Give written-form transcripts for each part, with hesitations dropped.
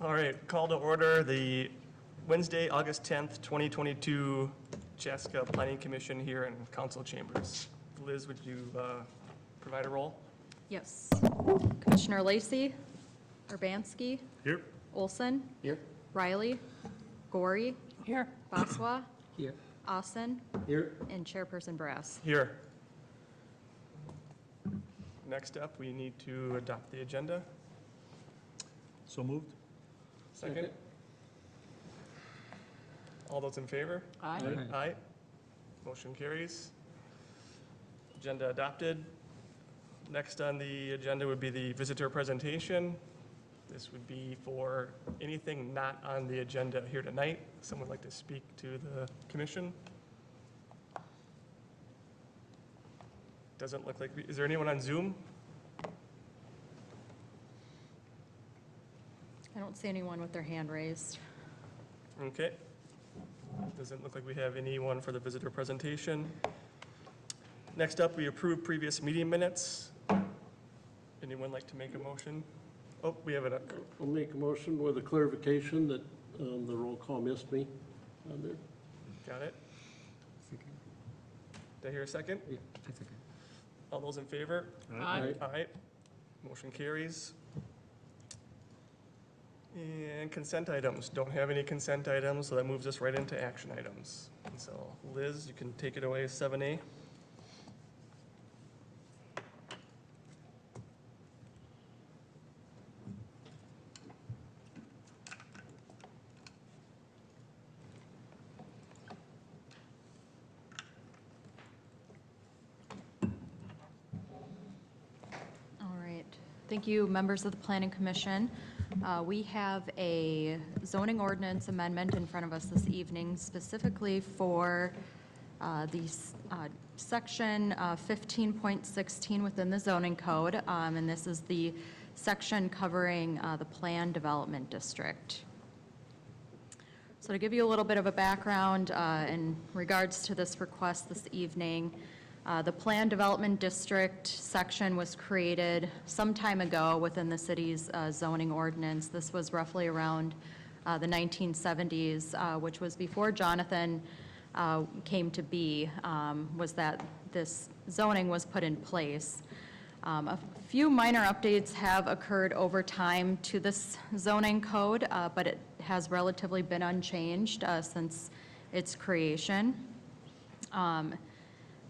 All right, call to order the Wednesday, August 10th, 2022 Chaska Planning Commission here in council chambers. Liz, would you provide a roll? Yes. Commissioner Lacey, Urbanski, Here. Olson, Here. Riley, Gorey, Here. Baswa, Here. Austin, Here. and Chairperson Brass. Here. Next up, we need to adopt the agenda. So moved. Second. All those in favor? Aye. Aye. Motion carries. Agenda adopted. Next on the agenda would be the visitor presentation. This would be for anything not on the agenda here tonight. Someone would like to speak to the commission? Doesn't look like, is there anyone on Zoom? I don't see anyone with their hand raised. Okay. Doesn't look like we have anyone for the visitor presentation. Next up, we approve previous meeting minutes. Anyone like to make a motion? Oh, we have it. I'll make a motion with a clarification that the roll call missed me on there. Got it. Did I hear a second? Yeah, that's okay. All those in favor? Aye. Aye. Motion carries. And consent items. Don't have any consent items, so that moves us right into action items. And so Liz, you can take it away, 7A. All right. Thank you, members of the Planning Commission. We have a zoning ordinance amendment in front of us this evening specifically for the section 15.16 within the zoning code, and this is the section covering the planned development district. So to give you a little bit of a background in regards to this request this evening, the Planned Development District section was created some time ago within the city's zoning ordinance. This was roughly around the 1970s, which was before Jonathan came to be, was that this zoning was put in place. A few minor updates have occurred over time to this zoning code, but it has relatively been unchanged since its creation.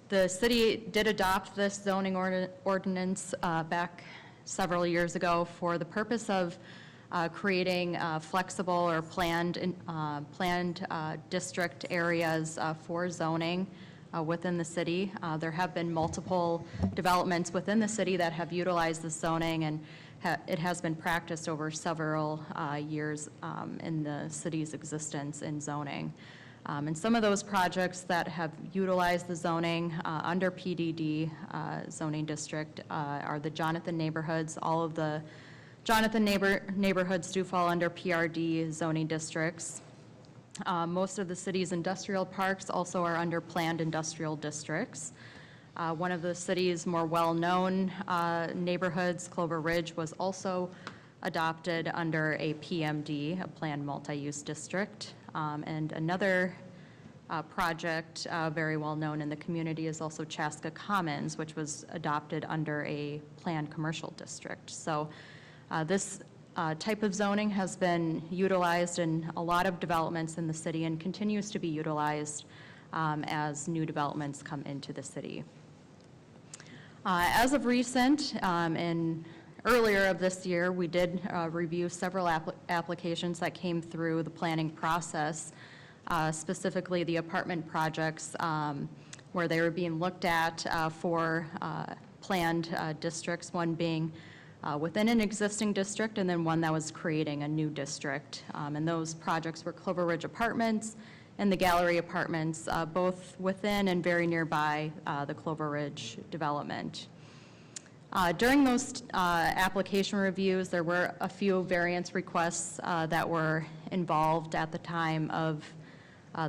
The city did adopt this zoning ordinance back several years ago for the purpose of creating flexible or planned district areas for zoning within the city. There have been multiple developments within the city that have utilized the zoning, and it has been practiced over several years in the city's existence in zoning. And some of those projects that have utilized the zoning under PDD zoning district are the Jonathan neighborhoods. All of the Jonathan neighborhoods do fall under PRD zoning districts. Most of the city's industrial parks also are under planned industrial districts. One of the city's more well-known neighborhoods, Clover Ridge, was also adopted under a PMD, a planned multi-use district. And another project very well known in the community is also Chaska Commons, which was adopted under a planned commercial district. So this type of zoning has been utilized in a lot of developments in the city and continues to be utilized as new developments come into the city. As of recent, and earlier of this year, we did review several applications that came through the planning process, specifically the apartment projects where they were being looked at for planned districts, one being within an existing district and then one that was creating a new district. And those projects were Clover Ridge Apartments and the Gallery Apartments, both within and very nearby the Clover Ridge development. During those application reviews, there were a few variance requests that were involved at the time of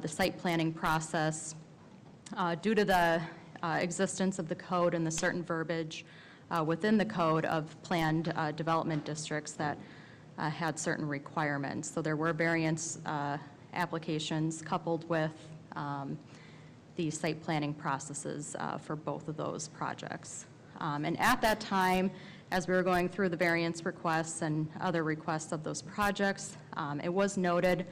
the site planning process. Due to the existence of the code and the certain verbiage within the code of planned development districts that had certain requirements. So there were variance applications coupled with the site planning processes for both of those projects. And at that time, as we were going through the variance requests and other requests of those projects, it was noted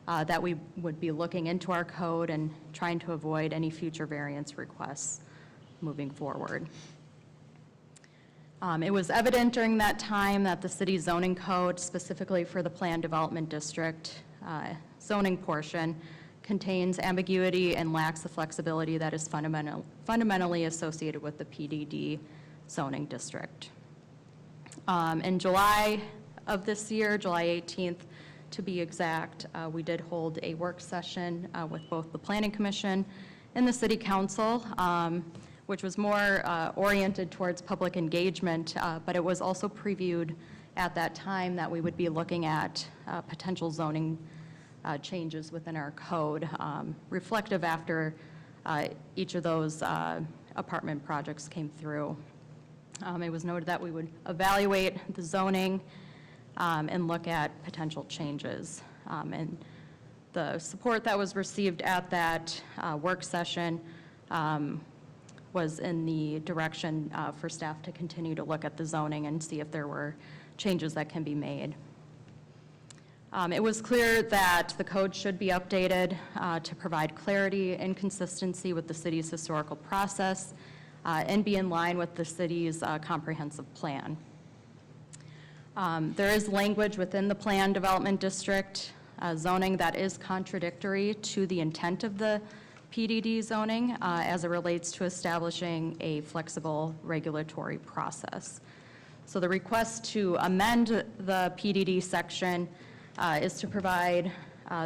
that we would be looking into our code and trying to avoid any future variance requests moving forward. It was evident during that time that the city zoning code, specifically for the planned development district zoning portion, contains ambiguity and lacks the flexibility that is fundamentally associated with the PDD zoning district. In July of this year, July 18th to be exact, we did hold a work session with both the Planning Commission and the City Council, which was more oriented towards public engagement, but it was also previewed at that time that we would be looking at potential zoning changes within our code, reflective after each of those apartment projects came through. It was noted that we would evaluate the zoning and look at potential changes. And the support that was received at that work session was in the direction for staff to continue to look at the zoning and see if there were changes that can be made. It was clear that the code should be updated to provide clarity and consistency with the city's historical process and be in line with the city's comprehensive plan. There is language within the planned development district zoning that is contradictory to the intent of the PDD zoning as it relates to establishing a flexible regulatory process. So the request to amend the PDD section is to provide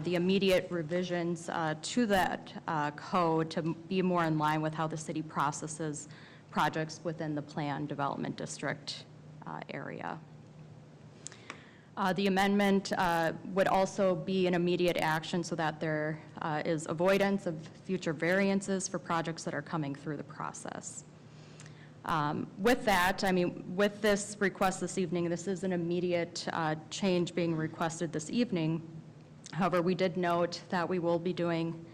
the immediate revisions to that code to be more in line with how the city processes projects within the planned development district area. The amendment would also be an immediate action so that there is avoidance of future variances for projects that are coming through the process. With that, I mean, with this request this evening, this is an immediate change being requested this evening. However, we did note that we will be doing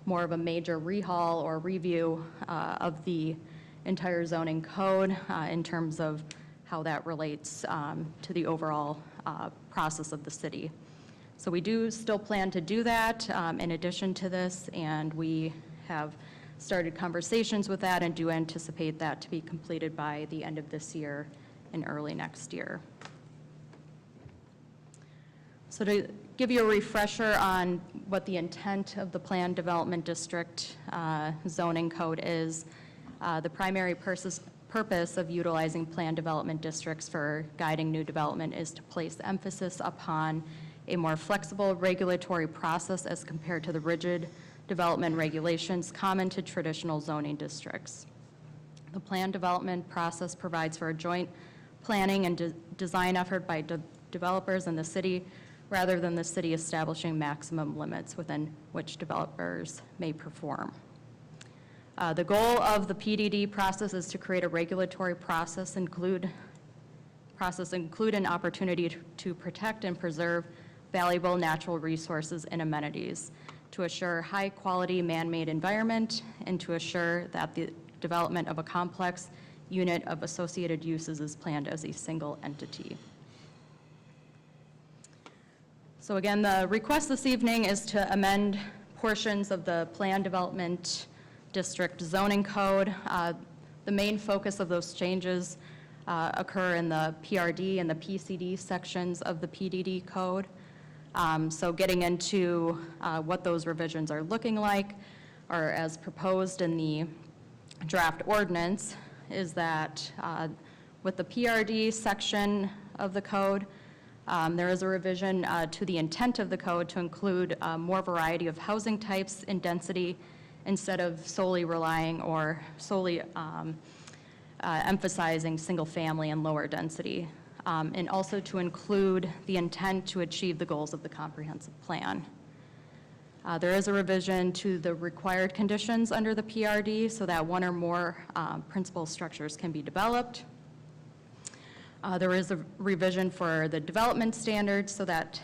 more of a major rehaul or review of the entire zoning code in terms of how that relates to the overall process of the city. So we do still plan to do that in addition to this, and we have started conversations with that and do anticipate that to be completed by the end of this year and early next year. So to give you a refresher on what the intent of the planned development district zoning code is, the primary purpose of utilizing planned development districts for guiding new development is to place emphasis upon a more flexible regulatory process as compared to the rigid development regulations common to traditional zoning districts. The planned development process provides for a joint planning and design effort by developers and the city, rather than the city establishing maximum limits within which developers may perform. The goal of the PDD process is to create a regulatory process, include an opportunity to protect and preserve valuable natural resources and amenities, to assure high-quality man-made environment, and to assure that the development of a complex unit of associated uses is planned as a single entity. So again, the request this evening is to amend portions of the planned development district zoning code. The main focus of those changes occur in the PRD and the PCD sections of the PDD code. So getting into what those revisions are looking like, or as proposed in the draft ordinance, is that with the PRD section of the code, there is a revision to the intent of the code to include more variety of housing types and density instead of solely relying or solely emphasizing single family and lower density, and also to include the intent to achieve the goals of the comprehensive plan. There is a revision to the required conditions under the PRD so that one or more principal structures can be developed. There is a revision for the development standards so that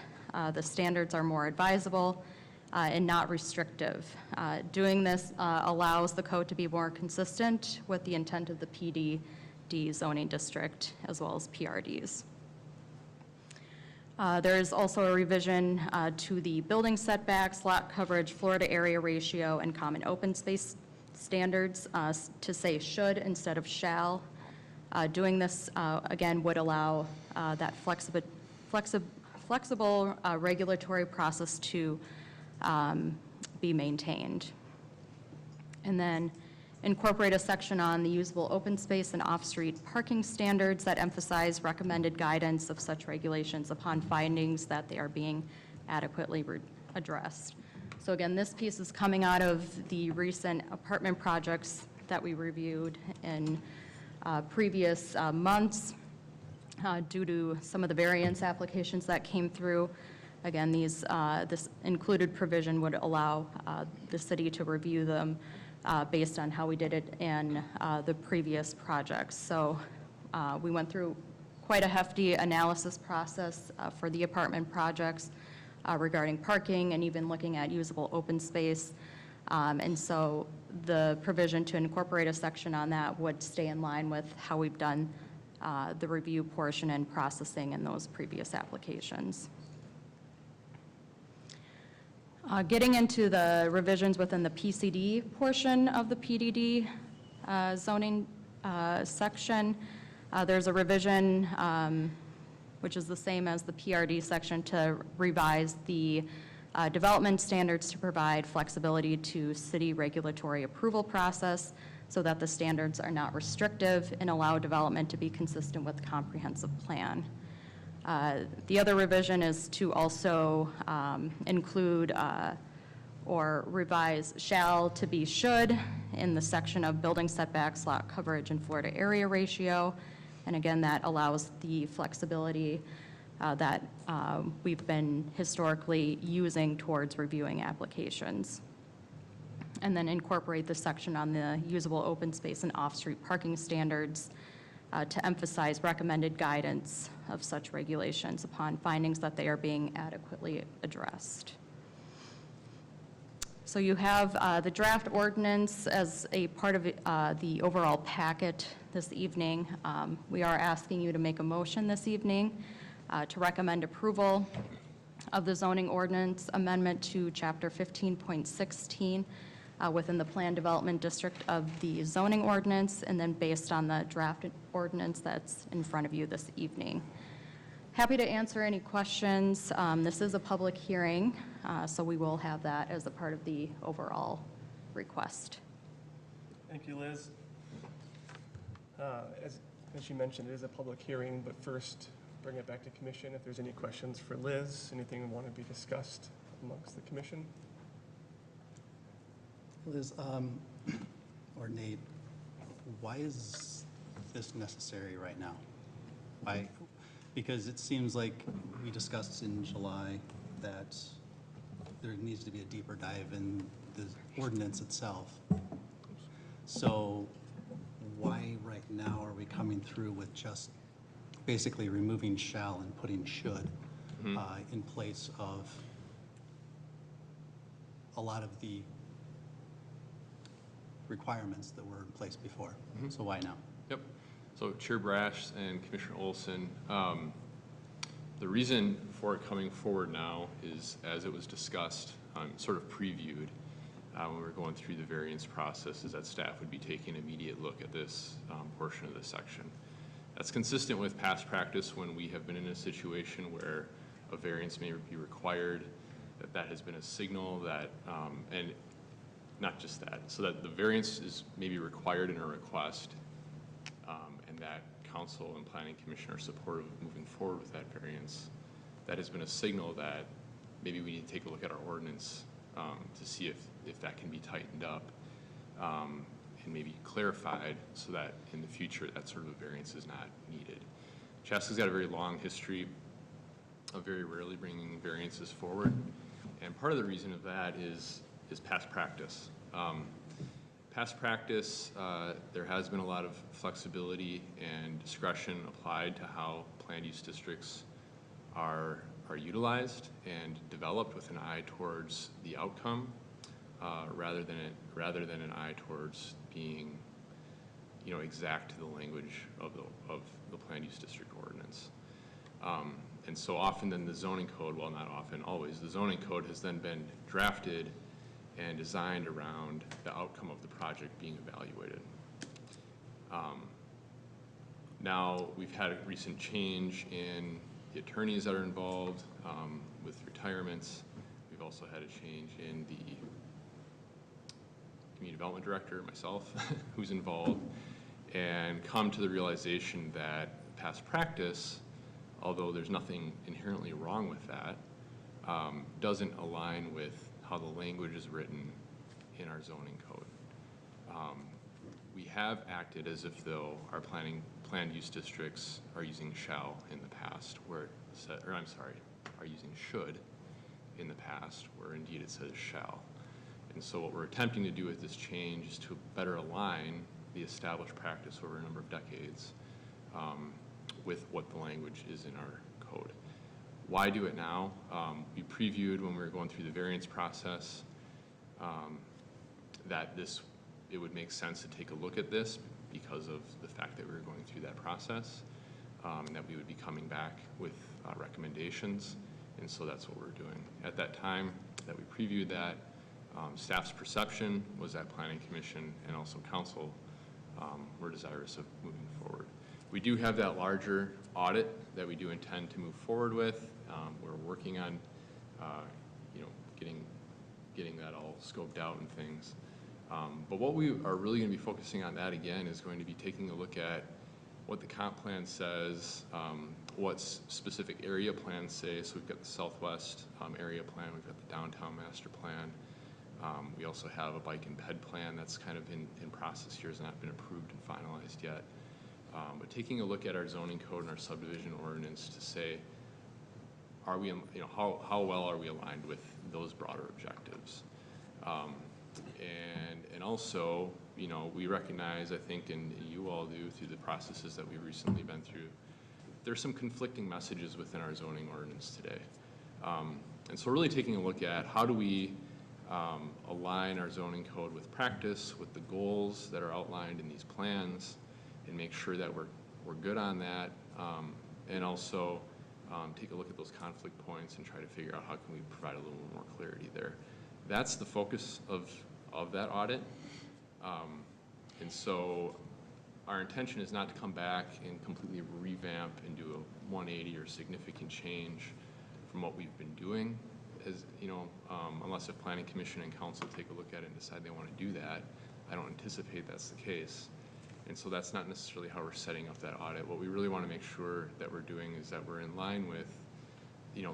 the standards are more advisable and not restrictive. Doing this allows the code to be more consistent with the intent of the PDD zoning district as well as PRDs. There is also a revision to the building setbacks, lot coverage, Florida area ratio, and common open space standards to say should instead of shall. Doing this, again, would allow that flexible regulatory process to be maintained. And then incorporate a section on the usable open space and off-street parking standards that emphasize recommended guidance of such regulations upon findings that they are being adequately addressed. So again, this piece is coming out of the recent apartment projects that we reviewed in previous months due to some of the variance applications that came through. Again, this included provision would allow the city to review them based on how we did it in the previous projects. So we went through quite a hefty analysis process for the apartment projects regarding parking and even looking at usable open space. And so the provision to incorporate a section on that would stay in line with how we've done the review portion and processing in those previous applications. Getting into the revisions within the PCD portion of the PDD zoning section, there's a revision which is the same as the PRD section to revise the development standards to provide flexibility to city regulatory approval process so that the standards are not restrictive and allow development to be consistent with the comprehensive plan. The other revision is to also include or revise shall to be should in the section of building setbacks, lot coverage, and Florida area ratio. And again, that allows the flexibility that we've been historically using towards reviewing applications. And then incorporate the section on the usable open space and off-street parking standards to emphasize recommended guidance of such regulations upon findings that they are being adequately addressed. So you have the draft ordinance as a part of the overall packet this evening. We are asking you to make a motion this evening to recommend approval of the zoning ordinance amendment to Chapter 15.16 within the Plan Development District of the zoning ordinance, and then based on the draft ordinance that's in front of you this evening. Happy to answer any questions. This is a public hearing, so we will have that as a part of the overall request. Thank you, Liz. As you mentioned, it is a public hearing, but first, bring it back to commission. If there's any questions for Liz, anything that want to be discussed amongst the commission? Liz, or Nate, why is this necessary right now? Why? Because it seems like we discussed in July that there needs to be a deeper dive in the ordinance itself. So why right now are we coming through with just basically removing shall and putting should in place of a lot of the requirements that were in place before? So why now? Yep. So Chair Brash and Commissioner Olson, the reason for it coming forward now is, as it was discussed, sort of previewed when we were going through the variance process, is that staff would be taking an immediate look at this portion of the section. That's consistent with past practice when we have been in a situation where a variance may be required, that has been a signal that, and not just that, so that the variance is maybe required in a request, and that council and planning commission are supportive of moving forward with that variance. That has been a signal that maybe we need to take a look at our ordinance to see if that can be tightened up and maybe clarified so that in the future that sort of a variance is not needed. Chaska's got a very long history of very rarely bringing variances forward, and part of the reason of that is past practice. Past practice, there has been a lot of flexibility and discretion applied to how planned use districts are utilized and developed with an eye towards the outcome, rather than an eye towards being, exact to the language of the planned use district ordinance. And so often then the zoning code, well, not often, always, the zoning code has then been drafted and designed around the outcome of the project being evaluated. Now, we've had a recent change in the attorneys that are involved with retirements. We've also had a change in the community development director, myself, who's involved, and come to the realization that past practice, although there's nothing inherently wrong with that, doesn't align with how the language is written in our zoning code. We have acted as if though our planned use districts are using shall in the past, where it said, or I'm sorry, are using should in the past, where indeed it says shall. And so what we're attempting to do with this change is to better align the established practice over a number of decades with what the language is in our code. Why do it now? We previewed when we were going through the variance process that it would make sense to take a look at this because of the fact that we were going through that process, and that we would be coming back with recommendations, and so that's what we're doing. At that time that we previewed that, staff's perception was that Planning Commission and also Council were desirous of moving forward. We do have that larger audit that we do intend to move forward with. We're working on, getting that all scoped out and things. But what we are really going to be focusing on that again is going to be taking a look at what the comp plan says, what specific area plans say. So we've got the Southwest area plan, we've got the downtown master plan. We also have a bike and ped plan that's kind of in process here, has not been approved and finalized yet. But taking a look at our zoning code and our subdivision ordinance to say, are we, how well are we aligned with those broader objectives? And also, we recognize, I think, and you all do through the processes that we've recently been through, there's some conflicting messages within our zoning ordinance today. And so really taking a look at how do we align our zoning code with practice, with the goals that are outlined in these plans, and make sure that we're good on that, and also take a look at those conflict points and try to figure out how can we provide a little more clarity there. That's the focus of that audit. And so our intention is not to come back and completely revamp and do a 180 or significant change from what we've been doing, as unless if Planning Commission and Council take a look at it and decide they want to do that. I don't anticipate that's the case. And so that's not necessarily how we're setting up that audit. What we really want to make sure that we're doing is that we're in line with,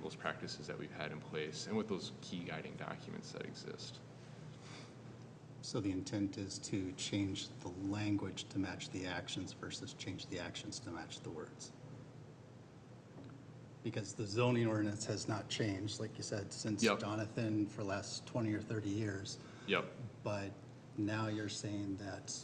those practices that we've had in place and with those key guiding documents that exist. So the intent is to change the language to match the actions versus change the actions to match the words. Because the zoning ordinance has not changed, like you said, since Yep. Jonathan for the last 20 or 30 years. Yep. But now you're saying that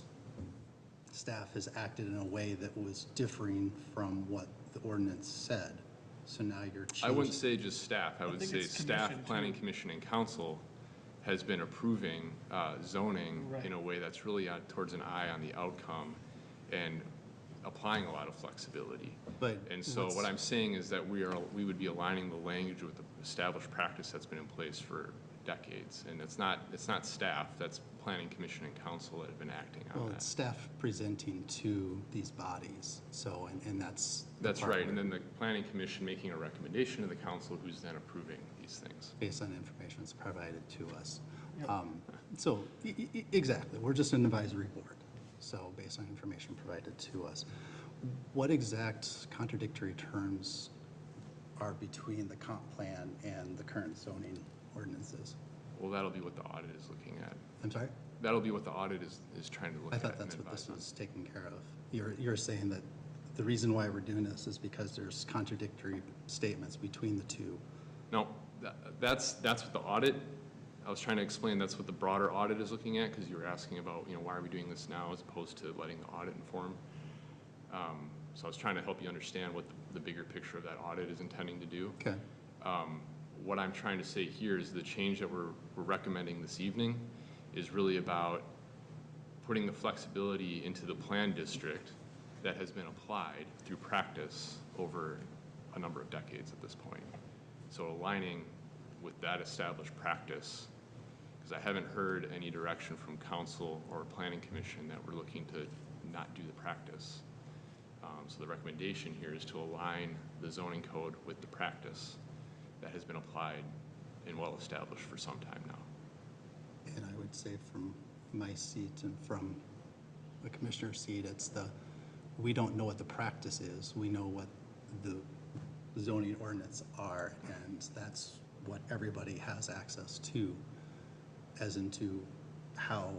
staff has acted in a way that was differing from what the ordinance said. So now you're changing. I wouldn't say just staff. I would think say it's staff, commission, Planning too. Commission, and Council has been approving zoning Right. in a way that's really towards an eye on the outcome and applying a lot of flexibility. But And so what's- what I'm saying is that we would be aligning the language with the established practice that's been in place for decades. And it's not staff, that's Planning Commission and Council that have been acting on Well, that. it's staff presenting to these bodies, so, and that's. the That's part right, and where- then the Planning Commission making a recommendation to the council who's then approving these things. Based on information that's provided to us. So, exactly, we're just an advisory board, so based on information provided to us. What exact contradictory terms are between the comp plan and the current zoning ordinances? Well, that'll be what the audit is looking at. I'm sorry? That'll be what the audit is trying to look I at. thought that's and what this advise on. was taking care of. You're saying that the reason why we're doing this is because there's contradictory statements between the two. No, that's what the audit I was trying to explain that's what the broader audit is looking at, because you were asking about, why are we doing this now as opposed to letting the audit inform. So I was trying to help you understand what the bigger picture of that audit is intending to do. Okay. What I'm trying to say here is the change that we're recommending this evening is really about putting the flexibility into the plan district that has been applied through practice over a number of decades at this point. So aligning with that established practice, because I haven't heard any direction from council or planning commission that we're looking to not do the practice. So the recommendation here is to align the zoning code with the practice that has been applied and well established for some time now. And I would say from my seat and from the commissioner's seat, we don't know what the practice is. We know what the zoning ordinance are, and that's what everybody has access to, as into how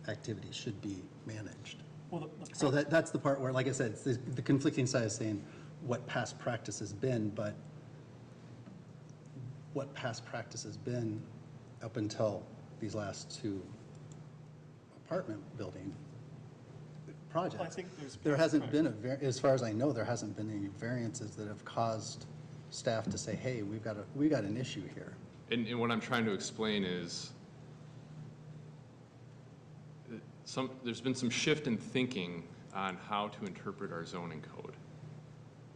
activities should be managed. Well, So that's the part where, like I said, it's the conflicting side is saying what past practice has been, but what past practice has been up until these last two apartment building projects. I think There hasn't been as far as I know, there hasn't been any variances that have caused staff to say, hey, we got an issue here. And what I'm trying to explain is there's been some shift in thinking on how to interpret our zoning code.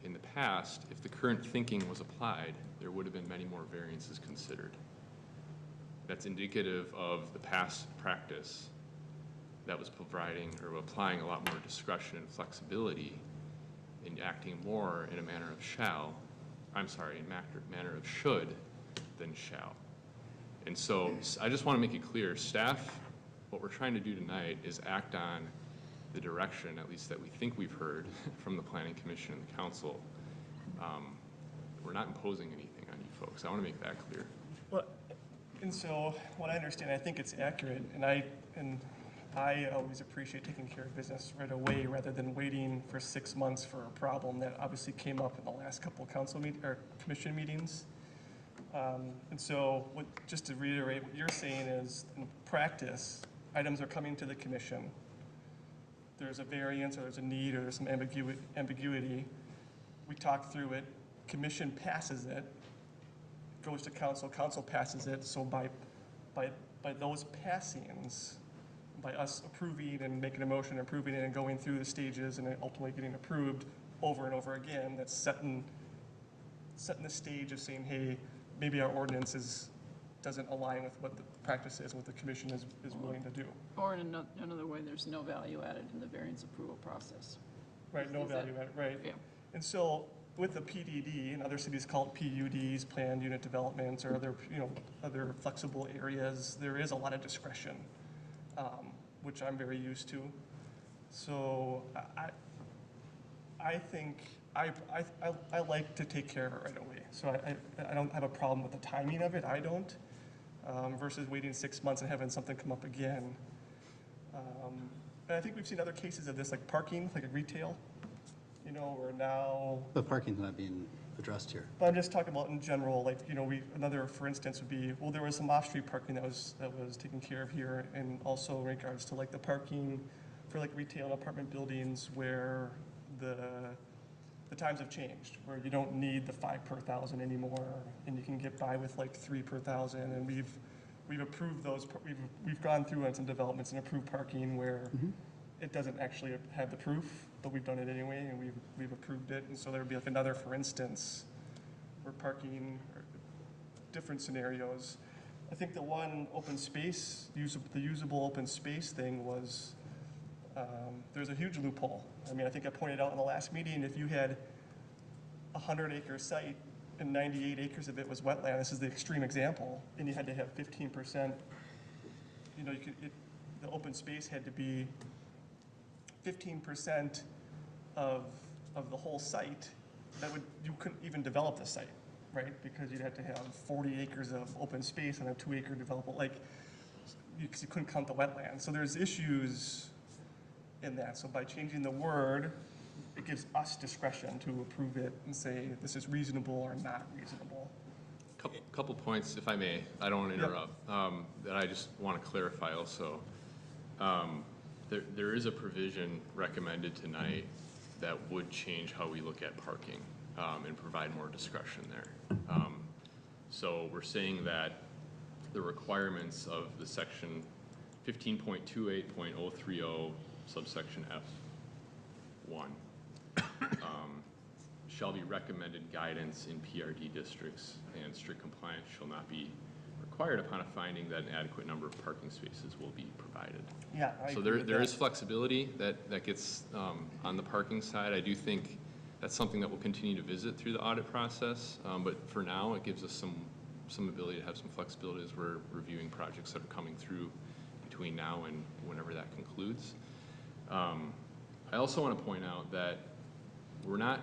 In the past, if the current thinking was applied, there would have been many more variances considered. That's indicative of the past practice that was providing or applying a lot more discretion and flexibility in acting more in a manner of manner of should than shall. And so I just want to make it clear, staff, what we're trying to do tonight is act on the direction, at least that we think we've heard from the Planning Commission and the Council. We're not imposing anything on you folks. I want to make that clear. Well, and so what I understand, I think it's accurate, and I always appreciate taking care of business right away rather than waiting for 6 months for a problem that obviously came up in the last couple of commission meetings. And so just to reiterate, what you're saying is, in practice, items are coming to the commission. There's a variance, or there's a need, or there's some ambiguity. We talk through it, commission passes it, goes to council, council passes it. So by those passings, by us approving and making a motion, approving it and going through the stages and then ultimately getting approved over and over again, that's setting the stage of saying, hey, maybe our ordinance doesn't align with what the practice is, what the commission is willing to do. Or in another way, there's no value added in the variance approval process. Right, no value added, right. Yeah. And so with the PDD, and other cities call it PUDs, planned unit developments, or other flexible areas, there is a lot of discretion, which I'm very used to. So I think I like to take care of it right away. So I don't have a problem with the timing of it. I don't. Versus waiting 6 months and having something come up again. And I think we've seen other cases of this, like parking, like a retail, where now. The parking's not being addressed here. But I'm just talking about in general, like, another, for instance, would be, well, there was some off-street parking that was taken care of here, and also in regards to like the parking for like retail and apartment buildings where the times have changed, where you don't need the 5 per 1,000 anymore, and you can get by with like 3 per 1,000, and we've approved those, we've gone through on some developments and approved parking where it doesn't actually have the proof, but we've done it anyway, and we've approved it. And so there would be like another, for instance, where parking, or different scenarios. I think the one open space, the usable open space thing was, there's a huge loophole. I mean, I think I pointed out in the last meeting, if you had a 100-acre site and 98 acres of it was wetland, this is the extreme example, and you had to have 15%, the open space had to be 15% of the whole site. You couldn't even develop the site, right? Because you'd have to have 40 acres of open space and a 2-acre developable, because you couldn't count the wetlands. So there's issues in that. So by changing the word, it gives us discretion to approve it and say this is reasonable or not reasonable. Couple points, if I may, I don't want to interrupt, that I just want to clarify also. There is a provision recommended tonight that would change how we look at parking and provide more discretion there. So we're saying that the requirements of the section 15.28.030 subsection F1 shall be recommended guidance in PRD districts, and strict compliance shall not be required upon a finding that an adequate number of parking spaces will be provided. Yeah, I So agree with there that. is flexibility that gets on the parking side. I do think that's something that we'll continue to visit through the audit process, but for now, it gives us some ability to have some flexibility as we're reviewing projects that are coming through between now and whenever that concludes. I also want to point out that we're not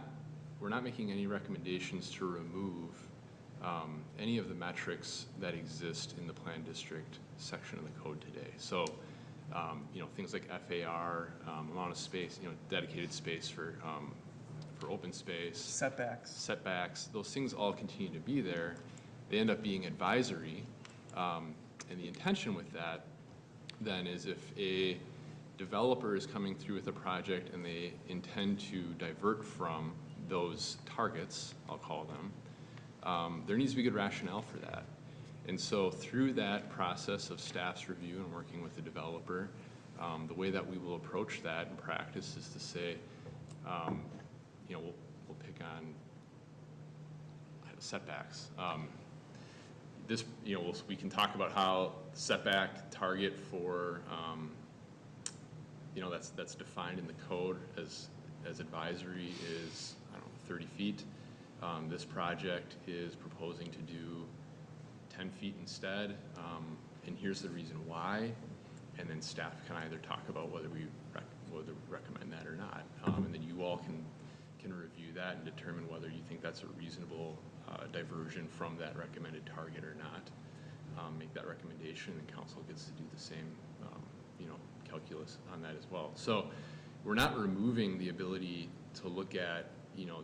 making any recommendations to remove any of the metrics that exist in the plan district section of the code today. So, things like FAR, amount of space, dedicated space for open space, setbacks, those things all continue to be there. They end up being advisory, and the intention with that then is if a developer is coming through with a project and they intend to divert from those targets, I'll call them, there needs to be good rationale for that. And so through that process of staff's review and working with the developer, the way that we will approach that in practice is to say, we'll pick on setbacks. We can talk about how setback target for, that's defined in the code as advisory is, 30 feet. This project is proposing to do 10 feet instead, and here's the reason why. And then staff can either talk about whether we recommend that or not, and then you all can review that and determine whether you think that's a reasonable diversion from that recommended target or not. Make that recommendation, and council gets to do the same, calculus on that as well. So we're not removing the ability to look at,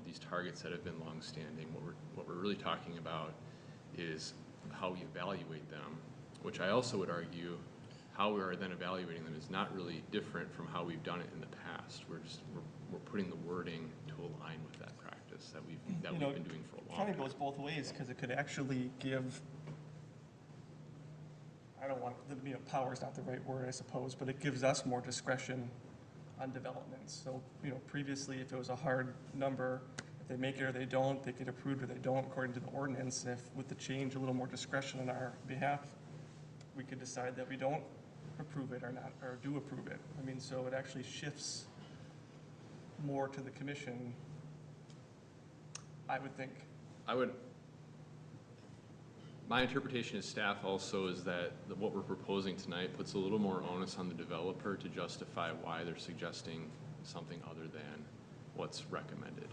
these targets that have been longstanding. What we're really talking about is how we evaluate them, which I also would argue how we are then evaluating them is not really different from how we've done it in the past. We're putting the wording to align with that practice that we've been doing for a long Kind time. of goes both ways, because it could actually give, I don't want, power is not the right word, I suppose, but it gives us more discretion on developments. So, previously, if it was a hard number, if they make it or they don't, they get approved or they don't according to the ordinance. If with the change, a little more discretion on our behalf, we could decide that we don't approve it or not, or do approve it. So it actually shifts more to the commission, I would think. My interpretation as staff also is that what we're proposing tonight puts a little more onus on the developer to justify why they're suggesting something other than what's recommended.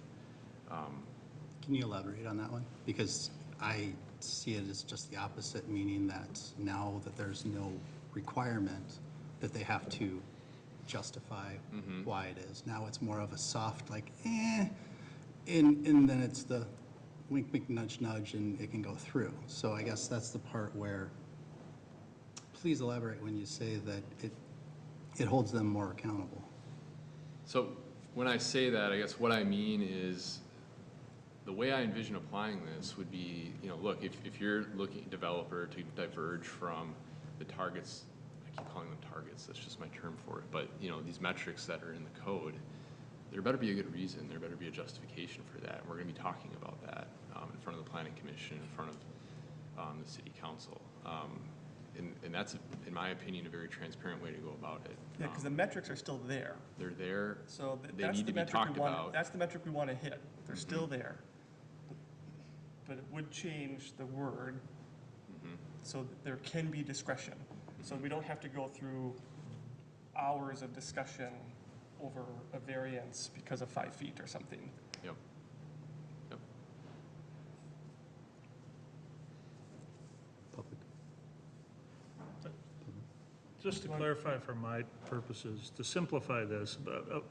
Can you elaborate on that one? Because I see it as just the opposite, meaning that now that there's no requirement that they have to justify why it is. Now it's more of a soft, and then it's the wink, wink, nudge, nudge, and it can go through. So I guess that's the part where, please elaborate when you say that it holds them more accountable. So when I say that, I guess what I mean is the way I envision applying this would be, look, if you're looking developer to diverge from the targets, I keep calling them targets, that's just my term for it, but these metrics that are in the code, there better be a good reason, there better be a justification for that. And we're going to be talking about that in front of the Planning Commission, in front of the City Council. And that's, in my opinion, a very transparent way to go about it. Yeah, because the metrics are still there. They're there, So they that's need the to be metric talked we want. about. That's the metric we want to hit. They're still there. But it would change the word so that there can be discretion. So we don't have to go through hours of discussion over a variance because of 5 feet or something. Yep. Public. Just to clarify for my purposes, to simplify this,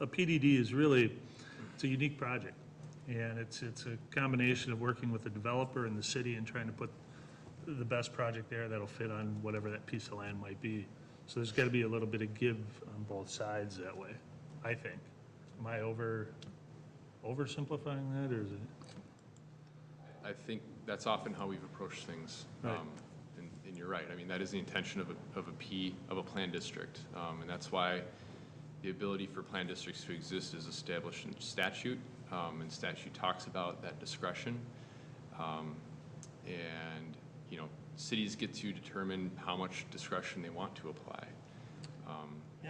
a PDD is really, it's a unique project. And it's a combination of working with the developer and the city and trying to put the best project there that'll fit on whatever that piece of land might be. So there's got to be a little bit of give on both sides that way, I think. Am I oversimplifying that, or is it? I think that's often how we've approached things. Right. And you're right. I mean, that is the intention of a plan district. And that's why the ability for plan districts to exist is established in statute. And statute talks about that discretion. And, you know, cities get to determine how much discretion they want to apply. Yeah,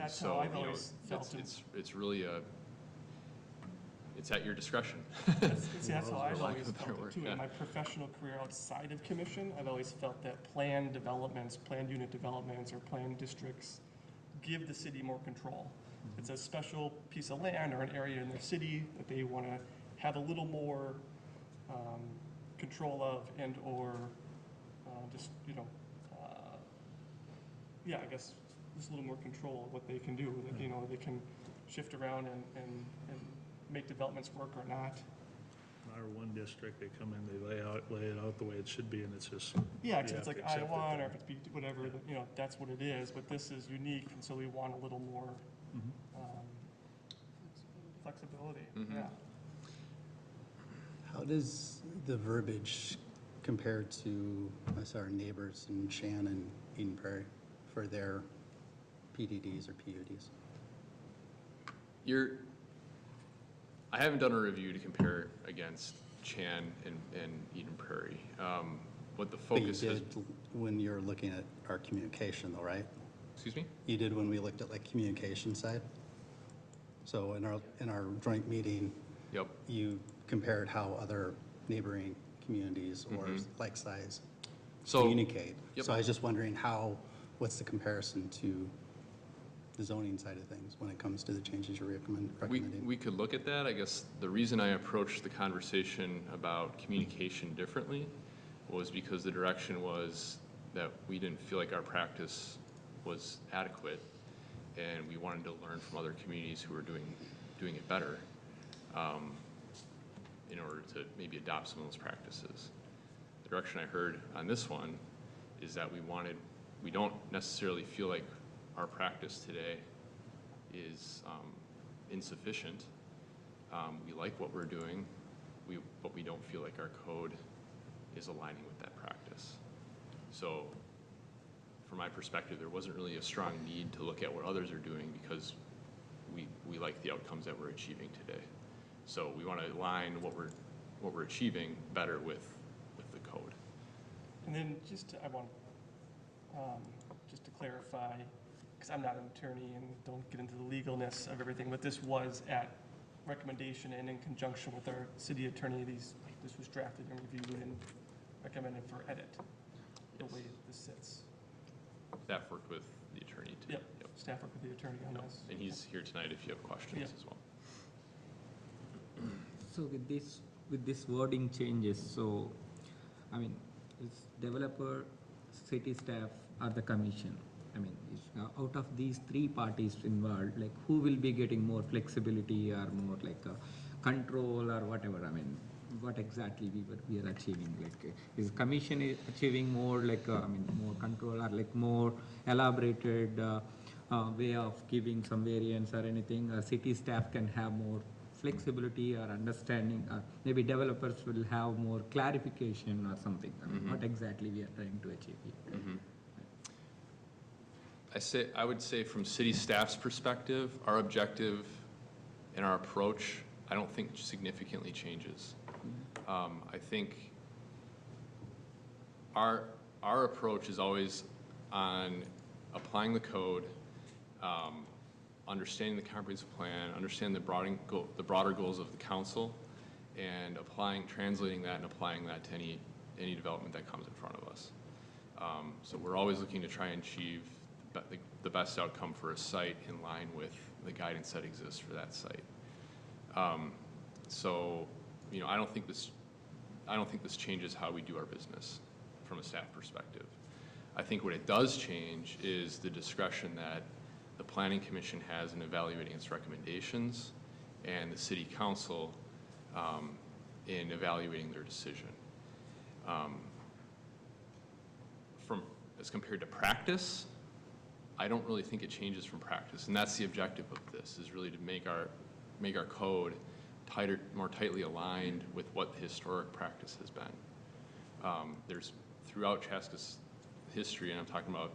and that's so, how I've you know, always felt it. it's really it's at your discretion. See, that's how I've For lack always of a better felt it word, too. yeah. In my professional career outside of commission, I've always felt that planned developments, planned unit developments, or planned districts give the city more control. It's a special piece of land or an area in their city that they want to have a little more control of and/or just, you know, yeah, I guess just a little more control of what they can do. That, you know, they can shift around and make developments work or not. R1 district, they come in, they lay it out the way it should be, and it's just. Yeah, you except it's have like to accept it I-1 or then. if it's B, whatever, you know, that's what it is, but this is unique, and so we want a little more flexibility, Mhm. yeah. How does the verbiage compare to, I saw our neighbors in Shan and Eden Prairie for their PDDs or PUDs? I haven't done a review to compare against Chan and Eden Prairie. What the But you focus is, did when you were looking at our communication though, right? excuse me? You did when we looked at like communication side? So in our joint meeting, Yep. you compared how other neighboring communities or Mhm. like size So, communicate. yep. So I was just wondering what's the comparison to the zoning side of things when it comes to the changes you're recommending? we could look at that. I guess the reason I approached the conversation about communication differently was because the direction was that we didn't feel like our practice was adequate, and we wanted to learn from other communities who were doing it better, in order to maybe adopt some of those practices. The direction I heard on this one is that we don't necessarily feel like our practice today is insufficient. We like what we're doing, but we don't feel like our code is aligning with that practice. So from my perspective, there wasn't really a strong need to look at what others are doing because we like the outcomes that we're achieving today. So we want to align what we're achieving better with the code. And then I want, just to clarify, because I'm not an attorney and don't get into the legalness of everything, but this was at recommendation and in conjunction with our city attorney. This was drafted and reviewed and recommended for edit, the way this sits. Staff worked with the attorney too. Yep, staff worked with the attorney on this. And he's here tonight if you have questions Yeah. as well. So with this wording changes, so, I mean, is developer, city staff, or the commission? I mean, out of these three parties involved, like, who will be getting more flexibility or more like control or whatever? I mean, what exactly we are achieving? Like, is commission achieving more like, I mean, more control or like more elaborated way of giving some variance or anything? City staff can have more flexibility or understanding, maybe developers will have more clarification or something. I mean, what exactly we are trying to achieve here? I would say from city staff's perspective, our objective and our approach, I don't think significantly changes. I think our approach is always on applying the code, understanding the comprehensive plan, understanding the broader goals of the council, and translating that and applying that to any development that comes in front of us. So we're always looking to try and achieve the best outcome for a site in line with the guidance that exists for that site. So, you know, I don't think this changes how we do our business from a staff perspective. I think what it does change is the discretion that the Planning Commission has in evaluating its recommendations and the City Council in evaluating their decision. as compared to practice, I don't really think it changes from practice. And that's the objective of this, is really to make our code tighter, more tightly aligned with what the historic practice has been. There's, throughout Chaska's history, and I'm talking about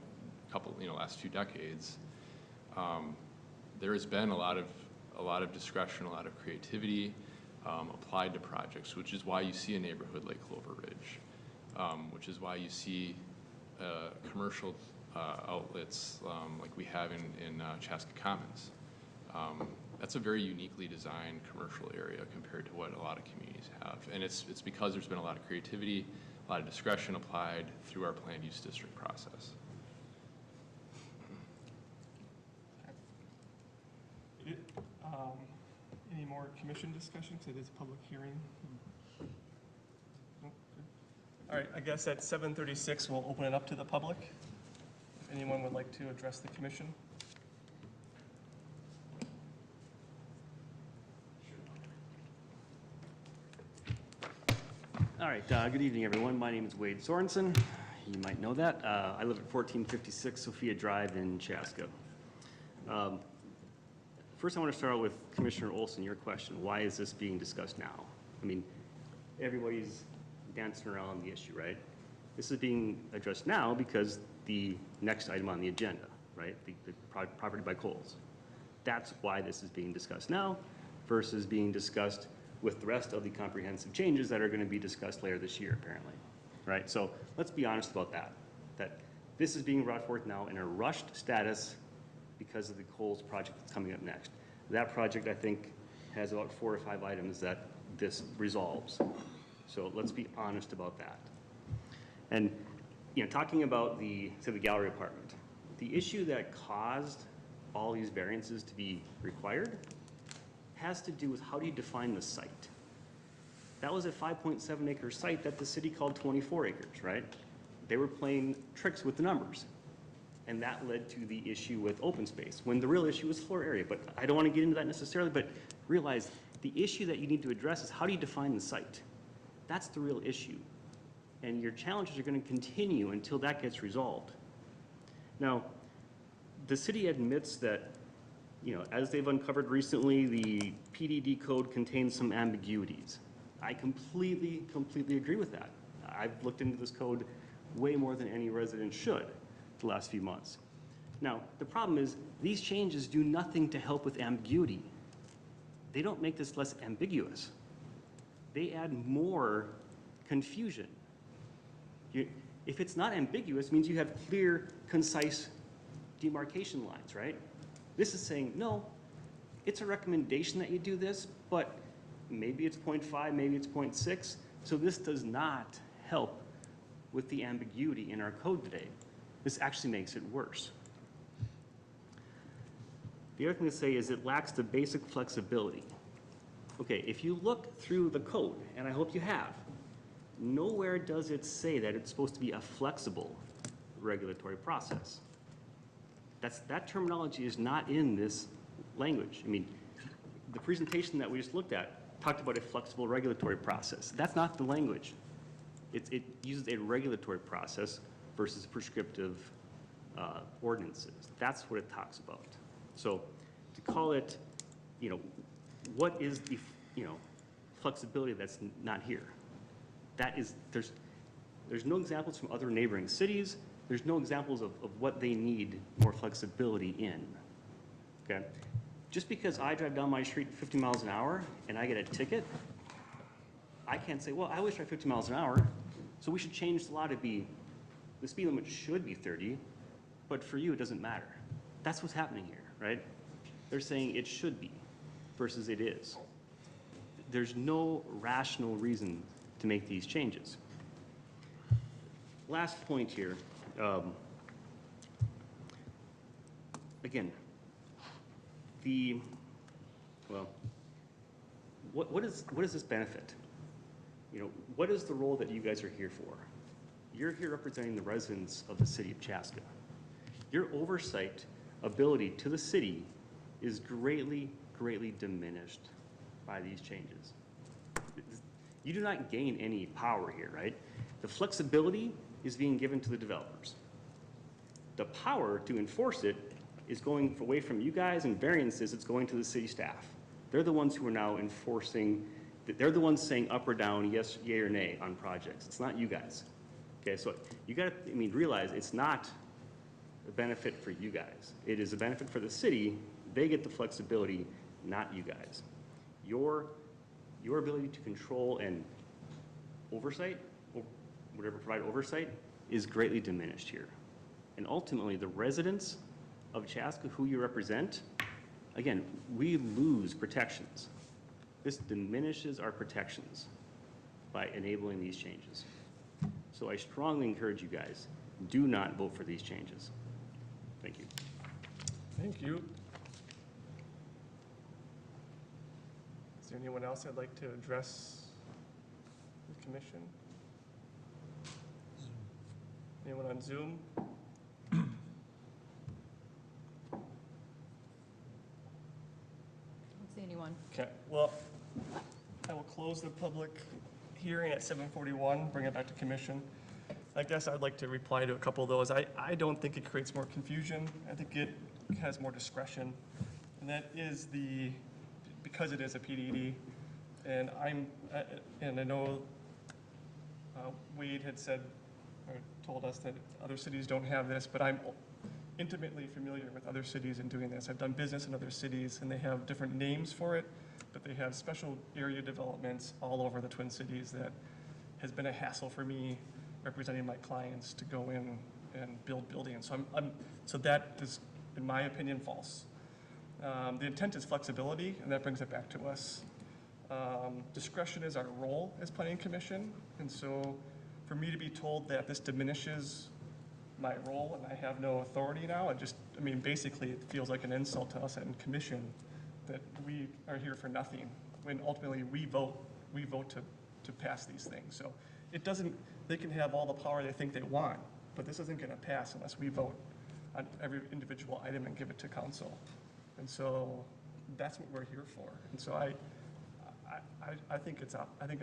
a couple, last few decades, there has been a lot of discretion, a lot of creativity applied to projects, which is why you see a neighborhood like Clover Ridge, which is why you see commercial outlets like we have in Chaska Commons. That's a very uniquely designed commercial area compared to what a lot of communities have. And it's because there's been a lot of creativity, a lot of discretion applied through our planned use district process. Any more commission discussion? So this public hearing? Nope. All right, I guess at 7:36, we'll open it up to the public. If anyone would like to address the commission. All right, good evening, everyone. My name is Wade Sorensen. You might know that. I live at 1456 Sophia Drive in Chaska. First, I want to start out with Commissioner Olson, your question. Why is this being discussed now? I mean, everybody's dancing around the issue, right? This is being addressed now because the next item on the agenda, right? The property by Coles. That's why this is being discussed now versus being discussed with the rest of the comprehensive changes that are going to be discussed later this year, apparently, right? So let's be honest about that, that this is being brought forth now in a rushed status because of the Coles project that's coming up next. That project, I think, has about 4 or 5 items that this resolves. So let's be honest about that. And, talking about the gallery apartment, the issue that caused all these variances to be required has to do with how do you define the site. That was a 5.7 acre site that the city called 24 acres, right? They were playing tricks with the numbers. And that led to the issue with open space, when the real issue was floor area. But I don't want to get into that necessarily, but realize the issue that you need to address is how do you define the site? That's the real issue. And your challenges are going to continue until that gets resolved. Now, the city admits that, as they've uncovered recently, the PDD code contains some ambiguities. I completely agree with that. I've looked into this code way more than any resident should the last few months. Now, the problem is these changes do nothing to help with ambiguity. They don't make this less ambiguous. They add more confusion. If it's not ambiguous, it means you have clear, concise demarcation lines, right? This is saying, no, it's a recommendation that you do this, but maybe it's 0.5, maybe it's 0.6. So this does not help with the ambiguity in our code today. This actually makes it worse. The other thing to say is it lacks the basic flexibility. Okay, if you look through the code, and I hope you have, nowhere does it say that it's supposed to be a flexible regulatory process. That terminology is not in this language. I mean, the presentation that we just looked at talked about a flexible regulatory process. That's not the language. It uses a regulatory process versus prescriptive ordinances. That's what it talks about. So to call it, what is the, flexibility that's not here? That is, there's no examples from other neighboring cities. There's no examples of what they need more flexibility in, okay? Just because I drive down my street 50 miles an hour and I get a ticket, I can't say, well, I wish I drive 50 miles an hour, so we should change the law to be, the speed limit should be 30, but for you, it doesn't matter. That's what's happening here, right? They're saying it should be versus it is. There's no rational reason to make these changes. Last point here. Again, what does this benefit? What is the role that you guys are here for? You're here representing the residents of the city of Chaska. Your oversight ability to the city is greatly, greatly diminished by these changes. You do not gain any power here, right? The flexibility is being given to the developers. the power to enforce it is going away from you guys and variances, it's going to the city staff. They're the ones who are now enforcing, they're the ones saying up or down, yes, yay or nay on projects. It's not you guys. Okay, so you gotta, realize it's not a benefit for you guys. It is a benefit for the city. They get the flexibility, not you guys. Your ability to control and oversight, or whatever, provide oversight, is greatly diminished here. And ultimately, the residents of Chaska, who you represent, again, we lose protections. This diminishes our protections by enabling these changes. So I strongly encourage you guys, do not vote for these changes. Thank you. Thank you. Is there anyone else that'd like to address the commission? Anyone on Zoom? Don't see anyone. Okay, well, I will close the public hearing at 7:41, bring it back to commission. I guess I'd like to reply to a couple of those. I don't think it creates more confusion. I think it has more discretion. And that is because it is a PDD, and I know Wade had said, or told us that other cities don't have this, but I'm intimately familiar with other cities in doing this. I've done business in other cities, and they have different names for it, but they have special area developments all over the Twin Cities that has been a hassle for me representing my clients to go in and build buildings. So that is, in my opinion, false. The intent is flexibility, and that brings it back to us. Discretion is our role as planning commission, and so for me to be told that this diminishes my role and I have no authority now, basically it feels like an insult to us in commission that we are here for nothing, when ultimately we vote to pass these things. So it doesn't, they can have all the power they think they want, but this isn't gonna pass unless we vote on every individual item and give it to council. And so that's what we're here for. And so I think it's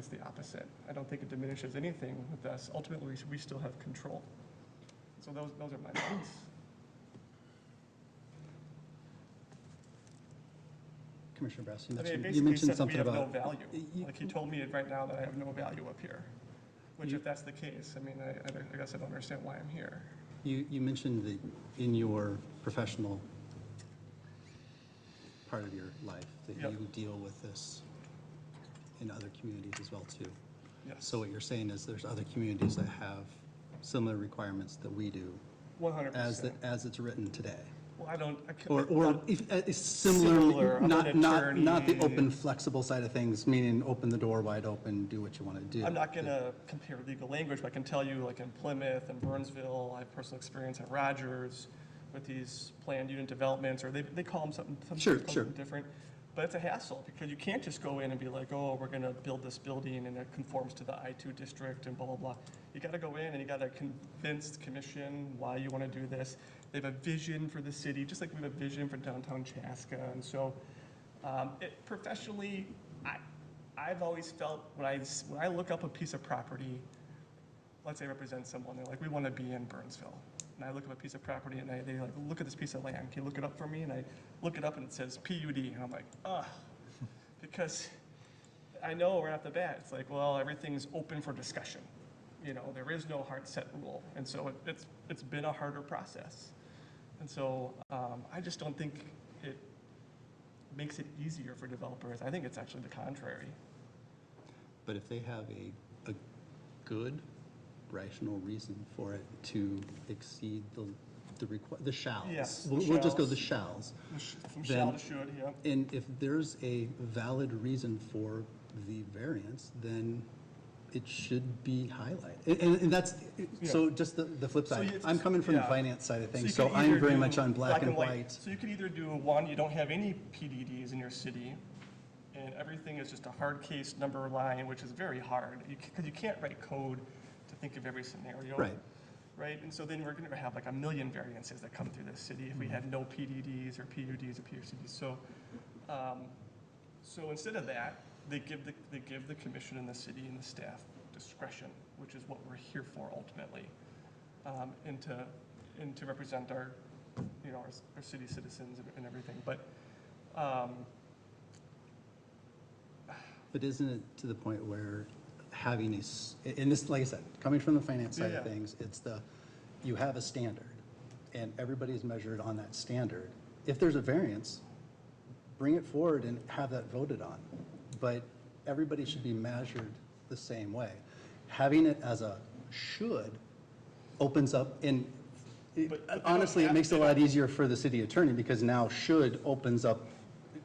the opposite. I don't think it diminishes anything with us. Ultimately, we still have control. So those are my thoughts. Commissioner Brass, you It mentioned basically said that we something have no about. value. Like he told me right now that I have no value up here, which if that's the case, I guess I don't understand why I'm here. You mentioned that in your professional part of your life, that Yep. you deal with this in other communities as well, too. Yes. So what you're saying is there's other communities that have similar requirements that we do 100%. as it's written today. Well, I can't. Or if Similar, similar, I'm an not the attorney. open, flexible side of things, meaning open the door wide open, do what you want to do. I'm not going to compare legal language, but I can tell you, like in Plymouth and Burnsville, I have personal experience at Rogers with these planned unit developments, or they call them something Sure. different. But it's a hassle because you can't just go in and be like, oh, we're going to build this building and it conforms to the I-2 district and blah, blah, blah. You got to go in and you got to convince the commission why you want to do this. They have a vision for the city, just like we have a vision for downtown Chaska. And so professionally, I've always felt when I look up a piece of property, let's say I represent someone, they're like, we want to be in Burnsville. And I look up a piece of property and they like, look at this piece of land. Can you look it up for me? And I look it up and it says PUD. And I'm like, because I know right off the bat, it's like, well, everything's open for discussion. There is no hard set rule. And so it's been a harder process. And so I just don't think it makes it easier for developers. I think it's actually the contrary. But if they have a good, rational reason for it to exceed the shalls. Yes, We'll just go the shalls. From Then- shall to should, yeah. And if there's a valid reason for the variance, then it should be highlighted. And that's, so just the flip So side. it's- I'm coming from the yeah. finance side of you things, could so I'm either very do much on black and white. So you could either do one, you don't have any PDDs in your city, and everything is just a hard case number line, which is very hard, because you can't write code to think of every scenario. Right. Right, and so then we're going to have like a million variances that come through this city if we had no PDDs or PUDs or PUCDs. So instead of that, they give the commission and the city and the staff discretion, which is what we're here for ultimately, and to and to represent our, you know, our city citizens and everything, but, But isn't it to the point where having and this, like I said, coming from the finance side of Yeah. things, it's you have a standard, and everybody's measured on that standard. If there's a variance, bring it forward and have that voted on. But everybody should be measured the same way. Having it as a should opens up, and But they don't honestly, it have- makes it they a lot don't- easier for the city attorney, because now should opens up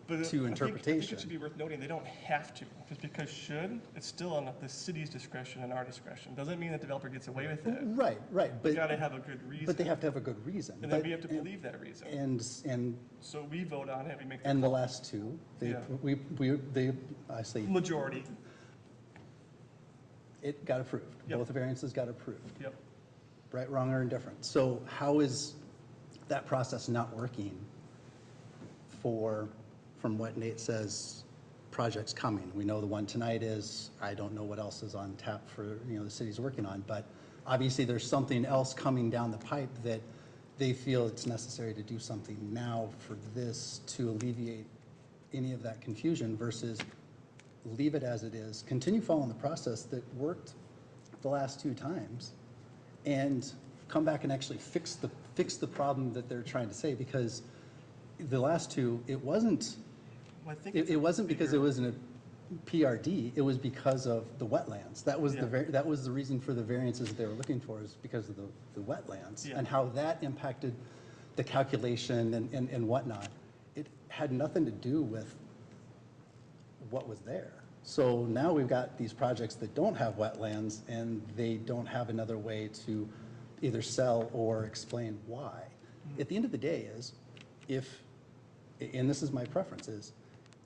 but I to think interpretation. it should be worth noting, they don't have to. Just because should, it's still on the city's discretion and our discretion. Doesn't mean the developer gets away with it. Right, You but, gotta have a good reason. but they have to have a good reason. And then But- we have to believe that reason. And So we vote on it, we make And the call. last two, Yeah. I say, Majority, it got approved. Yep. Both variances got approved, yep. right, wrong, or indifferent. So how is that process not working from what Nate says, projects coming? We know the one tonight is, I don't know what else is on tap for, the city's working on, but obviously there's something else coming down the pipe that they feel it's necessary to do something now for this to alleviate any of that confusion versus leave it as it is, continue following the process that worked the last two times, and come back and actually fix the problem that they're trying to say, because the last two, it wasn't, Well, I think it's it a wasn't because it bigger- was in a PRD, it was because of the wetlands. That was Yeah. that was the reason for the variances that they were looking for, is because of the wetlands, Yeah. and how that impacted the calculation and whatnot. It had nothing to do with what was there. So now we've got these projects that don't have wetlands, and they don't have another way to either sell or explain why. At the end of the day is, and this is my preference, is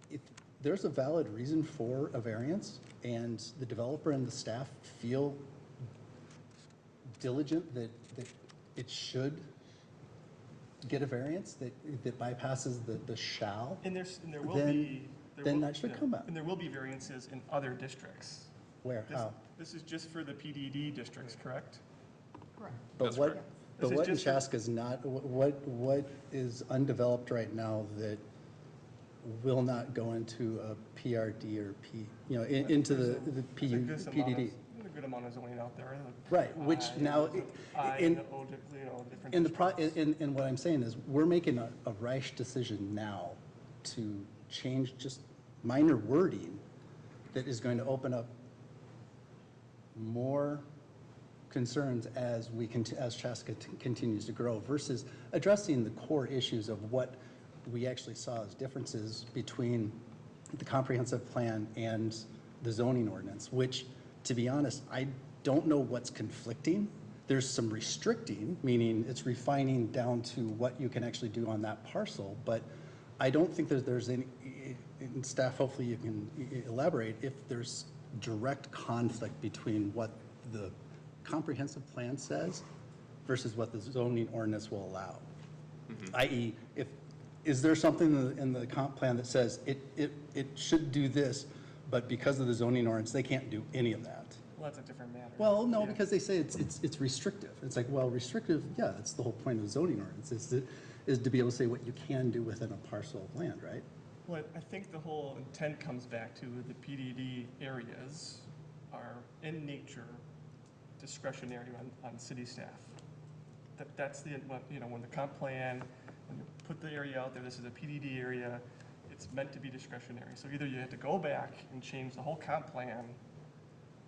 if there's a valid reason for a variance and the developer and the staff feel diligent that it should get a variance, that bypasses the shall, And there will then- be. then that should come back. And there will be variances in other districts. where, This- how? This is just for the PDD districts, correct? But That's what, correct. but This is what in just- Chaska is not, what is undeveloped right now that will not go into a PRD or into the There's a good PDD? amount There's a good amount of zoning out there. Right, which now, I, in, the O, different. in the, districts. in what I'm saying is, we're making a rash decision now to change just minor wording that is going to open up more concerns as as Chaska continues to grow, versus addressing the core issues of what we actually saw as differences between the comprehensive plan and the zoning ordinance, which, to be honest, I don't know what's conflicting. There's some restricting, meaning it's refining down to what you can actually do on that parcel, but I don't think that there's any, and staff, hopefully you can elaborate, if there's direct conflict between what the comprehensive plan says versus what the zoning ordinance will allow. I.e., is there something in the comp plan that says it should do this, but because of the zoning ordinance, they can't do any of that? Well, that's a different matter. Well, no, Yeah. because they say it's restrictive. It's like, well, restrictive, yeah, that's the whole point of zoning ordinance, is to be able to say what you can do within a parcel of land, right? Well, I think the whole intent comes back to the PDD areas are in nature discretionary on city staff. That's the, when the comp plan, when you put the area out there, this is a PDD area, it's meant to be discretionary. So either you have to go back and change the whole comp plan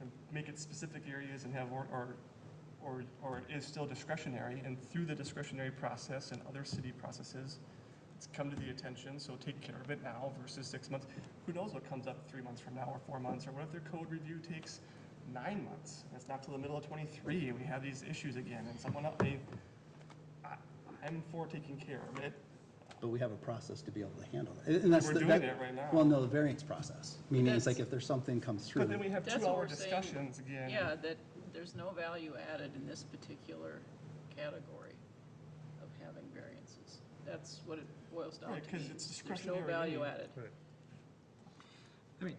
and make it specific areas and have, or it is still discretionary, and through the discretionary process and other city processes, it's come to the attention, so take care of it now versus 6 months. Who knows what comes up 3 months from now or 4 months, or what if their code review takes 9 months? And it's not till the middle of '23, and we have these issues again, and someone else, I'm for taking care of it. But we have a process to be able to handle it. And that's We're the- doing it right now. Well, no, the variance process, meaning it's like That's- if there's something comes through. But then we have That's what 2-hour we're saying. discussions again. Yeah, that there's no value added in this particular category of having variances. That's what it boils down Right, to. 'cause me. it's There's discretionary no value anyway. added. I mean,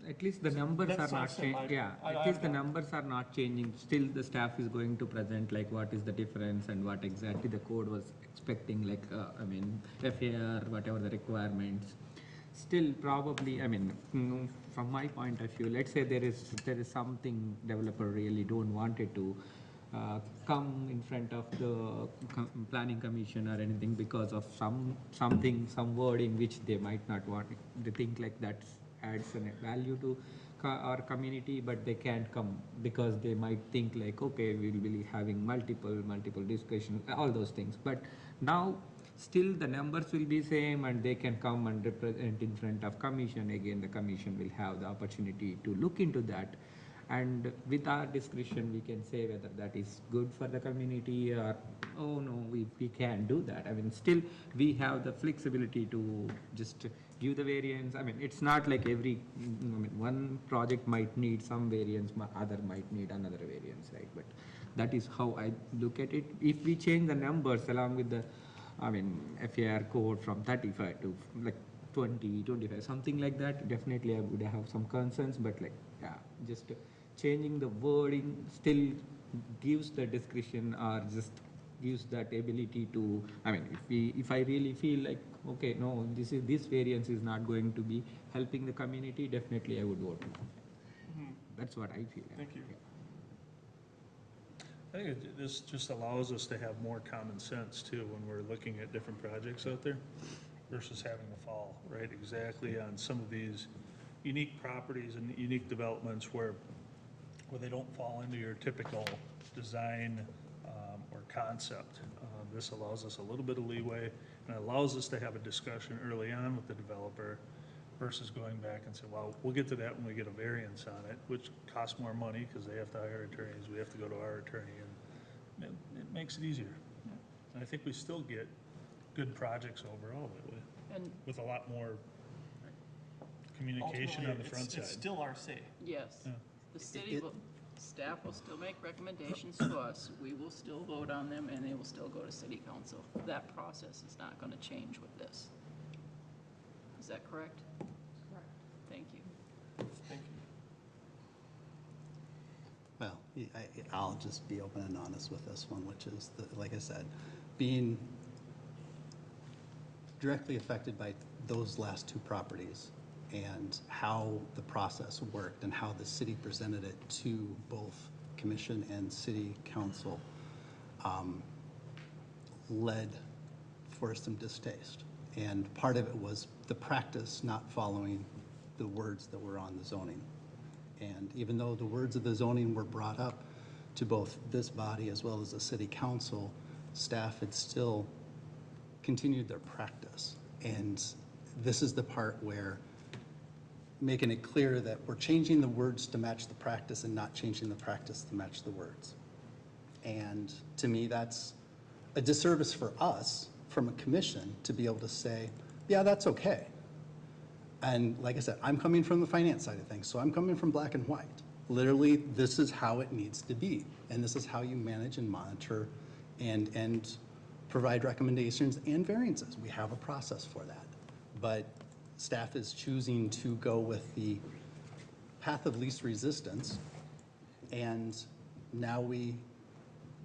at least the numbers That are not sounds similar. changing, yeah, at least the numbers are not changing. Still, the staff is going to present like what is the difference and what exactly the code was expecting, like, I mean, FAR, whatever the requirements. Still, probably, I mean, from my point of view, let's say there is something developer really don't want it to come in front of the planning commission or anything because of some wording which they might not want. They think like that adds a value to our community, but they can't come because they might think like, okay, we'll be having multiple discussion, all those things. But now, still the numbers will be same and they can come and represent in front of commission. Again, the commission will have the opportunity to look into that. And with our discretion, we can say whether that is good for the community or, oh no, we can't do that. I mean, still we have the flexibility to just give the variance. I mean, it's not like one project might need some variance, other might need another variance, right? But that is how I look at it. If we change the numbers along with the, FAR code from 35 to like 20, 25, something like that, definitely I would have some concerns, but like, yeah, just changing the wording still gives the discretion or just gives that ability to, if I really feel like, okay, no, this variance is not going to be helping the community, definitely I would vote no. That's what I feel. Thank you. I think this just allows us to have more common sense too when we're looking at different projects out there versus having to fall, right, exactly on some of these unique properties and unique developments where they don't fall into your typical design or concept. This allows us a little bit of leeway and allows us to have a discussion early on with the developer versus going back and say, well, we'll get to that when we get a variance on it, which costs more money because they have to hire attorneys, we have to go to our attorney, and it makes it easier. And I think we still get good projects overall that way, And with a lot more communication on the front It's side. still our say. yes, Yeah. the city will, staff will still make recommendations to us. We will still vote on them and they will still go to city council. That process is not going to change with this. Is that correct? Correct. Thank you. Thank you. Well, I'll just be open and honest with this one, which is, like I said, being directly affected by those last two properties and how the process worked and how the city presented it to both commission and city council led for some distaste. And part of it was the practice not following the words that were on the zoning. And even though the words of the zoning were brought up to both this body as well as the city council, staff had still continued their practice. And this is the part where making it clear that we're changing the words to match the practice and not changing the practice to match the words. And to me, that's a disservice for us from a commission to be able to say, yeah, that's okay. And like I said, I'm coming from the finance side of things, so I'm coming from black and white. Literally, this is how it needs to be, and this is how you manage and monitor and provide recommendations and variances. We have a process for that. But staff is choosing to go with the path of least resistance, and now we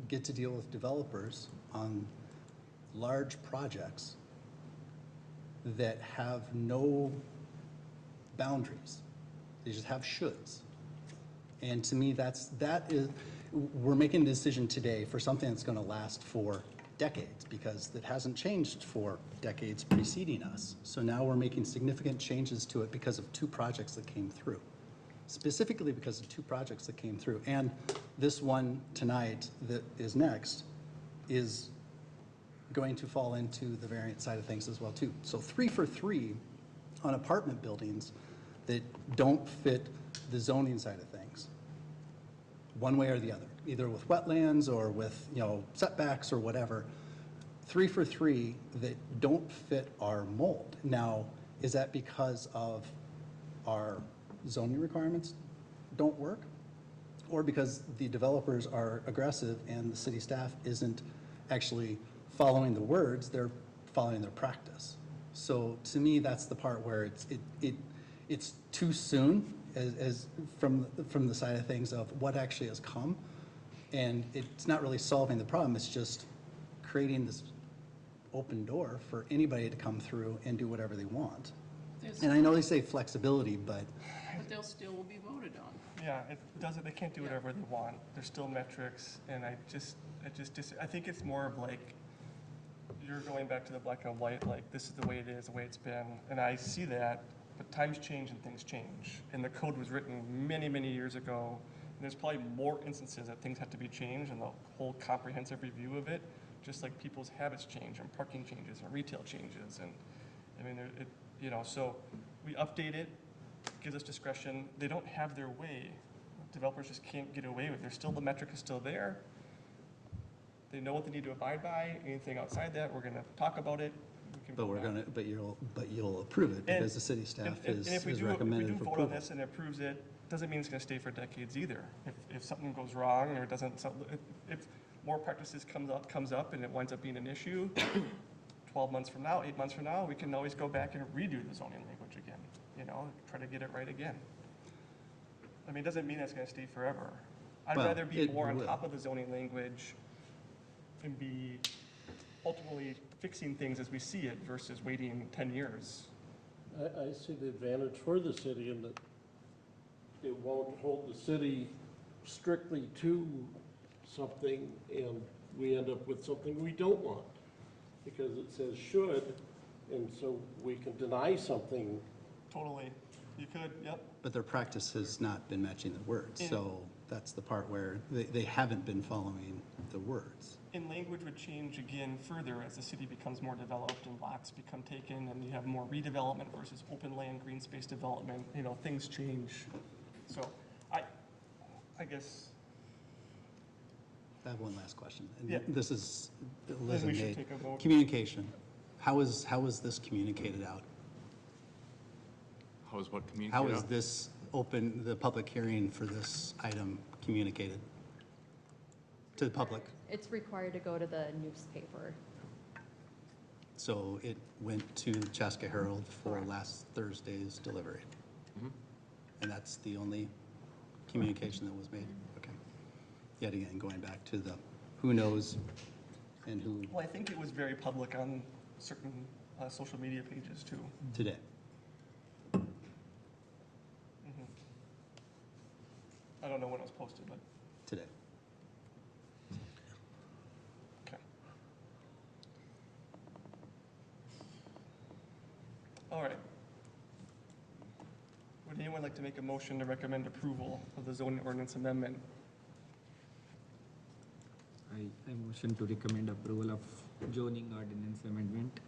get to deal with developers on large projects that have no boundaries. They just have shoulds. And to me, we're making a decision today for something that's going to last for decades because it hasn't changed for decades preceding us. So now we're making significant changes to it because of two projects that came through. Specifically because of two projects that came through. And this one tonight that is next is going to fall into the variant side of things as well too. So 3 for 3 on apartment buildings that don't fit the zoning side of things, one way or the other, either with wetlands or with setbacks or whatever. 3 for 3 that don't fit our mold. Now, is that because of our zoning requirements don't work? Or because the developers are aggressive and the city staff isn't actually following the words, they're following their practice. So to me, that's the part where it's too soon as from the side of things of what actually has come. And it's not really solving the problem, it's just creating this open door for anybody to come through and do whatever they want. And I know they say flexibility, but But they'll still be voted on. Yeah, it doesn't, they can't do whatever they want. There's still metrics, and I think it's more of like, you're going back to the black and white, like, this is the way it is, the way it's been, and I see that, but times change and things change. And the code was written many, many years ago, and there's probably more instances that things have to be changed and the whole comprehensive review of it, just like people's habits change and parking changes and retail changes, and, I mean, so we update it, gives us discretion. They don't have their way. Developers just can't get away with it. The metric is still there. They know what they need to abide by. Anything outside that, we're gonna talk about it. We can vote on it. but you'll approve it because the city staff And if we is do recommended for vote on approval. this and it approves it, doesn't mean it's gonna stay for decades either. If something goes wrong or it doesn't, if more practices comes up and it winds up being an issue, 12 months from now, 8 months from now, we can always go back and redo the zoning language again, try to get it right again. I mean, it doesn't mean that's gonna stay forever. I'd Well, rather be it more on will. top of the zoning language and be ultimately fixing things as we see it versus waiting 10 years. I see the advantage for the city in that it won't hold the city strictly to something and we end up with something we don't want. Because it says should, and so we can deny something. Totally. You could, yep. But their practice has not been matching the words, Yeah. so that's the part where they haven't been following the words. And language would change again further as the city becomes more developed and lots become taken and you have more redevelopment versus open land, green space development, things change. So I guess. I have one last question. And Yeah. this is, Then Liz we and should Nate. take a vote. Communication. How is this communicated out? How is what communicated How is out? this the public hearing for this item communicated to the public? It's required to go to the newspaper. So it went to Chaska Herald for Correct. last Thursday's delivery? Mhm. And that's the only communication that was made? Okay. Yet again, going back to the who knows and who Well, I think it was very public on certain social media pages too. today. I don't know when it was posted, but Today. okay. All right. Would anyone like to make a motion to recommend approval of the zoning ordinance amendment? I motion to recommend approval of zoning ordinance amendment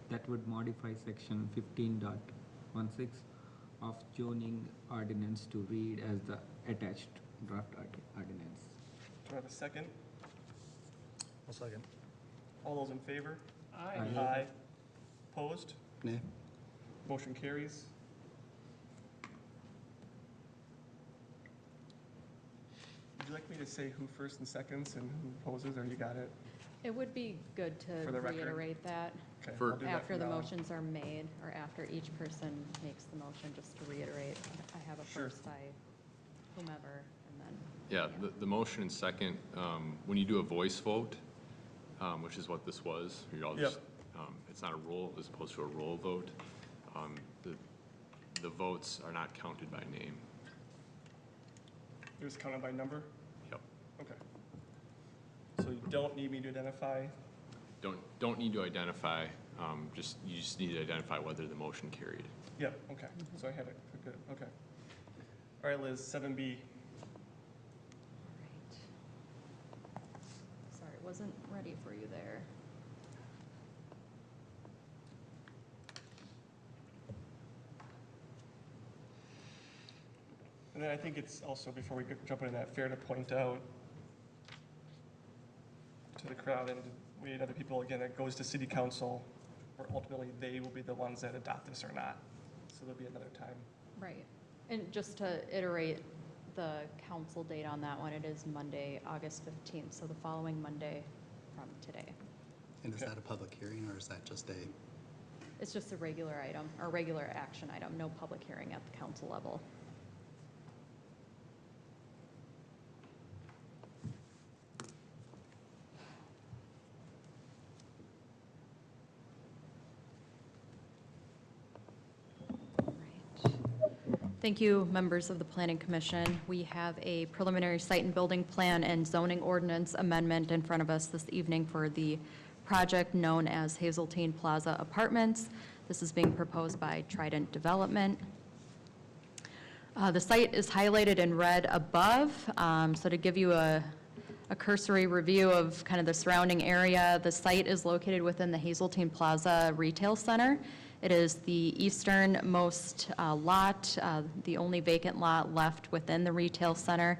that would modify section 15.16 of zoning ordinance to read as the attached draft ordinance. Do I have a second? I'll second. All those in favor? Aye. Aye. Opposed? Nay? Motion carries. Would you like me to say who first and seconds and who opposes, or you got it? It would be good to For the record. reiterate that Okay, For- I'll do that after from the now on. motions are made, or after each person makes the motion, just to reiterate. I have a Sure. first by whomever, and then. Yeah, the motion and second, when you do a voice vote, which is what this was, you're all just, it's not a roll as opposed to a roll vote, the votes are not counted by name. It was counted by number? Yep. Okay. So you don't need me to identify? Don't need to identify, you just need to identify whether the motion carried. Yep, okay. So I had it, good, okay. All right, Liz, 7B. Right. Sorry, wasn't ready for you there. And then I think it's also, before we jump into that, fair to point out to the crowd and we and other people, again, it goes to city council, where ultimately they will be the ones that adopt this or not. So there'll be another time. Right. And just to iterate the council date on that one, it is Monday, August 15th, so the following Monday from today. And is Okay. that a public hearing or is that just a, It's just a regular item, or regular action item, no public hearing at the council level. Thank you, members of the Planning Commission. We have a preliminary site and building plan and zoning ordinance amendment in front of us this evening for the project known as Hazeltine Plaza Apartments. This is being proposed by Trident Development. The site is highlighted in red above. So to give you a cursory review of kind of the surrounding area, the site is located within the Hazeltine Plaza Retail Center. It is the easternmost lot, the only vacant lot left within the retail center.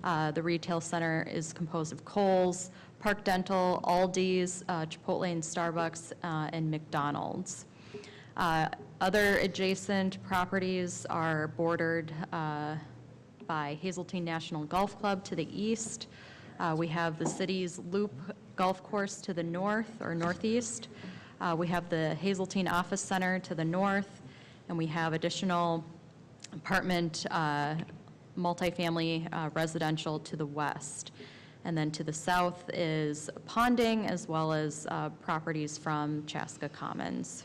The retail center is composed of Kohl's, Park Dental, Aldi's, Chipotle and Starbucks, and McDonald's. Other adjacent properties are bordered by Hazeltine National Golf Club to the east. We have the city's Loop Golf Course to the north or northeast. We have the Hazeltine Office Center to the north, and we have additional apartment, multifamily residential to the west. And then to the south is ponding, as well as properties from Chaska Commons.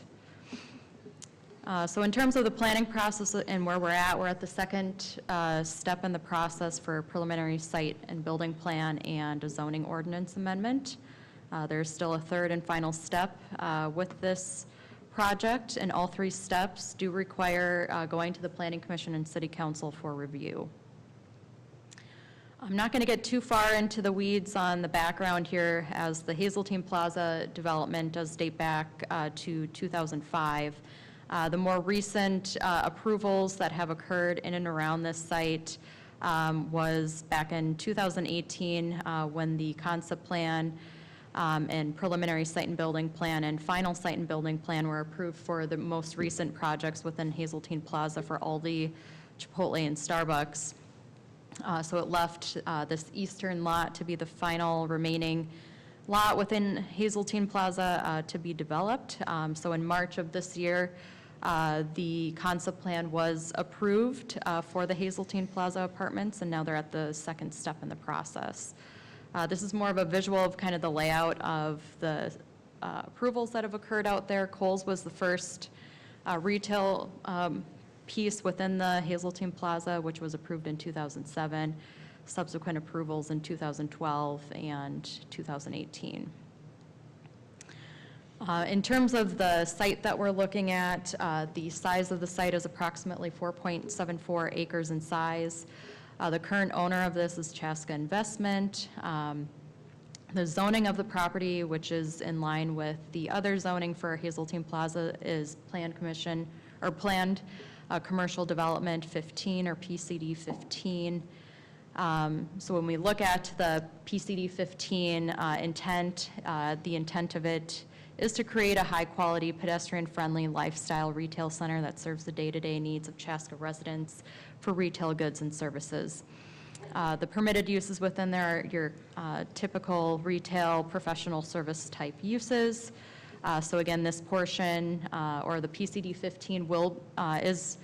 So in terms of the planning process and where we're at the second step in the process for preliminary site and building plan and a zoning ordinance amendment. There's still a third and final step with this project, and all three steps do require going to the Planning Commission and City Council for review. I'm not going to get too far into the weeds on the background here, as the Hazeltine Plaza development does date back to 2005. The more recent approvals that have occurred in and around this site was back in 2018 when the concept plan and preliminary site and building plan and final site and building plan were approved for the most recent projects within Hazeltine Plaza for Aldi, Chipotle, and Starbucks. So it left this eastern lot to be the final remaining lot within Hazeltine Plaza to be developed. So in March of this year, the concept plan was approved for the Hazeltine Plaza apartments, and now they're at the second step in the process. This is more of a visual of kind of the layout of the approvals that have occurred out there. Kohl's was the first retail piece within the Hazeltine Plaza, which was approved in 2007, subsequent approvals in 2012 and 2018. In terms of the site that we're looking at, the size of the site is approximately 4.74 acres in size. The current owner of this is Chaska Investment. The zoning of the property, which is in line with the other zoning for Hazeltine Plaza, is planned commercial development 15 or PCD 15. So when we look at the PCD 15 intent, the intent of it is to create a high-quality, pedestrian-friendly lifestyle retail center that serves the day-to-day needs of Chaska residents for retail goods and services. The permitted uses within there are your typical retail, professional service type uses. So again, this portion, or the PCD 15 is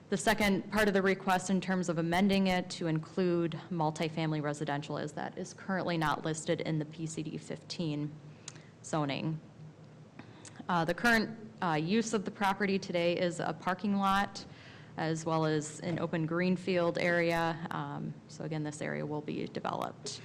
the second part of the request in terms of amending it to include multifamily residential, as that is currently not listed in the PCD 15 zoning. The current use of the property today is a parking lot, as well as an open greenfield area. So again, this area will be developed.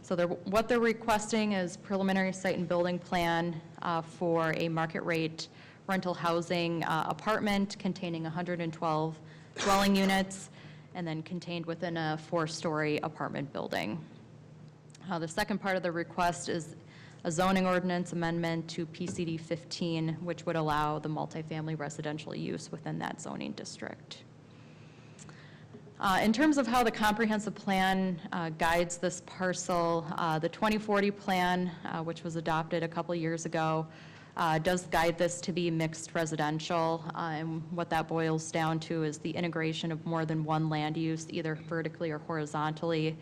So what they're requesting is preliminary site and building plan for a market rate rental housing apartment containing 112 dwelling units, and then contained within a 4-story apartment building. The second part of the request is a zoning ordinance amendment to PCD 15, which would allow the multifamily residential use within that zoning district. In terms of how the comprehensive plan guides this parcel, the 2040 plan, which was adopted a couple years ago, does guide this to be mixed residential, and what that boils down to is the integration of more than one land use, either vertically or horizontally.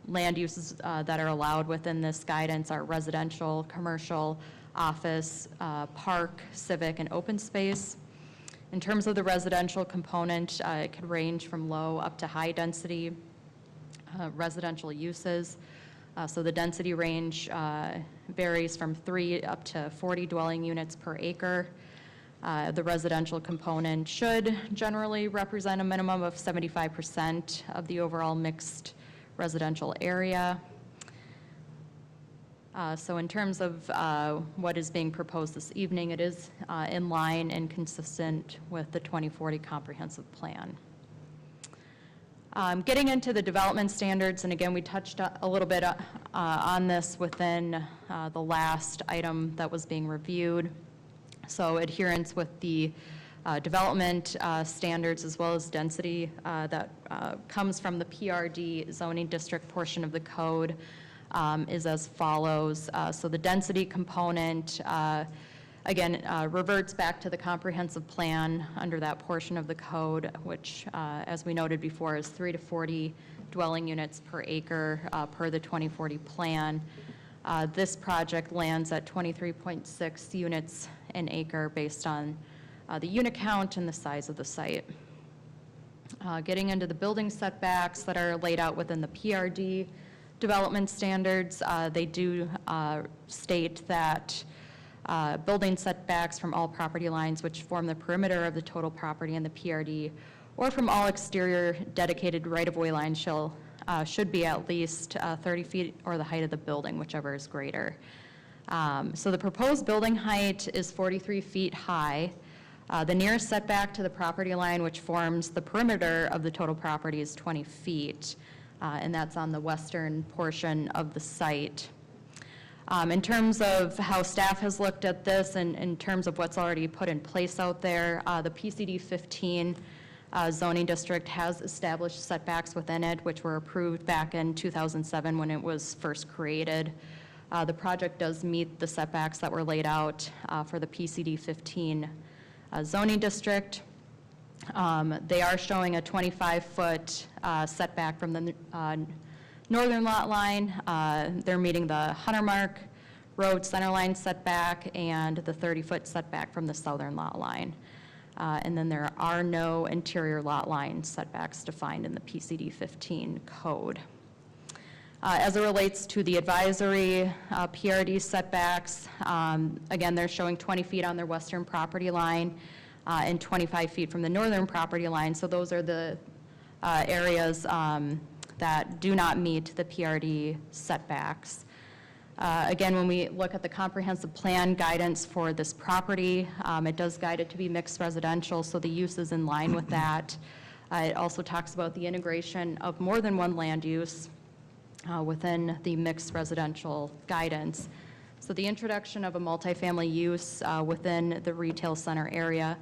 Land uses that are allowed within this guidance are residential, commercial, office, park, civic, and open space. In terms of the residential component, it could range from low up to high density residential uses. So the density range varies from 3 up to 40 dwelling units per acre. The residential component should generally represent a minimum of 75% of the overall mixed residential area. So in terms of what is being proposed this evening, it is in line and consistent with the 2040 comprehensive plan. Getting into the development standards, and again, we touched a little bit on this within the last item that was being reviewed. So adherence with the development standards as well as density that comes from the PRD zoning district portion of the code is as follows. So the density component, again, reverts back to the comprehensive plan under that portion of the code, which, as we noted before, is 3 to 40 dwelling units per acre per the 2040 plan. This project lands at 23.6 units an acre based on the unit count and the size of the site. Getting into the building setbacks that are laid out within the PRD development standards, they do state that building setbacks from all property lines which form the perimeter of the total property in the PRD or from all exterior dedicated right-of-way lines should be at least 30 feet or the height of the building, whichever is greater. So the proposed building height is 43 feet high. The nearest setback to the property line, which forms the perimeter of the total property, is 20 feet, and that's on the western portion of the site. In terms of how staff has looked at this and in terms of what's already put in place out there, the PCD 15 zoning district has established setbacks within it, which were approved back in 2007 when it was first created. The project does meet the setbacks that were laid out for the PCD 15 zoning district. They are showing a 25-foot setback from the northern lot line. They're meeting the Hunter Mark Road centerline setback and the 30-foot setback from the southern lot line. And then there are no interior lot line setbacks defined in the PCD 15 code. As it relates to the advisory PRD setbacks, again, they're showing 20 feet on their western property line and 25 feet from the northern property line. So those are the areas that do not meet the PRD setbacks. Again, when we look at the comprehensive plan guidance for this property, it does guide it to be mixed residential, so the use is in line with that. It also talks about the integration of more than one land use within the mixed residential guidance. So the introduction of a multifamily use within the retail center area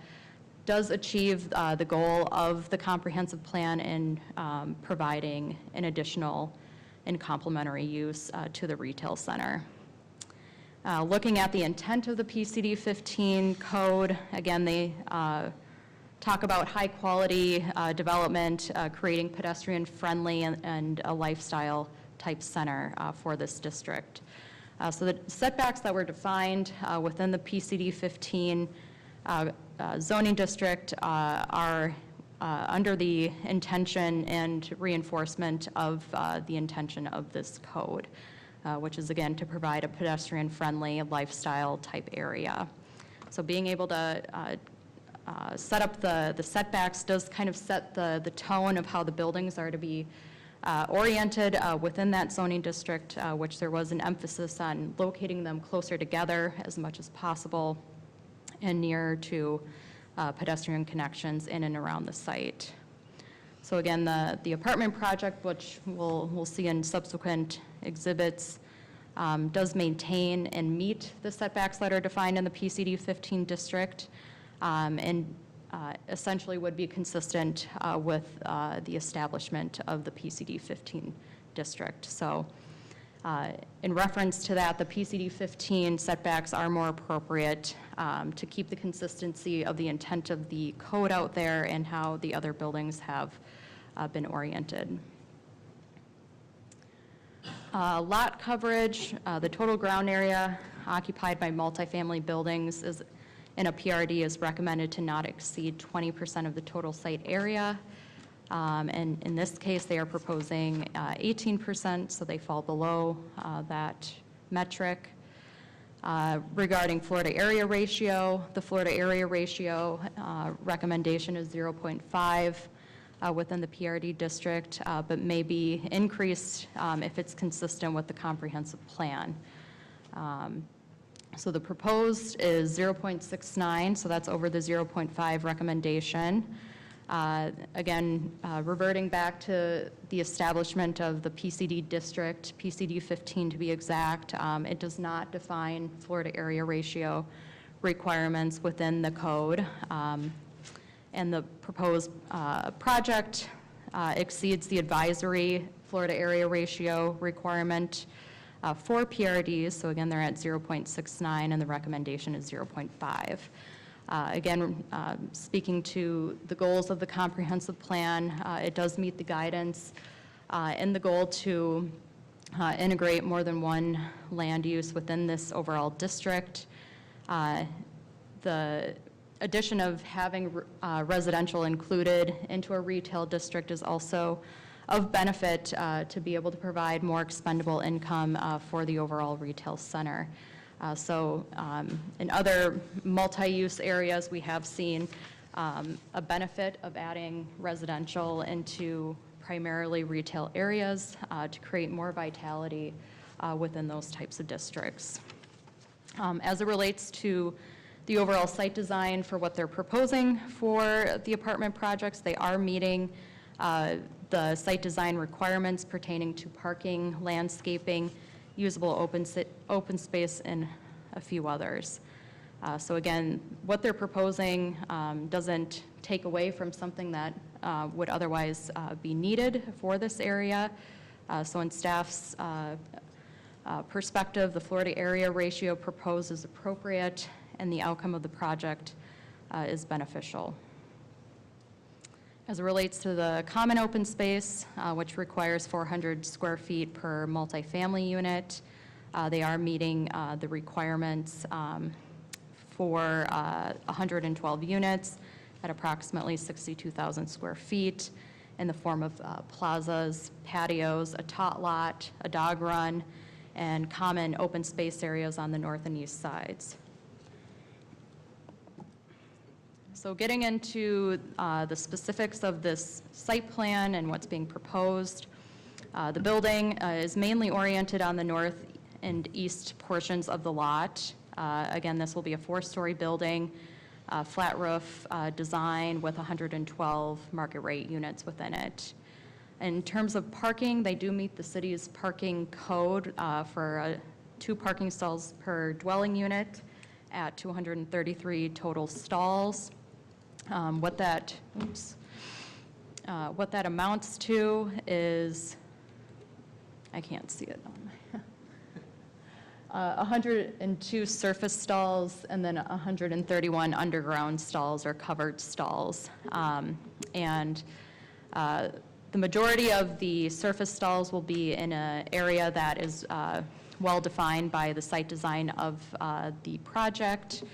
does achieve the goal of the comprehensive plan in providing an additional and complementary use to the retail center. Looking at the intent of the PCD 15 code, again, they talk about high quality development, creating pedestrian friendly and a lifestyle type center for this district. So the setbacks that were defined within the PCD 15 zoning district are under the intention and reinforcement of the intention of this code, which is again to provide a pedestrian-friendly lifestyle type area. So being able to set up the setbacks does kind of set the tone of how the buildings are to be oriented within that zoning district, which there was an emphasis on locating them closer together as much as possible and near to pedestrian connections in and around the site. So again, the apartment project, which we'll see in subsequent exhibits, does maintain and meet the setbacks that are defined in the PCD 15 district, and essentially would be consistent with the establishment of the PCD 15 district. So in reference to that, the PCD 15 setbacks are more appropriate to keep the consistency of the intent of the code out there and how the other buildings have been oriented. Lot coverage, the total ground area occupied by multifamily buildings is in a PRD is recommended to not exceed 20% of the total site area. And in this case, they are proposing 18%, so they fall below that metric. Regarding Florida area ratio, the Florida area ratio recommendation is 0.5 within the PRD district, but may be increased if it's consistent with the comprehensive plan. So the proposed is 0.69, so that's over the 0.5 recommendation. Again, reverting back to the establishment of the PCD district, PCD 15 to be exact, it does not define Florida area ratio requirements within the code. And the proposed project exceeds the advisory Florida area ratio requirement for PRDs. So again, they're at 0.69 and the recommendation is 0.5. Again, speaking to the goals of the comprehensive plan, it does meet the guidance and the goal to integrate more than one land use within this overall district. The addition of having residential included into a retail district is also of benefit to be able to provide more expendable income for the overall retail center. So in other multi-use areas, we have seen a benefit of adding residential into primarily retail areas to create more vitality within those types of districts. As it relates to the overall site design for what they're proposing for the apartment projects, they are meeting the site design requirements pertaining to parking, landscaping, usable open space, and a few others. So again, what they're proposing doesn't take away from something that would otherwise be needed for this area. So in staff's perspective, the Florida area ratio proposed is appropriate and the outcome of the project is beneficial. As it relates to the common open space, which requires 400 square feet per multifamily unit, they are meeting the requirements for 112 units at approximately 62,000 square feet in the form of plazas, patios, a tot lot, a dog run, and common open space areas on the north and east sides. So getting into the specifics of this site plan and what's being proposed, the building is mainly oriented on the north and east portions of the lot. Again, this will be a 4-story building, flat roof design with 112 market rate units within it. In terms of parking, they do meet the city's parking code for 2 parking stalls per dwelling unit at 233 total stalls. What that amounts to is, I can't see it on my, 102 surface stalls and then 131 underground stalls or covered stalls. And the majority of the surface stalls will be in an area that is well defined by the site design of the project.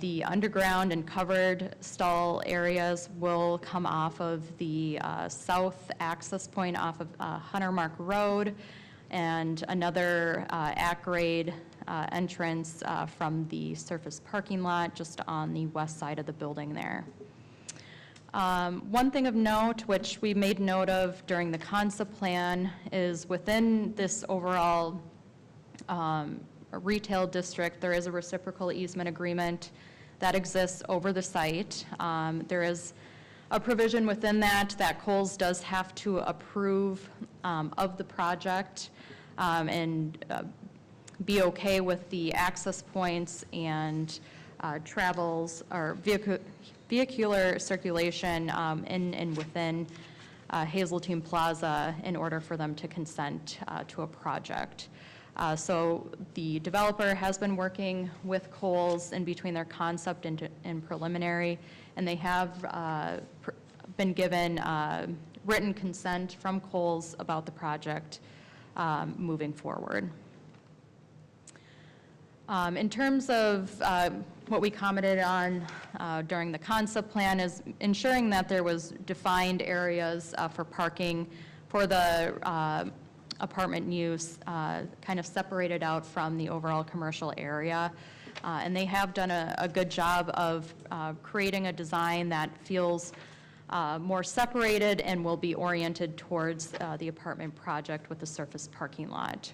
The underground and covered stall areas will come off of the south access point off of Hunter Mark Road and another at-grade entrance from the surface parking lot just on the west side of the building there. One thing of note, which we made note of during the concept plan, is within this overall retail district, there is a reciprocal easement agreement that exists over the site. There is a provision within that Kohl's does have to approve of the project and be okay with the access points and travels or vehicular circulation in and within Hazeltine Plaza in order for them to consent to a project. So the developer has been working with Kohl's in between their concept and preliminary, and they have been given written consent from Kohl's about the project moving forward. In terms of what we commented on during the concept plan is ensuring that there was defined areas for parking for the apartment use kind of separated out from the overall commercial area. And they have done a good job of creating a design that feels more separated and will be oriented towards the apartment project with the surface parking lot.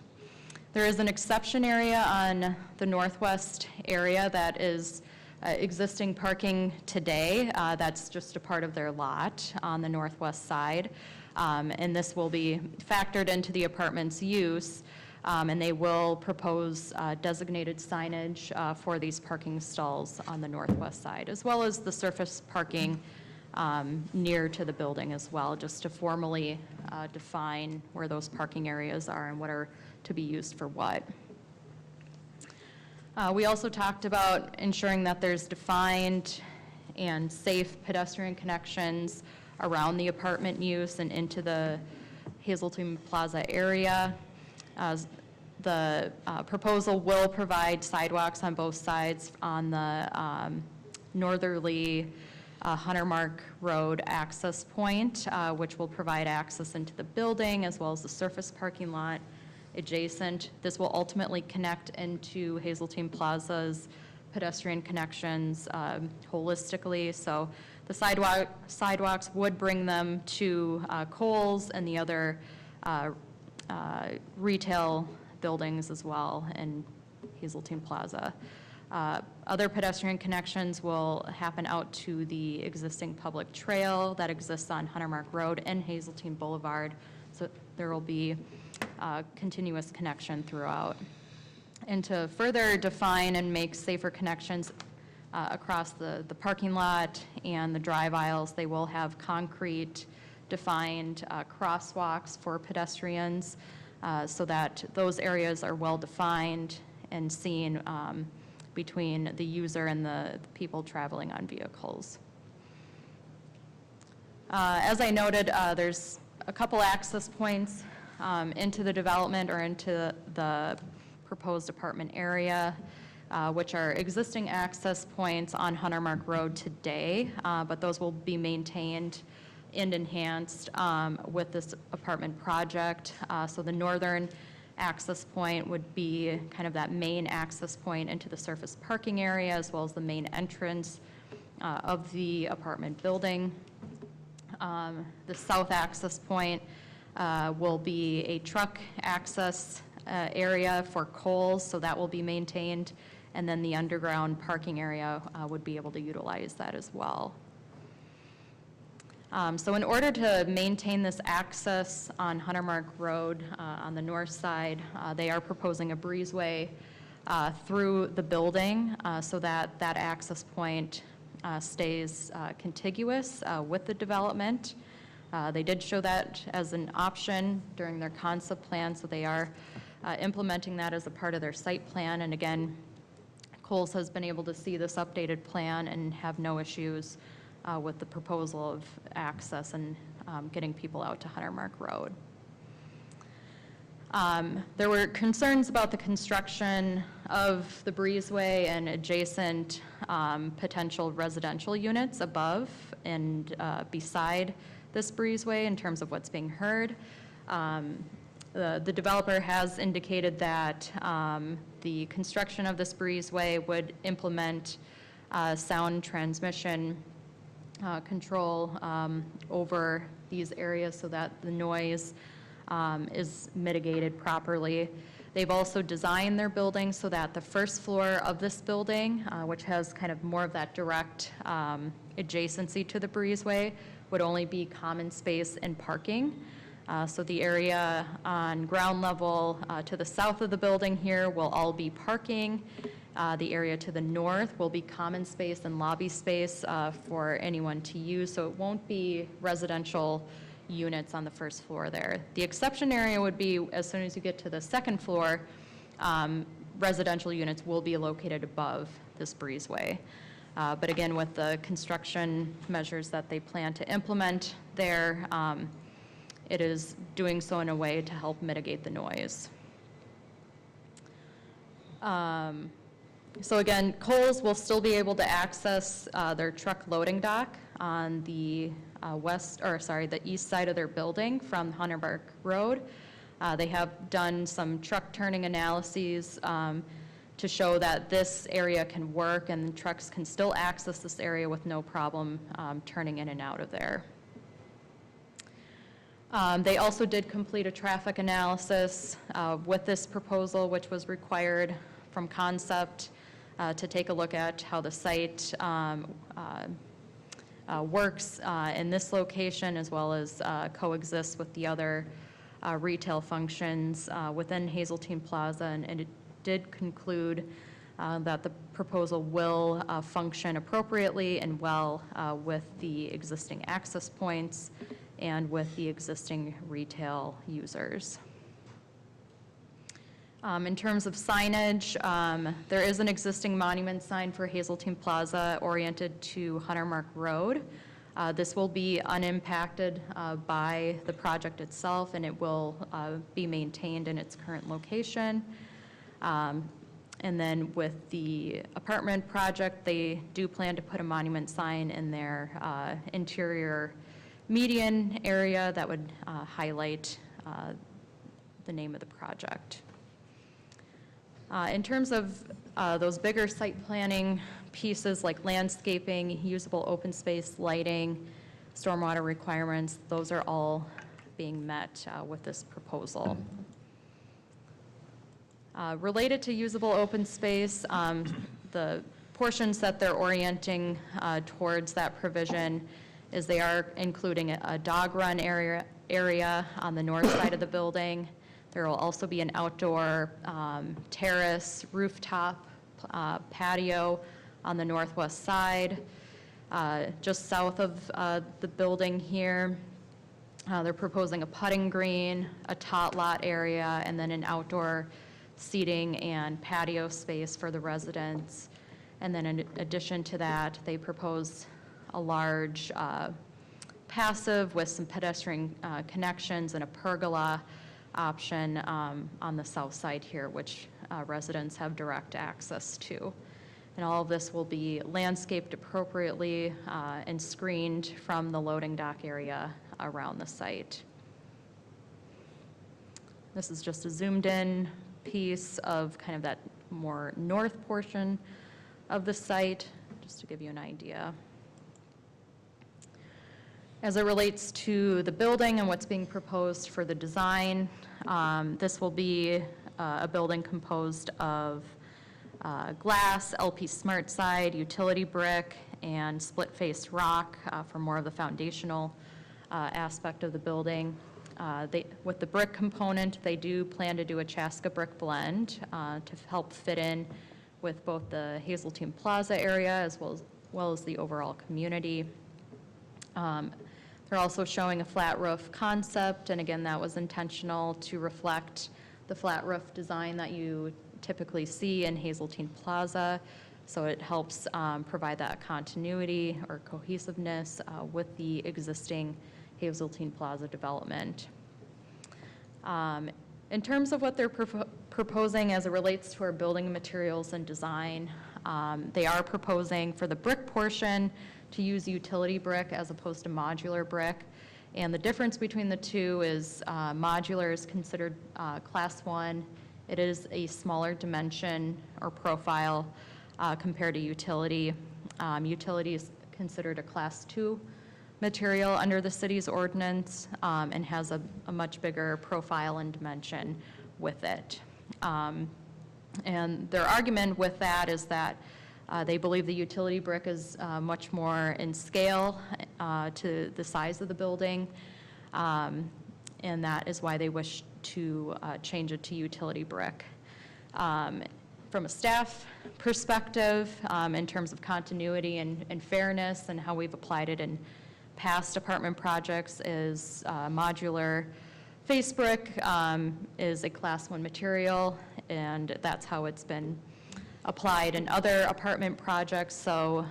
There is an exception area on the northwest area that is existing parking today. That's just a part of their lot on the northwest side. And this will be factored into the apartment's use, and they will propose designated signage for these parking stalls on the northwest side, as well as the surface parking near to the building as well, just to formally define where those parking areas are and what are to be used for what. We also talked about ensuring that there's defined and safe pedestrian connections around the apartment use and into the Hazeltine Plaza area. The proposal will provide sidewalks on both sides on the northerly Hunter Mark Road access point, which will provide access into the building as well as the surface parking lot adjacent. This will ultimately connect into Hazeltine Plaza's pedestrian connections holistically. So the sidewalks would bring them to Kohl's and the other retail buildings as well in Hazeltine Plaza. Other pedestrian connections will happen out to the existing public trail that exists on Hunter Mark Road and Hazeltine Boulevard. So there will be continuous connection throughout. And to further define and make safer connections across the parking lot and the drive aisles, they will have concrete defined crosswalks for pedestrians so that those areas are well defined and seen between the user and the people traveling on vehicles. As I noted, there's a couple access points into the development or into the proposed apartment area, which are existing access points on Hunter Mark Road today, but those will be maintained and enhanced with this apartment project. So the northern access point would be kind of that main access point into the surface parking area, as well as the main entrance of the apartment building. The south access point will be a truck access area for Kohl's, so that will be maintained, and then the underground parking area would be able to utilize that as well. So in order to maintain this access on Hunter Mark Road on the north side, they are proposing a breezeway through the building so that that access point stays contiguous with the development. They did show that as an option during their concept plan, so they are implementing that as a part of their site plan. And again, Kohl's has been able to see this updated plan and have no issues with the proposal of access and getting people out to Hunter Mark Road. There were concerns about the construction of the breezeway and adjacent potential residential units above and beside this breezeway in terms of what's being heard. The developer has indicated that the construction of this breezeway would implement sound transmission control over these areas so that the noise is mitigated properly. They've also designed their building so that the first floor of this building, which has kind of more of that direct adjacency to the breezeway, would only be common space and parking. So the area on ground level to the south of the building here will all be parking. The area to the north will be common space and lobby space for anyone to use, so it won't be residential units on the first floor there. The exception area would be as soon as you get to the second floor, residential units will be located above this breezeway. But again, with the construction measures that they plan to implement there, it is doing so in a way to help mitigate the noise. So again, Kohl's will still be able to access their truck loading dock on the the east side of their building from Hunter Mark Road. They have done some truck turning analyses to show that this area can work and trucks can still access this area with no problem turning in and out of there. They also did complete a traffic analysis with this proposal, which was required from concept to take a look at how the site works in this location, as well as coexists with the other retail functions within Hazeltine Plaza, and it did conclude that the proposal will function appropriately and well with the existing access points and with the existing retail users. In terms of signage, there is an existing monument sign for Hazeltine Plaza oriented to Hunter Mark Road. This will be unimpacted by the project itself, and it will be maintained in its current location. And then with the apartment project, they do plan to put a monument sign in their interior median area that would highlight the name of the project. In terms of those bigger site planning pieces like landscaping, usable open space, lighting, stormwater requirements, those are all being met with this proposal. Related to usable open space, the portions that they're orienting towards that provision is they are including a dog run area on the north side of the building. There will also be an outdoor terrace, rooftop, patio on the northwest side. Just south of the building here, they're proposing a putting green, a tot lot area, and then an outdoor seating and patio space for the residents. And then in addition to that, they propose a large passive with some pedestrian connections and a pergola option on the south side here, which residents have direct access to. And all of this will be landscaped appropriately and screened from the loading dock area around the site. This is just a zoomed in piece of kind of that more north portion of the site, just to give you an idea. As it relates to the building and what's being proposed for the design, this will be a building composed of glass, LP Smart Side, utility brick, and split-face rock for more of the foundational aspect of the building. With the brick component, they do plan to do a Chaska brick blend to help fit in with both the Hazeltine Plaza area as well as the overall community. They're also showing a flat roof concept, and again, that was intentional to reflect the flat roof design that you typically see in Hazeltine Plaza, so it helps provide that continuity or cohesiveness with the existing Hazeltine Plaza development. In terms of what they're proposing as it relates to our building materials and design, they are proposing for the brick portion to use utility brick as opposed to modular brick. And the difference between the two is modular is considered class 1. It is a smaller dimension or profile compared to utility. Utility is considered a class 2 material under the city's ordinance and has a much bigger profile and dimension with it. And their argument with that is that they believe the utility brick is much more in scale to the size of the building, and that is why they wish to change it to utility brick. From a staff perspective, in terms of continuity and fairness and how we've applied it in past apartment projects, is modular face brick is a class 1 material, and that's how it's been applied in other apartment projects. So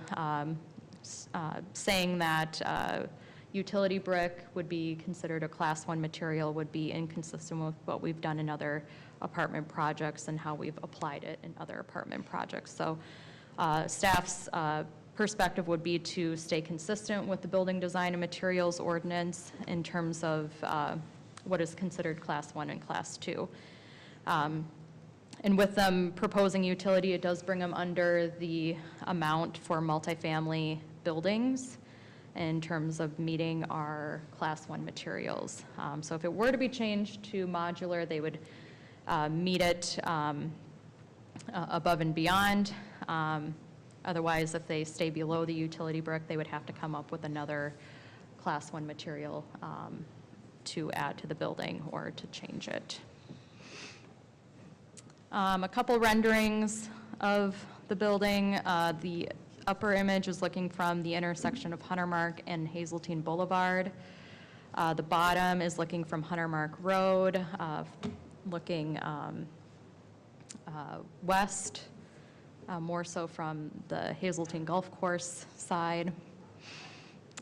saying that utility brick would be considered a class 1 material would be inconsistent with what we've done in other apartment projects and how we've applied it in other apartment projects. So staff's perspective would be to stay consistent with the building design and materials ordinance in terms of what is considered Class 1 and Class 2. And with them proposing utility, it does bring them under the amount for multifamily buildings in terms of meeting our Class 1 materials. So if it were to be changed to modular, they would meet it above and beyond. Otherwise, if they stay below the utility brick, they would have to come up with another Class 1 material to add to the building or to change it. A couple renderings of the building. The upper image is looking from the intersection of Hunter Mark and Hazeltine Boulevard. The bottom is looking from Hunter Mark Road, looking west, more so from the Hazeltine Golf Course side.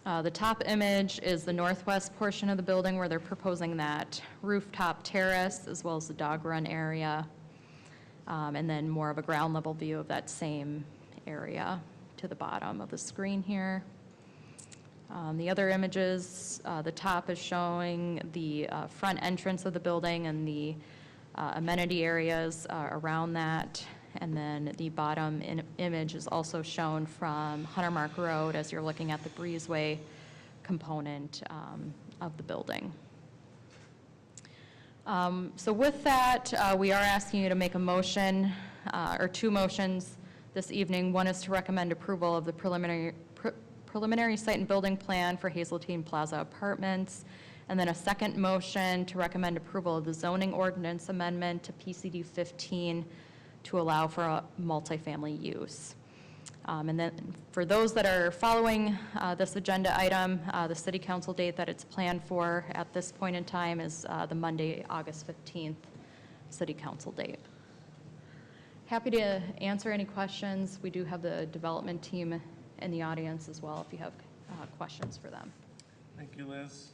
The top image is the northwest portion of the building where they're proposing that rooftop terrace as well as the dog run area. And then more of a ground level view of that same area to the bottom of the screen here. The other images, the top is showing the front entrance of the building and the amenity areas around that. And then the bottom image is also shown from Hunter Mark Road as you're looking at the breezeway component of the building. So with that, we are asking you to make a motion, or two motions this evening. One is to recommend approval of the preliminary site and building plan for Hazeltine Plaza Apartments, and then a second motion to recommend approval of the zoning ordinance amendment to PCD 15 to allow for a multifamily use. And then for those that are following this agenda item, the city council date that it's planned for at this point in time is the Monday, August 15th city council date. Happy to answer any questions. We do have the development team in the audience as well if you have questions for them. Thank you, Liz.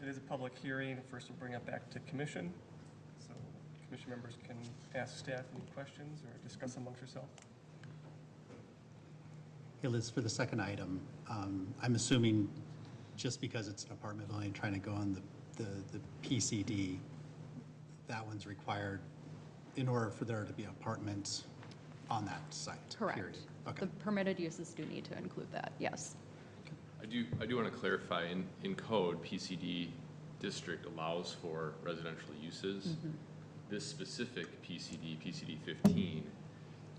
It is a public hearing. First, we'll bring it back to commission. So commission members can ask staff any questions or discuss amongst yourselves. Hey Liz, for the second item, I'm assuming just because it's an apartment building trying to go on the PCD, that one's required in order for there to be apartments on that site? Correct. Period. Okay. The permitted uses do need to include that, yes. I do want to clarify, in code, PCD district allows for residential uses. This specific PCD 15,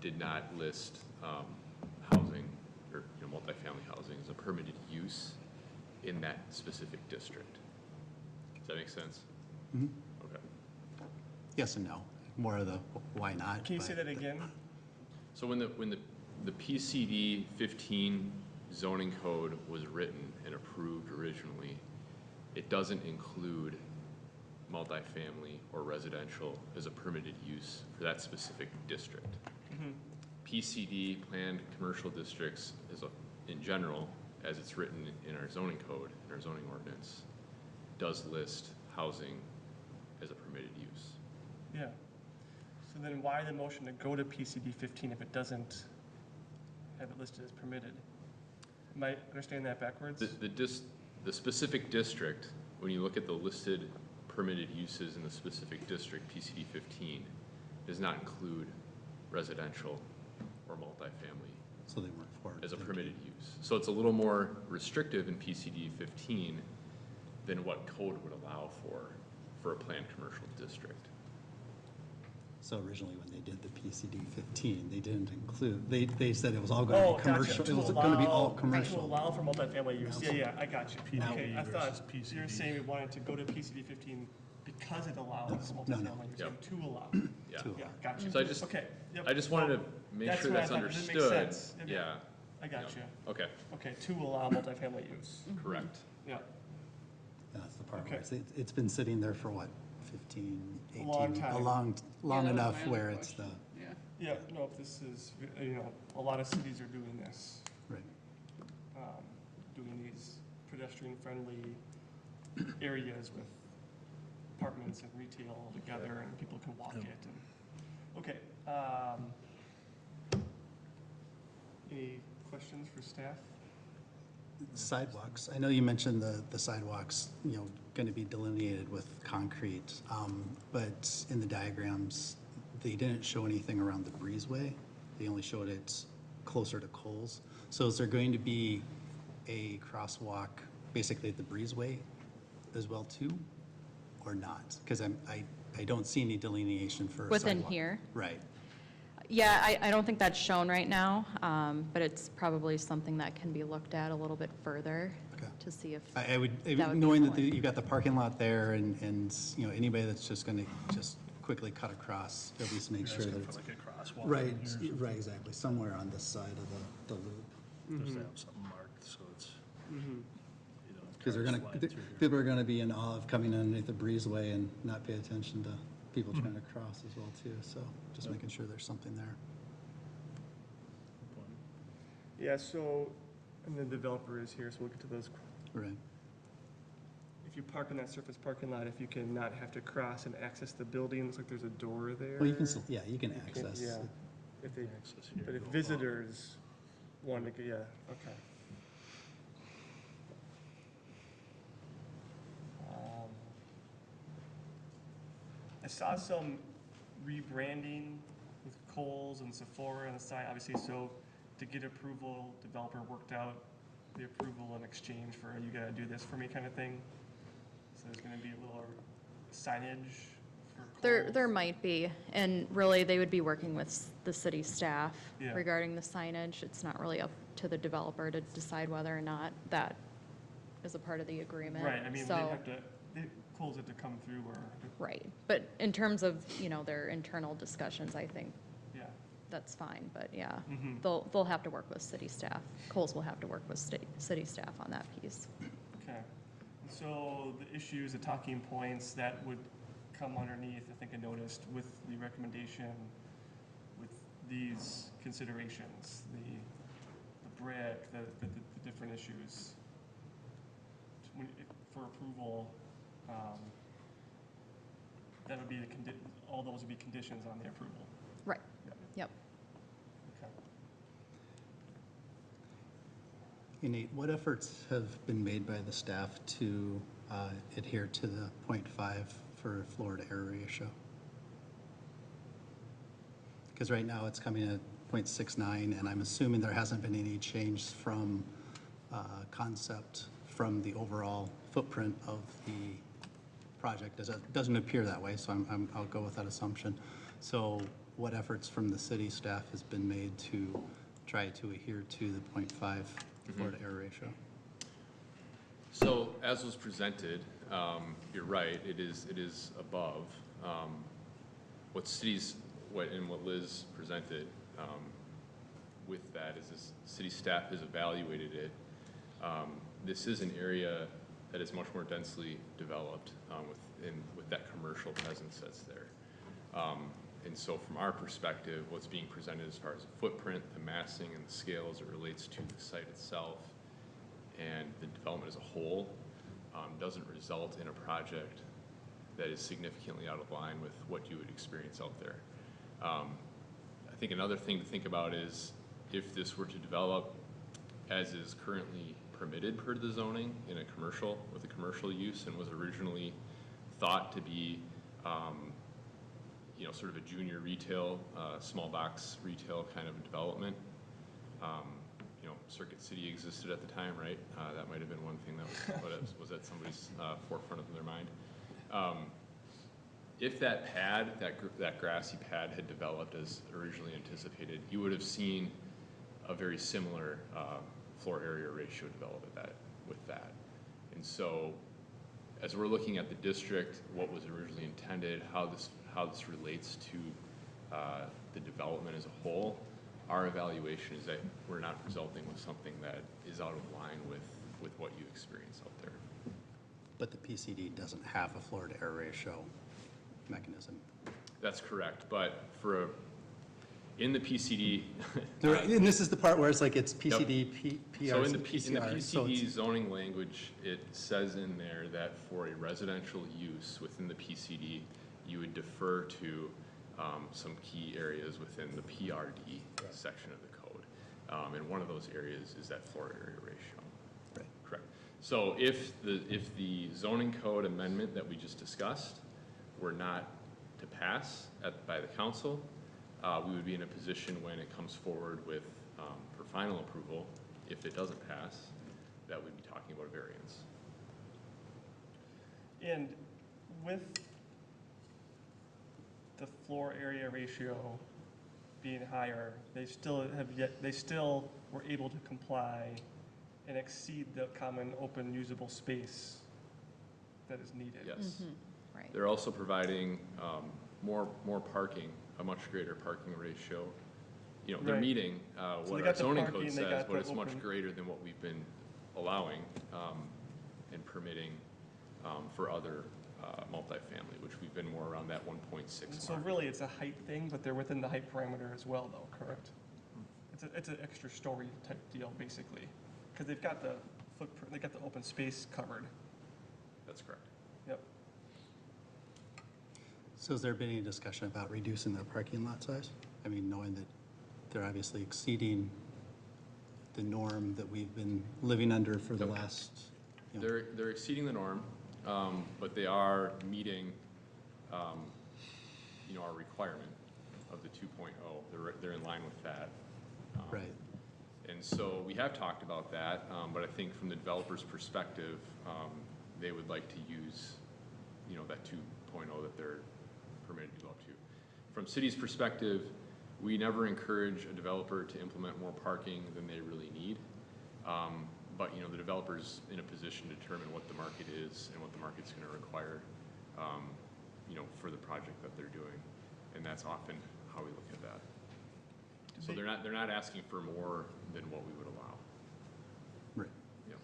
did not list housing or multifamily housing as a permitted use in that specific district. Does that make sense? Mhm. Okay. Yes and no. More of the why not. Can you but say that again? So when the PCD 15 zoning code was written and approved originally, it doesn't include multifamily or residential as a permitted use for that specific district. PCD, planned commercial districts, in general, as it's written in our zoning code, in our zoning ordinance, does list housing as a permitted use. Yeah. So then why the motion to go to PCD 15 if it doesn't have it listed as permitted? Am I understanding that backwards? The specific district, when you look at the listed permitted uses in the specific district, PCD 15, does not include residential or multifamily So they weren't for it. as a permitted use. So it's a little more restrictive in PCD 15 than what code would allow for a planned commercial district. So originally when they did the PCD 15, they didn't include, they said it was all going to be commercial. It was going to be all To commercial. allow for multifamily use. Yeah, I got you. Now- Okay, I thought versus you were PCD. saying we wanted to go to PCD 15 because it allows multifamily. No. You're saying Yep. to allow. Yeah. Two. Yeah, got you. So I just- Okay. Yep. I just wanted to make That's sure what I that's thought. Does it make understood. sense? Yeah, I got you. okay, Okay, to allow multifamily use. correct. Yeah. That's the part Okay. where it's been sitting there for what, 15, 18? long time. Long Yeah, that was enough my other where it's the, question. Yeah. Yeah, no, if this is, a lot of cities are doing this, right. doing these pedestrian-friendly areas with apartments and retail all together, and people can walk it. And okay. Any questions for staff? Sidewalks, I know you mentioned the sidewalks, going going to be delineated with concrete, but in the diagrams, they didn't show anything around the breezeway. They only showed it closer to Coles. So is there going to be a crosswalk basically at the breezeway as well too, or not? Because I don't see any delineation for a Within sidewalk. here? Right. Yeah, I don't think that's shown right now, but it's probably something that can be looked at a little bit further Okay. to see if, I would, That would be knowing that fine. you've got the parking lot there and, you know, anybody that's just going to just quickly cut across, at least make sure that Asking it's. for like a crosswalk. Right, in here or something. right, exactly, somewhere on this side of the loop. Just to have something marked, so it's, you know. Because cars flying through here. people are gonna be in awe of coming underneath the breezeway and not pay attention to people trying to cross as well too, so just making sure there's something there. Yeah, so, and the developer is here, so we'll get to those. Right. If you park in that surface parking lot, if you can not have to cross and access the building, looks like there's a door there. Well, you can still, yeah, you can You can- access. Yeah, if they, Access here, but if go up. visitors want to, yeah, okay. I saw some rebranding with Kohl's and Sephora on the side, obviously, so to get approval, developer worked out the approval in exchange for, you gotta do this for me kind of thing. So there's gonna be a little signage for Kohl's. there might be, and really, they would be working with the city staff Yeah. regarding the signage. It's not really up to the developer to decide whether or not that is a part of the agreement. Right, I mean, they So- have to, Kohl's had to come through or, Right, but in terms of, their internal discussions, I think yeah. that's fine, but yeah, Mhm. they'll have to work with city staff. Coles will have to work with city staff on that piece. Okay, and so the issues, the talking points that would come underneath, I think I noticed with the recommendation, with these considerations, the brick, the different issues. For approval, that would be all those would be conditions on the approval. Right, Yeah. yep. Okay. Nate, what efforts have been made by the staff to adhere to the 0.5 for Florida air ratio? Because right now it's coming at 0.69, and I'm assuming there hasn't been any change from concept from the overall footprint of the project. It doesn't appear that way, so I'll go with that assumption. So what efforts from the city staff has been made to try to adhere to the 0.5 Florida air ratio? So as was presented, you're right, it is above. What Liz presented with that is this city staff has evaluated it. This is an area that is much more densely developed with that commercial presence that's there. And so from our perspective, what's being presented as far as the footprint, the massing, and the scale as it relates to the site itself and the development as a whole doesn't result in a project that is significantly out of line with what you would experience out there. I think another thing to think about is if this were to develop as is currently permitted per the zoning in a commercial, with a commercial use, and was originally thought to be sort of a junior retail, small box retail kind of development. Circuit City existed at the time, right? That might have been one thing that was at somebody's forefront of their mind. If that pad, that grassy pad had developed as originally anticipated, you would have seen a very similar floor area ratio develop with that. And so as we're looking at the district, what was originally intended, how this relates to the development as a whole, our evaluation is that we're not resulting with something that is out of line with what you experience out there. But the PCD doesn't have a floor to air ratio mechanism. That's correct, but in the PCD. And this is the part where it's like it's PCD, PRC, So in the PCR. So PCD it's- zoning language, it says in there that for a residential use within the PCD, you would defer to some key areas within the PRD section of the code. And one of those areas is that floor area ratio. Right. Correct. So if the zoning code amendment that we just discussed were not to pass by the council, we would be in a position when it comes forward with, for final approval, if it doesn't pass, that we'd be talking about a variance. And with the floor area ratio being higher, they still were able to comply and exceed the common open usable space that is needed. Yes. Right. They're also providing more parking, a much greater parking ratio. You know, they're Right. meeting So they what got our the zoning parking, code they got says, but the it's much open- greater than what we've been allowing and permitting for other multifamily, which we've been more around that 1.6 So mark. really, it's a height thing, but they're within the height parameter as well, though, correct? It's an extra story type deal, basically, because they've got the footprint, they got the open space covered. That's correct. Yep. So has there been any discussion about reducing their parking lot size? I mean, knowing that they're obviously exceeding the norm that we've been living under for the last, you know. They're exceeding the norm, but they are meeting, our requirement of the 2.0. They're in line with that. Right. And so we have talked about that, but I think from the developer's perspective, they would like to use, that 2.0 that they're permitted to go up to. From city's perspective, we never encourage a developer to implement more parking than they really need. But, the developer's in a position to determine what the market is and what the market's gonna require, for the project that they're doing. And that's often how we look at that. So they're not asking for more than what we would allow. Right. Yeah.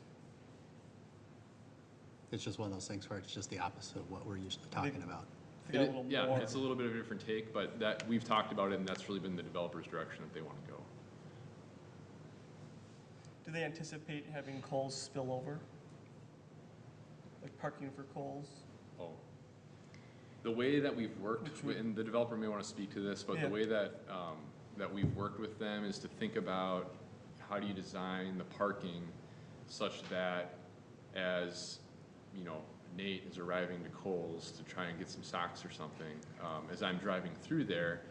It's just one of those things where it's just the opposite of what we're usually talking about. They got a little Yeah, more. it's a little bit of a different take, but that, we've talked about it, and that's really been the developer's direction that they want to go. Do they anticipate having Kohl's spill over? Like parking for Kohl's? Oh. The way that we've worked, and the developer may want to speak to this, but the Yeah. way that, that we've worked with them is to think about how do you design the parking such that as, Nate is arriving to Kohl's to try and get some socks or something, as I'm driving through there,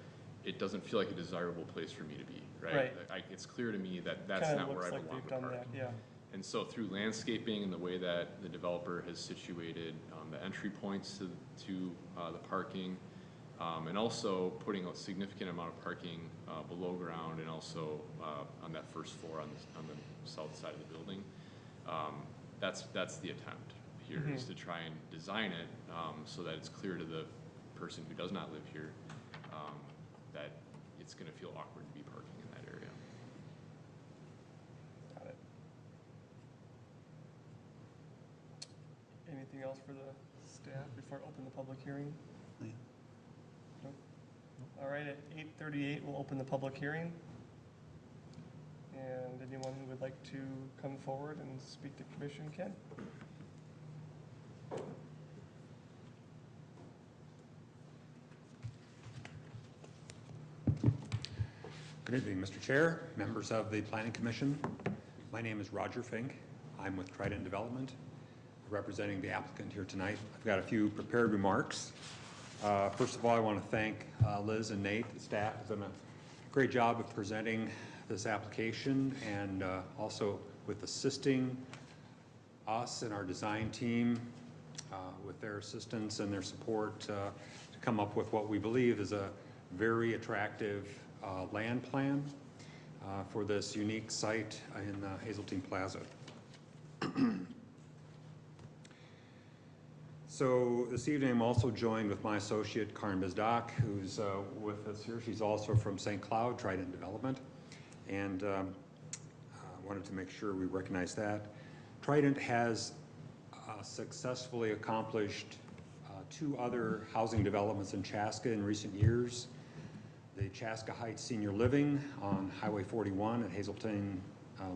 it doesn't feel like a desirable place for me to be, right? It's clear to me that that's Kinda not where looks I like belong they've to done park. that, yeah. And so through landscaping and the way that the developer has situated the entry points to the parking, and also putting a significant amount of parking below ground and also on that first floor on the south side of the building, that's the attempt here, is to try and design it so that it's clear to the person who does not live here that it's going to feel awkward to be parking in that area. Got it. Anything else for the staff before I open the public hearing? Yeah. Nope. All right, at 8:38, we'll open the public hearing. And anyone who would like to come forward and speak to commission can. Good evening, Mr. Chair, members of the Planning Commission. My name is Roger Fink. I'm with Trident Development, representing the applicant here tonight. I've got a few prepared remarks. First of all, I want to thank Liz and Nate, the staff, has done a great job of presenting this application and also with assisting us and our design team with their assistance and their support to come up with what we believe is a very attractive land plan for this unique site in Hazeltine Plaza. So this evening, I'm also joined with my associate, Karin Bizdak, who's with us here. She's also from St. Cloud Trident Development, and wanted to make sure we recognize that. Trident has successfully accomplished 2 other housing developments in Chaska in recent years. The Chaska Heights Senior Living on Highway 41 at Hazeltine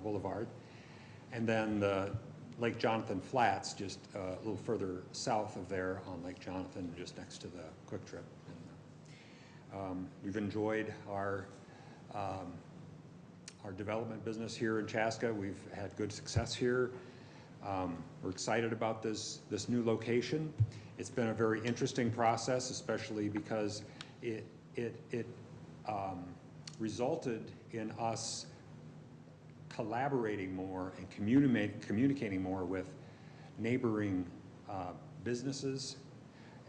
Boulevard, and then the Lake Jonathan Flats, just a little further south of there on Lake Jonathan, just next to the Quick Trip. And, we've enjoyed our development business here in Chaska. We've had good success here. We're excited about this new location. It's been a very interesting process, especially because it resulted in us collaborating more and communicating more with neighboring businesses,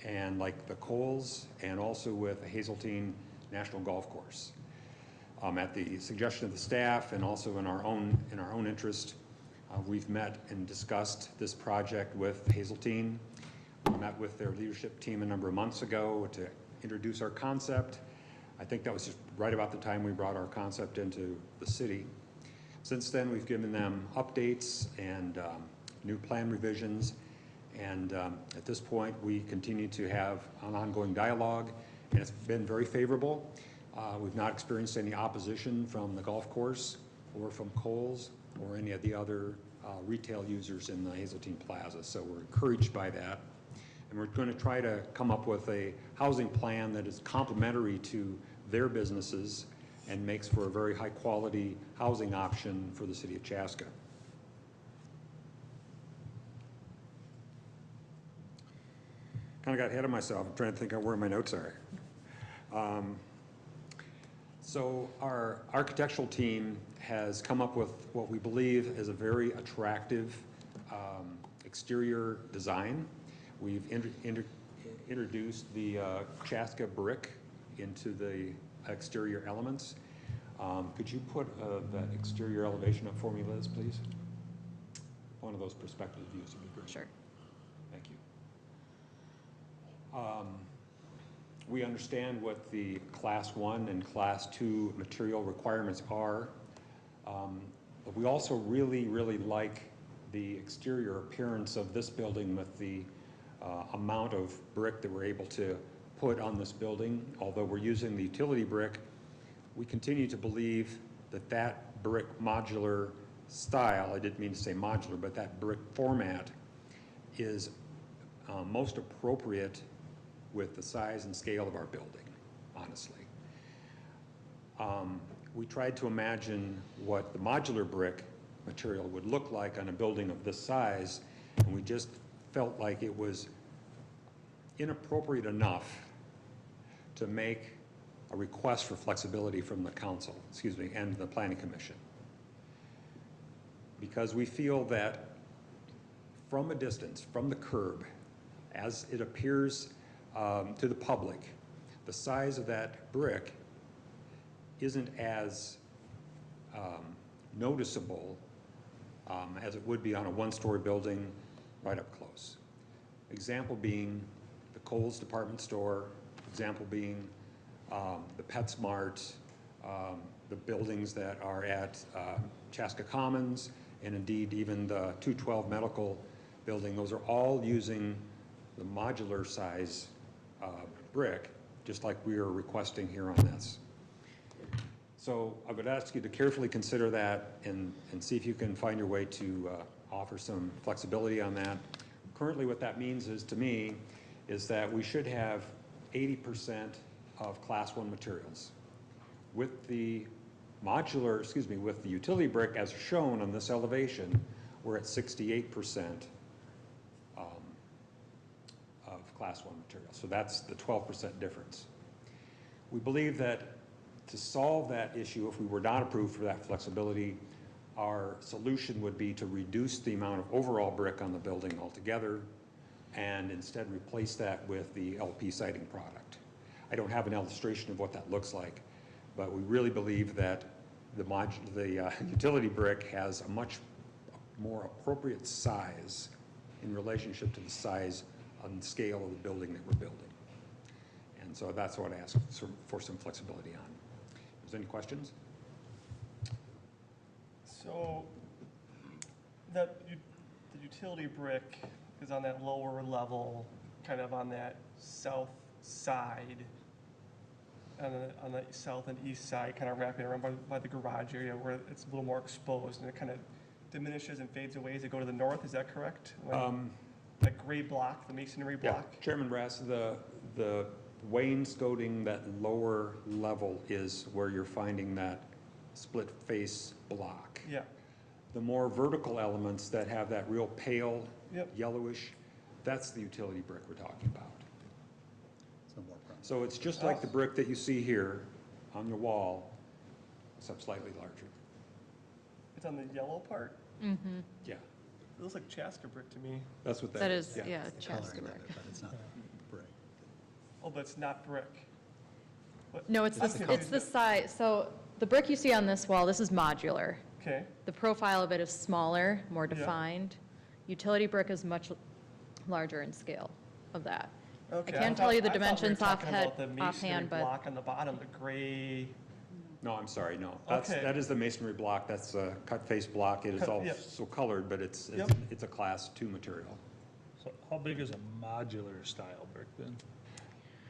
and like the Coles, and also with the Hazeltine National Golf Course. At the suggestion of the staff and also in our own interest, we've met and discussed this project with Hazeltine. We met with their leadership team a number of months ago to introduce our concept. I think that was just right about the time we brought our concept into the city. Since then, we've given them updates and new plan revisions. And at this point, we continue to have an ongoing dialogue, and it's been very favorable. We've not experienced any opposition from the golf course or from Kohl's or any of the other retail users in the Hazeltine Plaza. So we're encouraged by that. And we're going to try to come up with a housing plan that is complementary to their businesses and makes for a very high-quality housing option for the city of Chaska. Kind of got ahead of myself. I'm trying to think of where my notes are. So our architectural team has come up with what we believe is a very attractive exterior design. We've introduced the Chaska brick into the exterior elements. Could you put that exterior elevation up for me, Liz, please? One of those perspective views would be great. Sure. Thank you. We understand what the Class 1 and Class 2 material requirements are, but we also really like the exterior appearance of this building with the amount of brick that we're able to put on this building. Although we're using the utility brick, we continue to believe that that brick modular style, I didn't mean to say modular, but that brick format is most appropriate with the size and scale of our building, honestly. We tried to imagine what the modular brick material would look like on a building of this size, and we just felt like it was inappropriate enough to make a request for flexibility from the council, and the planning commission. Because we feel that from a distance, from the curb, as it appears to the public, the size of that brick isn't as noticeable as it would be on a one-story building right up close. Example being the Kohl's department store, example being the PetSmart, the buildings that are at Chaska Commons, and indeed even the 212 Medical building. Those are all using the modular size brick, just like we are requesting here on this. So I would ask you to carefully consider that and see if you can find your way to offer some flexibility on that. Currently what that means is, to me, is that we should have 80% of Class 1 materials. With the with the utility brick as shown on this elevation, we're at 68% of Class 1 material. So that's the 12% difference. We believe that to solve that issue, if we were not approved for that flexibility, our solution would be to reduce the amount of overall brick on the building altogether and instead replace that with the LP siding product. I don't have an illustration of what that looks like, but we really believe that the utility brick has a much more appropriate size in relationship to the size and scale of the building that we're building. And so that's what I asked for some flexibility on. Is there any questions? So the utility brick is on that lower level, kind of on that south side, on the south and east side, kind of wrapping around by the garage area where it's a little more exposed, and it kind of diminishes and fades away as it go to the north. Is that correct? That gray block, the masonry block? Yeah, Chairman Rass, the wainscoting, that lower level is where you're finding that split face block. Yeah. The more vertical elements that have that real pale Yep. yellowish, that's the utility brick we're talking about. So more pronounced. So it's just like the brick that you see here on your wall, except slightly larger. It's on the yellow part? Yeah, It looks like Chaska brick to me. that's what That that is, is. yeah, The coloring Chaska of brick. it, but it's not brick. Oh, but it's not brick. What- No, it's I'm the, confused. it's the size, so the brick you see on this wall, this is modular. Okay, The profile of it is smaller, more Yeah. defined. Utility brick is much larger in scale of that. okay. can't tell you the I thought we were dimensions talking about the masonry offhand, but- block on the bottom, the gray. No, I'm sorry, no. That's, Okay. that is the masonry block, that's a cut face block. It is all Yep. so colored, but it's Yep. it's a class 2 material. So how big is a modular style brick then?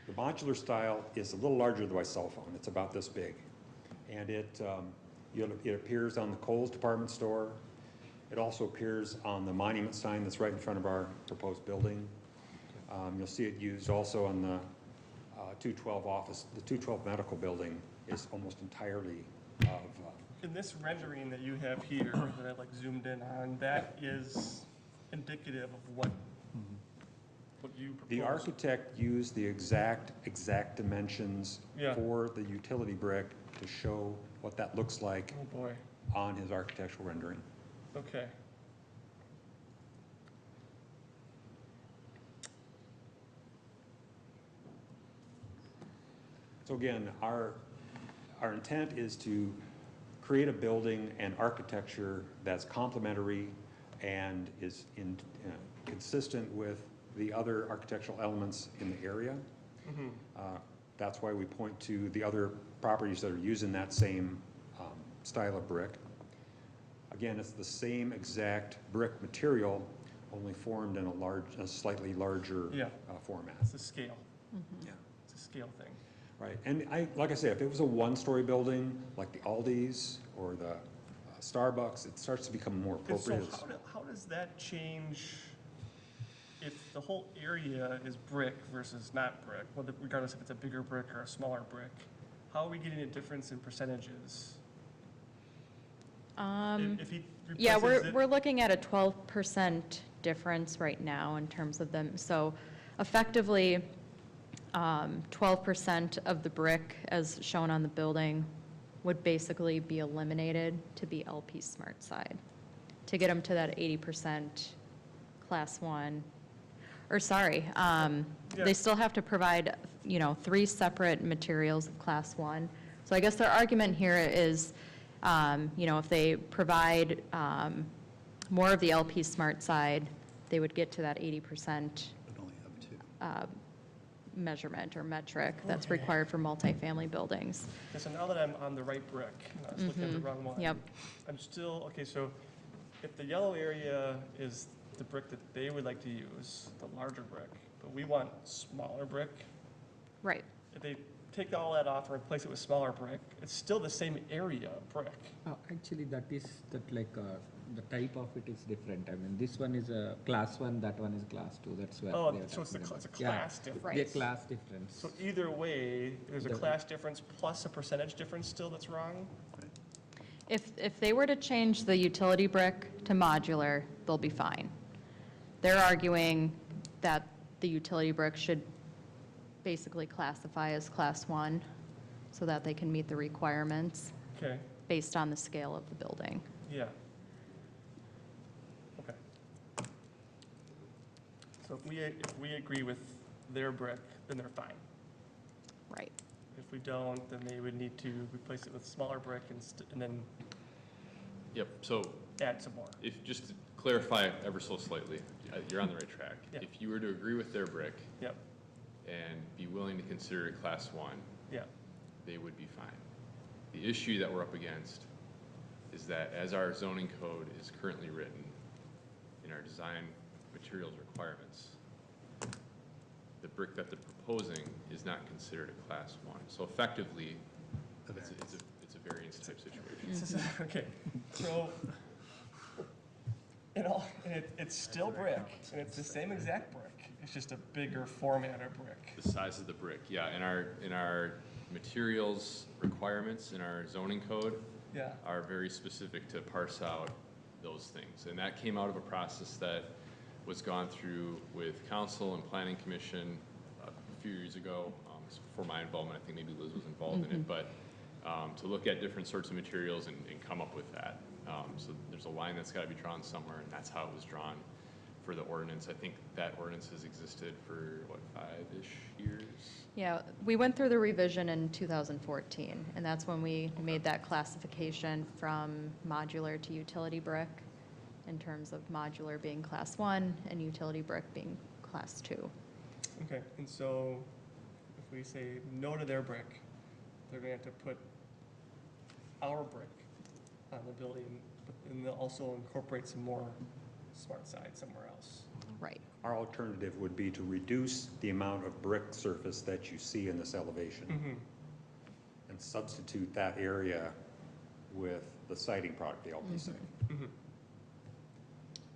The modular style is a little larger than my cell phone. It's about this big. And it appears on the Kohl's department store. It also appears on the monument sign that's right in front of our proposed building. You'll see it used also on the 212 office. The 212 medical building is almost entirely of, In this rendering that you have here, that I like zoomed in on, that is indicative of what you propose. the architect used the exact dimensions Yeah. for the utility brick to show what that looks like Oh, boy, on his architectural rendering. okay. So again, our intent is to create a building and architecture that's complementary and is consistent with the other architectural elements in the area. That's why we point to the other properties that are using that same style of brick. Again, it's the same exact brick material, only formed in a slightly larger Yeah. format. It's the scale, Yeah. it's a scale thing. Right, and like I say, if it was a one-story building, like the Aldi's or the Starbucks, it starts to become more And so appropriate. how does that change if the whole area is brick versus not brick, whether regardless if it's a bigger brick or a smaller brick? How are we getting a difference in percentages? If he Yeah, replaces it- we're looking at a 12% difference right now in terms of them. So effectively, 12% of the brick, as shown on the building, would basically be eliminated to be LP Smart Side, to get them to that 80% Class 1. Or sorry, Yeah. they still have to provide, 3 separate materials of Class 1. So I guess their argument here is, if they provide more of the LP Smart Side, they would get to that 80% But only have 2. measurement or metric that's required for multifamily buildings. Okay, so now that I'm on the right brick, and I was looking at the wrong one. Yep. I'm still, okay, so if the yellow area is the brick that they would like to use, the larger brick, but we want smaller brick, Right. if they take all that off and replace it with smaller brick, it's still the same area of brick. Actually, that the type of it is different. I mean, this one is a class 1, that one is class 2. That's where. Oh, they are so it's talking it's a about. Yeah, class difference. The class difference. So either way, there's a The- class difference plus a percentage difference still that's wrong? If they were to change the utility brick to modular, they'll be fine. They're arguing that the utility brick should basically classify as Class 1 so that they can meet the requirements Okay, based on the scale of the building. yeah. Okay. So if we agree with their brick, then they're fine. Right. If we don't, then they would need to replace it with smaller brick and then Yep, so add some more. if, just to clarify ever so slightly, you're on the right track. Yeah. If you were to agree with their brick Yep, and be willing to consider it class 1, yeah, they would be fine. The issue that we're up against is that as our zoning code is currently written in our design materials requirements, the brick that they're proposing is not considered a class 1. So effectively, it's a variance type situation. okay, so, it's still brick, and it's the same exact brick, it's just a bigger format of brick. The size of the brick, yeah, in our materials requirements, in our zoning code, Yeah, are very specific to parse out those things. And that came out of a process that was gone through with council and planning commission a few years ago. This was before my involvement, I think maybe Liz was involved in it, but to look at different sorts of materials and come up with that. So there's a line that's got to be drawn somewhere, and that's how it was drawn for the ordinance. I think that ordinance has existed for, what, 5-ish years? Yeah, we went through the revision in 2014, and that's when we made that classification from modular to utility brick, in terms of modular being class 1 and utility brick being class 2. Okay, and so if we say no to their brick, they're gonna have to put our brick on the building, and they'll also incorporate some more smart side somewhere else. Right. Our alternative would be to reduce the amount of brick surface that you see in this elevation and substitute that area with the siding product, the LP siding.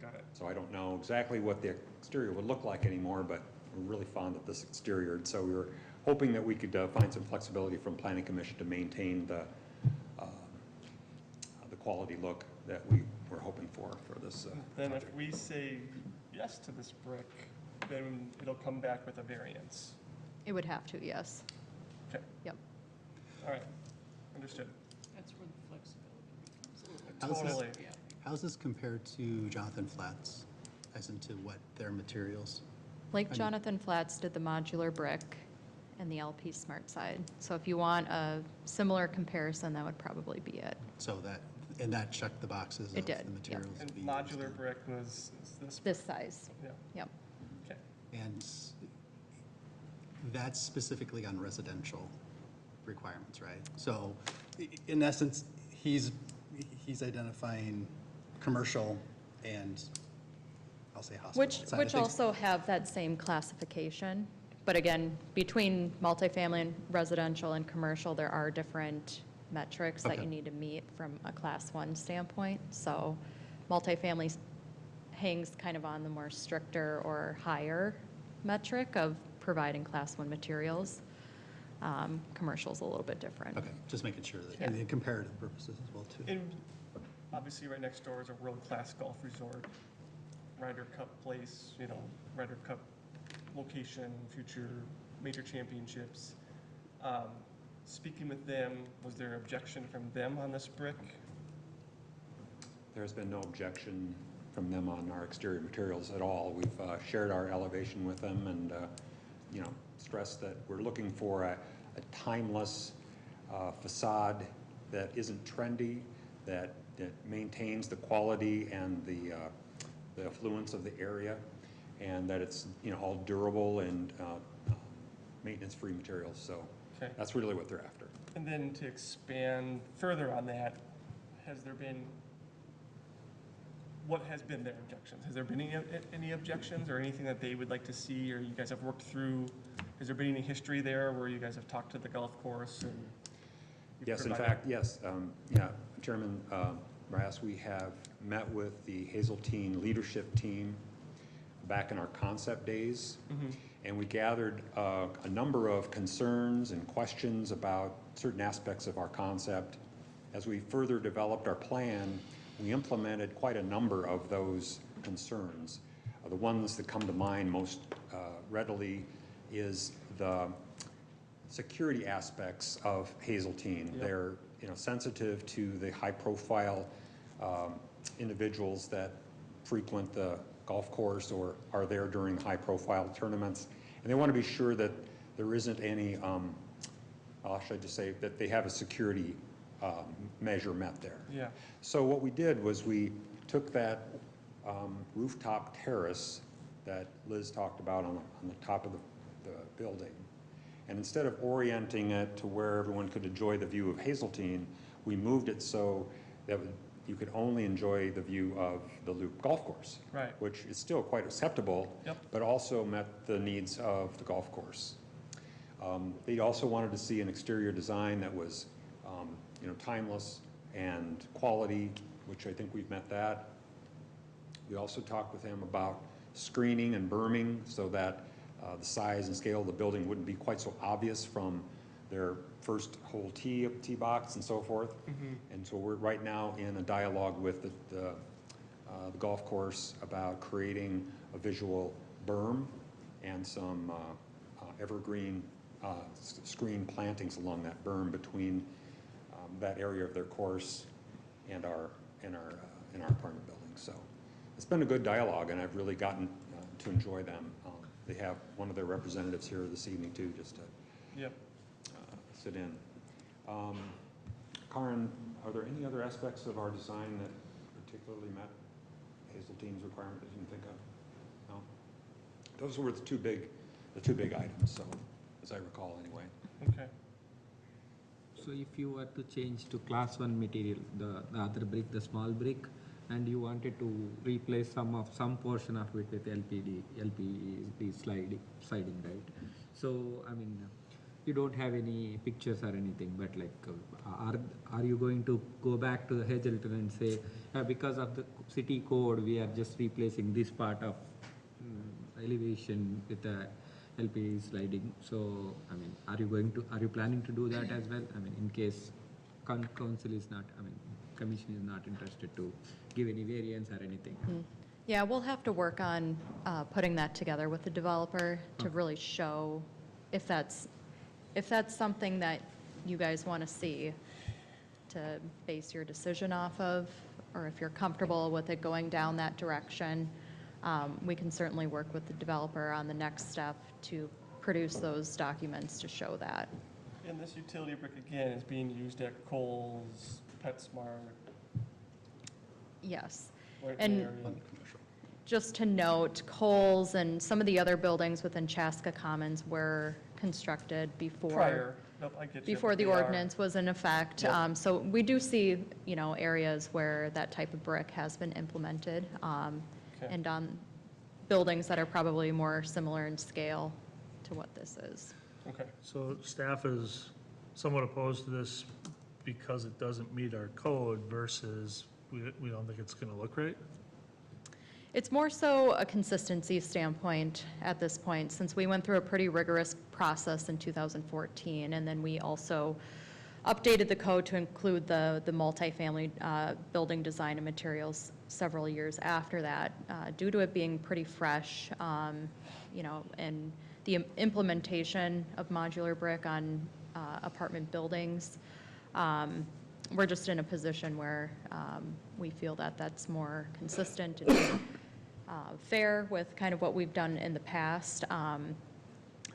Got it. So I don't know exactly what the exterior would look like anymore, but we're really fond of this exterior. And so we were hoping that we could find some flexibility from Planning Commission to maintain the quality look that we were hoping for this Then project. if we say yes to this brick, then it'll come back with a variance. It would have to, yes. Okay, Yep. all right, understood. That's where the flexibility becomes. How's this- Totally. How's this compared to Jonathan Flats, as into what their materials? Like mean- Jonathan Flats did the modular brick and the LP smart side. So if you want a similar comparison, that would probably be it. So that, and that checked the boxes It of did, the yeah. materials. And to be used modular in- brick was this. This size, Yeah, yep. okay. And that's specifically on residential requirements, right? So in essence, he's identifying commercial and, I'll say hospital Which, side of which things. also have that same classification. But again, between multifamily and residential and commercial, there are different metrics that Okay. you need to meet from a class 1 standpoint. So multifamily hangs kind of on the more stricter or higher metric of providing class 1 materials. Commercial's a little bit different. Okay, just making sure that, Yeah. and the comparative purposes as well, too. And obviously, right next door is a world-class golf resort, Ryder Cup place, Ryder Cup location, future major championships. Speaking with them, was there objection from them on this brick? There's been no objection from them on our exterior materials at all. We've shared our elevation with them and, stressed that we're looking for a timeless facade that isn't trendy, that maintains the quality and the affluence of the area, and that it's, all durable and maintenance-free materials. So Okay. that's really what they're after. And then to expand further on that, what has been their objections? Has there been any objections or anything that they would like to see or you guys have worked through? Has there been any history there where you guys have talked to the golf course and? you've Yes, in provided- fact, yes. Chairman Brass, we have met with the Hazeltine leadership team back in our concept days, and we gathered a number of concerns and questions about certain aspects of our concept. As we further developed our plan, we implemented quite a number of those concerns. The ones that come to mind most readily is the security aspects of Hazeltine. Yep. They're, sensitive to the high-profile individuals that frequent the golf course or are there during high-profile tournaments. And they want to be sure that there isn't any, should I just say, that they have a security measure met there. Yeah, So what we did was we took that rooftop terrace that Liz talked about on the top of the building, and instead of orienting it to where everyone could enjoy the view of Hazeltine, we moved it so that you could only enjoy the view of the Loop Golf Course. Right. Which is still quite acceptable. Yep. But also met the needs of the golf course. They also wanted to see an exterior design that was, timeless and quality, which I think we've met that. We also talked with them about screening and berming so that the size and scale of the building wouldn't be quite so obvious from their first hole tee box and so forth. And so we're right now in a dialogue with the the golf course about creating a visual berm and some evergreen screen plantings along that berm between that area of their course and our apartment building. So it's been a good dialogue, and I've really gotten to enjoy them. They have one of their representatives here this evening too, just to Yep. sit in. Karen, are there any other aspects of our design that particularly met Hazeltine's requirement that you can think of? No? Those were the two big items, so, as I recall anyway. Okay. So if you were to change to class 1 material, the other brick, the small brick, and you wanted to replace some portion of it with LPD siding, right? So, I mean, you don't have any pictures or anything, but like, are you going to go back to Hazelton and say, because of the city code, we are just replacing this part of elevation with the LPD sliding? So, I mean, are you planning to do that as well? I mean, in case council is not, I mean, commission is not interested to give any variance or anything? Yeah, we'll have to work on putting that together with the developer to really show if that's something that you guys want to see to base your decision off of, or if you're comfortable with it going down that direction. We can certainly work with the developer on the next step to produce those documents to show that. And this utility brick, again, is being used at Kohl's, PetSmart. Yes. Where- And- area. Just to note, Kohl's and some of the other buildings within Chaska Commons were constructed before. Prior. Nope, I get you. Before but the they are- ordinance was in effect. Yep. So we do see, areas where that type of brick has been implemented, Okay. and on buildings that are probably more similar in scale to what this is. Okay. So staff is somewhat opposed to this because it doesn't meet our code versus we don't think it's gonna look right? It's more so a consistency standpoint at this point, since we went through a pretty rigorous process in 2014, and then we also updated the code to include the multifamily building design and materials several years after that, due to it being pretty fresh, and the implementation of modular brick on apartment buildings. We're just in a position where we feel that that's more consistent and fair with kind of what we've done in the past.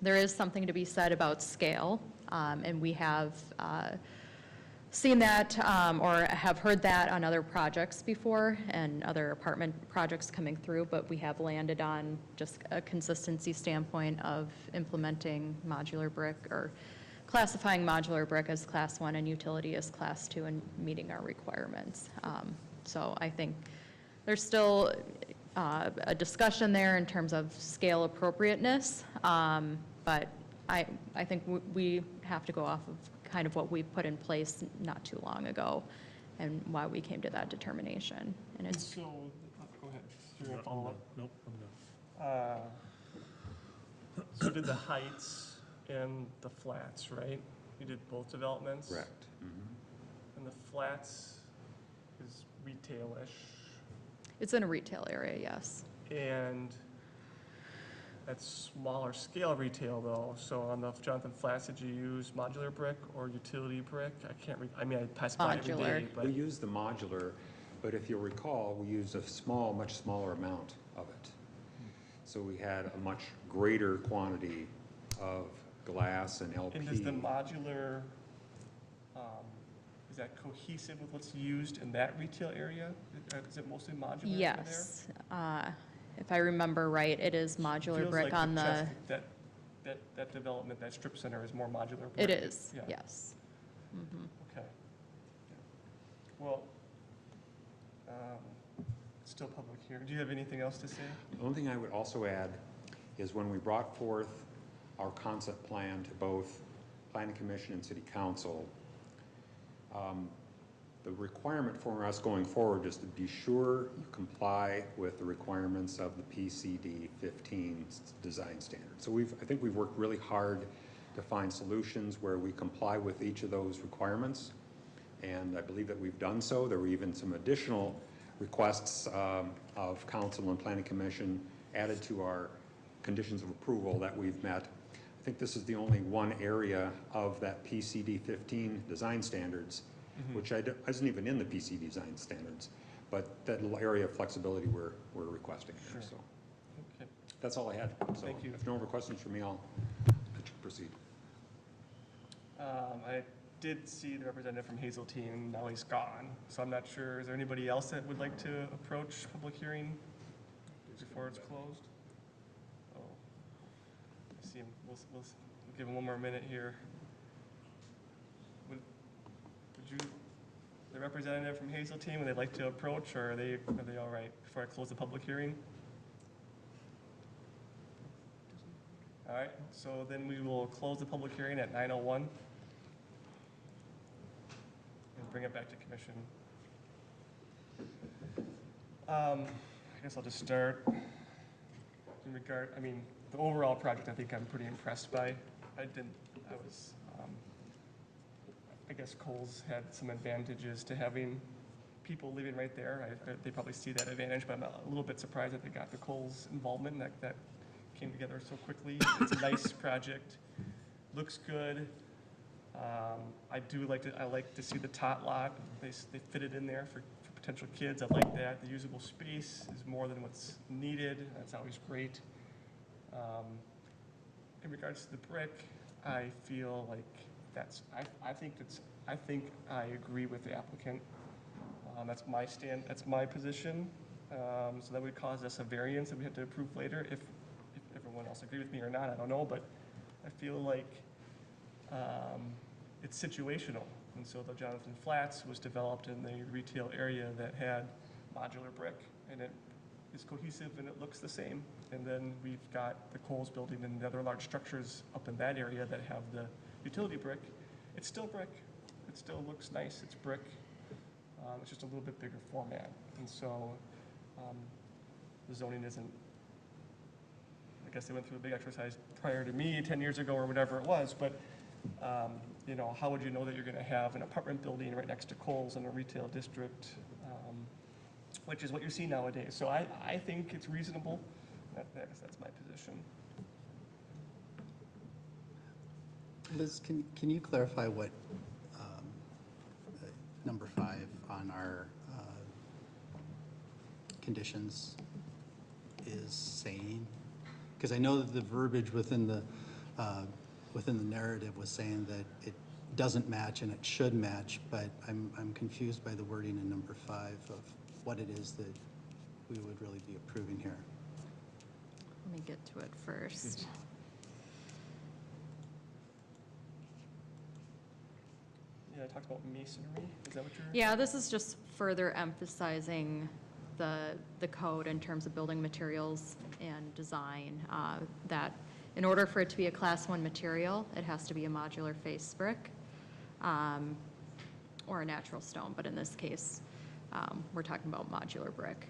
There is something to be said about scale, and we have seen that or have heard that on other projects before and other apartment projects coming through, but we have landed on just a consistency standpoint of implementing modular brick or classifying modular brick as class 1 and utility as class 2 and meeting our requirements. So I think there's still a discussion there in terms of scale appropriateness, but I think we have to go off of kind of what we put in place not too long ago and why we came to that determination. And it's, So, go ahead. You're going to follow up? Nope, I'm done. So did the heights and the flats, right? You did both developments? Correct. And the flats is retail-ish, it's in a retail area, yes. and that's smaller scale retail though. So on the Jonathan Flats, did you use modular brick or utility brick? I can't I pass by every Modular. day, but We used the modular, but if you'll recall, we used a much smaller amount of it. So we had a much greater quantity of glass and LP. and does the modular, is that cohesive with what's used in that retail area? Is it mostly modular over there? Yes. If I remember right, it is modular Feels brick like on the, Chesapeake, that development, that strip center is more modular brick. it is, Yeah. yes. Mhm. Okay. Well, still public here. Do you have anything else to say? The only thing I would also add is when we brought forth our concept plan to both Planning Commission and City Council, the requirement for us going forward is to be sure you comply with the requirements of the PCD 15 design standard. So I think we've worked really hard to find solutions where we comply with each of those requirements, and I believe that we've done so. There were even some additional requests of council and planning commission added to our conditions of approval that we've met. I think this is the only one area of that PCD 15 design standards, which isn't even in the PCD design standards, but that little area of flexibility we're requesting here, so. Okay. That's all I had. So Thank you. if no other questions for me, I'll proceed. I did see the representative from Hazeltine, now he's gone, so I'm not sure, is there anybody else that would like to approach public hearing before it's closed? Oh, I see him, we'll give him one more minute here. Would you, the representative from Hazeltine, would they like to approach, or are they all right before I close the public hearing? All right, so then we will close the public hearing at 9:01 and bring it back to commission. I guess I'll just start in regard, I mean, the overall project, I think I'm pretty impressed by. I guess Coles had some advantages to having people living right there. They probably see that advantage, but I'm a little bit surprised that they got the Coles involvement and that came together so quickly. It's a nice project, looks good. I like to see the tot lot. They fit it in there for potential kids. I like that. The usable space is more than what's needed. That's always great. In regards to the brick, I feel like I think I agree with the applicant. That's my position. So that would cause us a variance that we have to approve later. If everyone else agree with me or not, I don't know, but I feel like it's situational. And so the Jonathan Flats was developed in the retail area that had modular brick, and it is cohesive and it looks the same. And then we've got the Kohl's building and the other large structures up in that area that have the utility brick. It's still brick. It still looks nice. It's brick. It's just a little bit bigger format. And so the zoning isn't, I guess they went through a big exercise prior to me 10 years ago or whatever it was, but you know, how would you know that you're going to have an apartment building right next to Kohl's in a retail district, which is what you see nowadays. So I think it's reasonable. That's my position. Liz, can you clarify what number 5 on our conditions is saying? Because I know that the verbiage within the narrative was saying that it doesn't match and it should match, but I'm confused by the wording in number 5 of what it is that we would really be approving here. Let me get to it first. Yeah, I talked about masonry. Is that what you're? Yeah, this is just further emphasizing the code in terms of building materials and design, that in order for it to be a Class 1 material, it has to be a modular face brick or a natural stone, but in this case, we're talking about modular brick.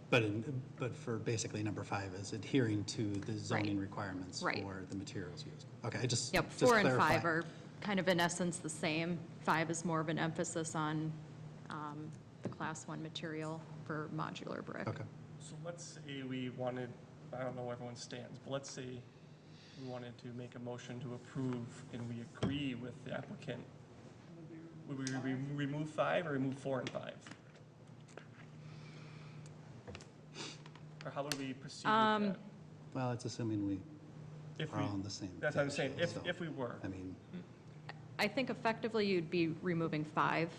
But for basically number 5 is adhering to the zoning requirements Right. for the materials used. Okay, I just Yep, just 4 and clarify. 5 are kind of in essence the same. 5 is more of an emphasis on the Class 1 material for modular brick. Okay. So let's say we wanted, I don't know where everyone stands, but let's say we wanted to make a motion to approve and we agree with the applicant. Would we remove 5 or remove 4 and 5? Or how would we proceed with that? Well, it's assuming we If are we, all on the same. that's what I'm saying, page, so, if we were. I mean, I think effectively you'd be removing 5.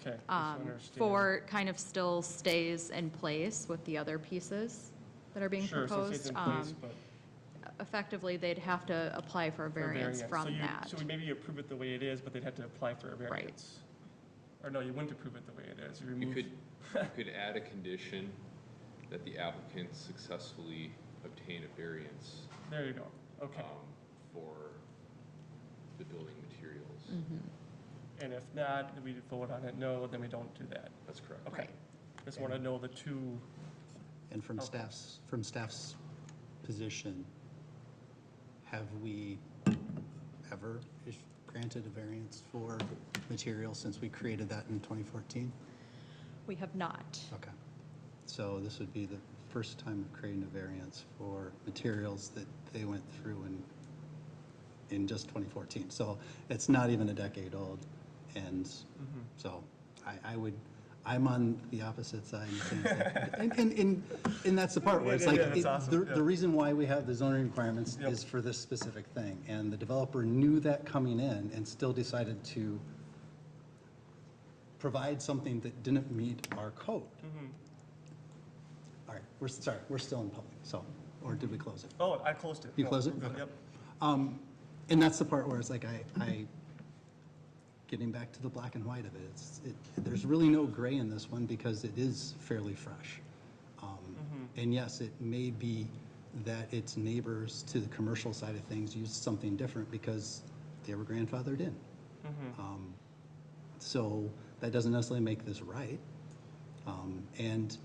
Okay, just understand. 4 kind of still stays in place with the other pieces that are being Sure, so it proposed. stays in place, but Effectively, they'd have to apply for a for a variance So from you- that. So we maybe approve it the way it is, but they'd have to apply for a variance. Or no, you wouldn't approve it the way it is. You You remove. could add a condition that the applicant successfully obtain a variance There you go. Okay. for the building materials. And if not, then we vote on it no, then we don't do that. That's correct. Okay. Just want to know the two. and from Okay. staff's position, have we ever granted a variance for material since we created that in 2014? We have not. Okay. So this would be the first time of creating a variance for materials that they went through in just 2014. So it's not even a decade old. And so I'm on the opposite side in the sense that, and that's the part where it's like, Yeah, that's awesome, yeah. the reason why we have the zoning requirements Yep. is for this specific thing. And the developer knew that coming in and still decided to provide something that didn't meet our code. All right, we're still in public, so, or did we close it? Oh, I closed it. You No, closed it? we're good, Okay. Yep. And that's the part where it's like, getting back to the black and white of it, there's really no gray in this one because it is fairly fresh. And yes, it may be that its neighbors to the commercial side of things used something different because they were grandfathered in. So that doesn't necessarily make this right. And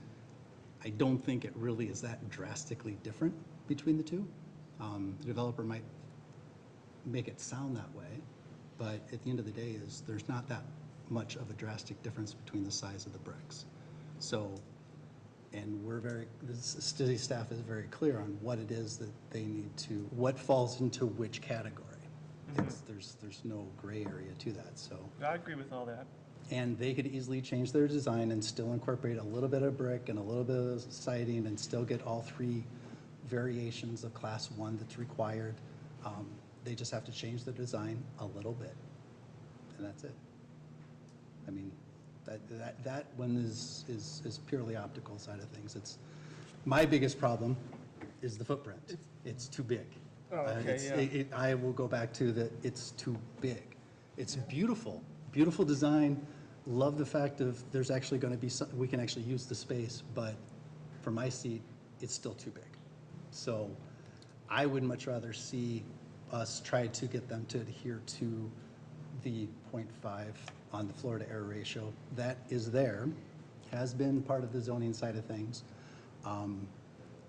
I don't think it really is that drastically different between the two. The developer might make it sound that way, but at the end of the day there's not that much of a drastic difference between the size of the bricks. So, and the city staff is very clear on what it is that they need to, what falls into which category. There's no gray area to that, so. I agree with all that. And they could easily change their design and still incorporate a little bit of brick and a little bit of siding and still get all three variations of class 1 that's required. They just have to change the design a little bit, and that's it. I mean, that one is purely optical side of things. It's, my biggest problem is the footprint. It's too big. Oh, okay, yeah. I will go back to that, it's too big. It's beautiful, beautiful design. Love the fact of there's actually going to be some, we can actually use the space, but for my seat, it's still too big. So I would much rather see us try to get them to adhere to the 0.5 on the floor to air ratio. That is there, has been part of the zoning side of things.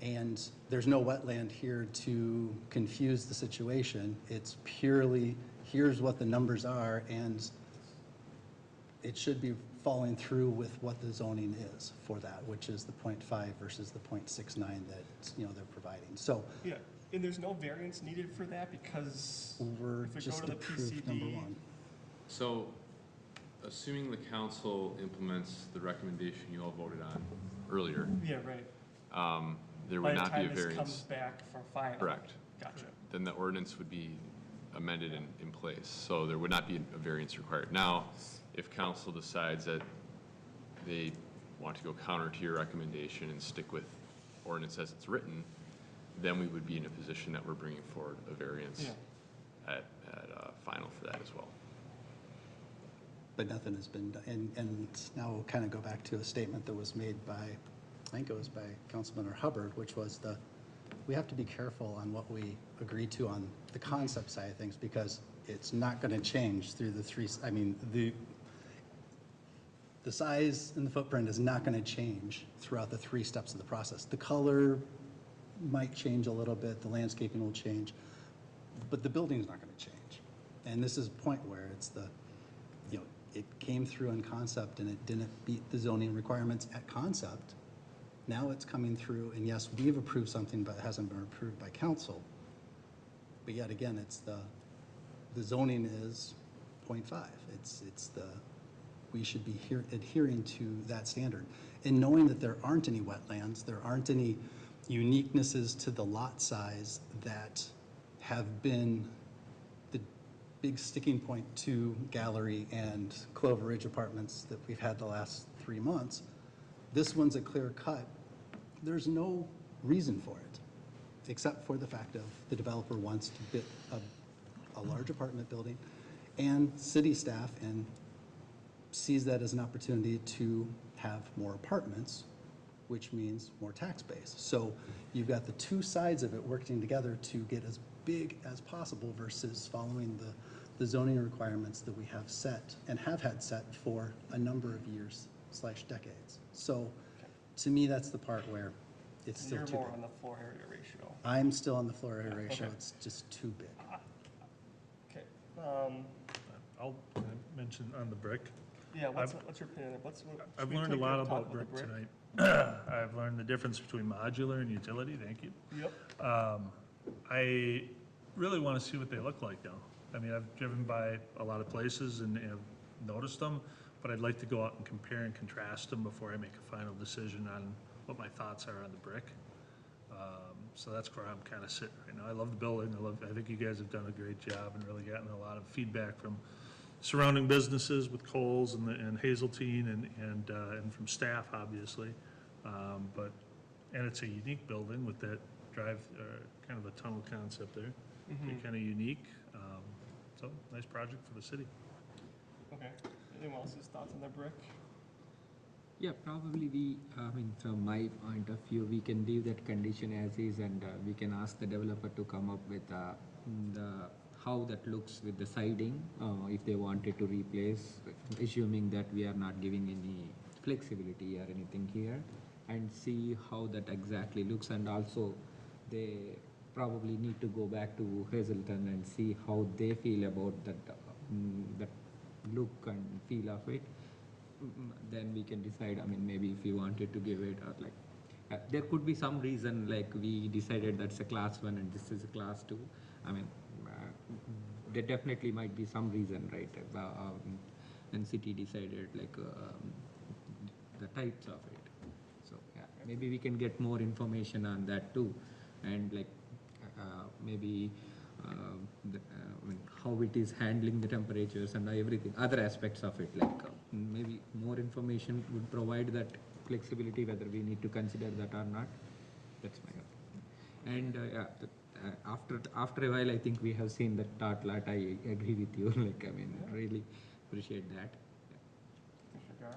And there's no wetland here to confuse the situation. It's purely, here's what the numbers are, and it should be following through with what the zoning is for that, which is the 0.5 versus the 0.69 that, they're providing. So Yeah, and there's no variance needed for that because we're if we go just to the approved number PCD, one. So, assuming the council implements the recommendation you all voted on earlier, yeah, right. there By would the not be a time this comes variance. back for final. Correct. Gotcha. Then the ordinance would be amended in place, so there would not be a variance required. Now, if council decides that they want to go counter to your recommendation and stick with ordinance as it's written, then we would be in a position that we're bringing forward a variance at final for that as well. But nothing has been done. And now we'll kind of go back to a statement that was made by, I think it was by Councilman Hubbard, which was we have to be careful on what we agree to on the concept side of things because it's not going to change through the three, the size and the footprint is not going to change throughout the 3 steps of the process. The color might change a little bit, the landscaping will change, but the building's not going to change. And this is a point where it's it came through in concept and it didn't meet the zoning requirements at concept. Now it's coming through, and yes, we've approved something, but it hasn't been approved by council. But yet again, it's the zoning is 0.5. We should be adhering to that standard. And knowing that there aren't any wetlands, there aren't any uniquenesses to the lot size that have been the big sticking point to Gallery and Clover Ridge Apartments that we've had the last 3 months. This one's a clear cut. There's no reason for it, except for the fact of the developer wants to bid a large apartment building and city staff and sees that as an opportunity to have more apartments, which means more tax base. So you've got the 2 sides of it working together to get as big as possible versus following the zoning requirements that we have set and have had set for a number of years / decades. So to me, that's the part where it's still You're too more big. on the floor area ratio. I'm still on the floor area ratio. Okay. It's just too big. Okay. I'll mention on the brick. Yeah, what's your opinion? I've learned a lot about brick tonight. I've learned the difference between modular and utility, thank you. Yep. I really want to see what they look like now. I mean, I've driven by a lot of places and have noticed them, but I'd like to go out and compare and contrast them before I make a final decision on what my thoughts are on the brick. So that's where I'm kind of sitting right now. I love the building. I think you guys have done a great job and really gotten a lot of feedback from surrounding businesses with Kohl's and Hazeltine and from staff, obviously. And it's a unique building with that drive, kind of a tunnel concept there. Kind of unique. So nice project for the city. Okay. Anyone else's thoughts on the brick? Yeah, probably I mean, from my point of view, we can leave that condition as is, and we can ask the developer to come up with how that looks with the siding, if they wanted to replace, assuming that we are not giving any flexibility or anything here, and see how that exactly looks. And also, they probably need to go back to Hazeltine and see how they feel about that look and feel of it. Then we can decide, I mean, maybe if we wanted to give it, or like, there could be some reason, like we decided that's a class 1 and this is a class 2. I mean, there definitely might be some reason, right? And city decided like the types of it. So yeah, maybe we can get more information on that too, and like maybe I mean, how it is handling the temperatures and everything, other aspects of it, like maybe more information would provide that flexibility, whether we need to consider that or not. That's my opinion. And after a while, I think we have seen that tot lot. I agree with you. Like, I mean, really appreciate that. Commissioner Gar?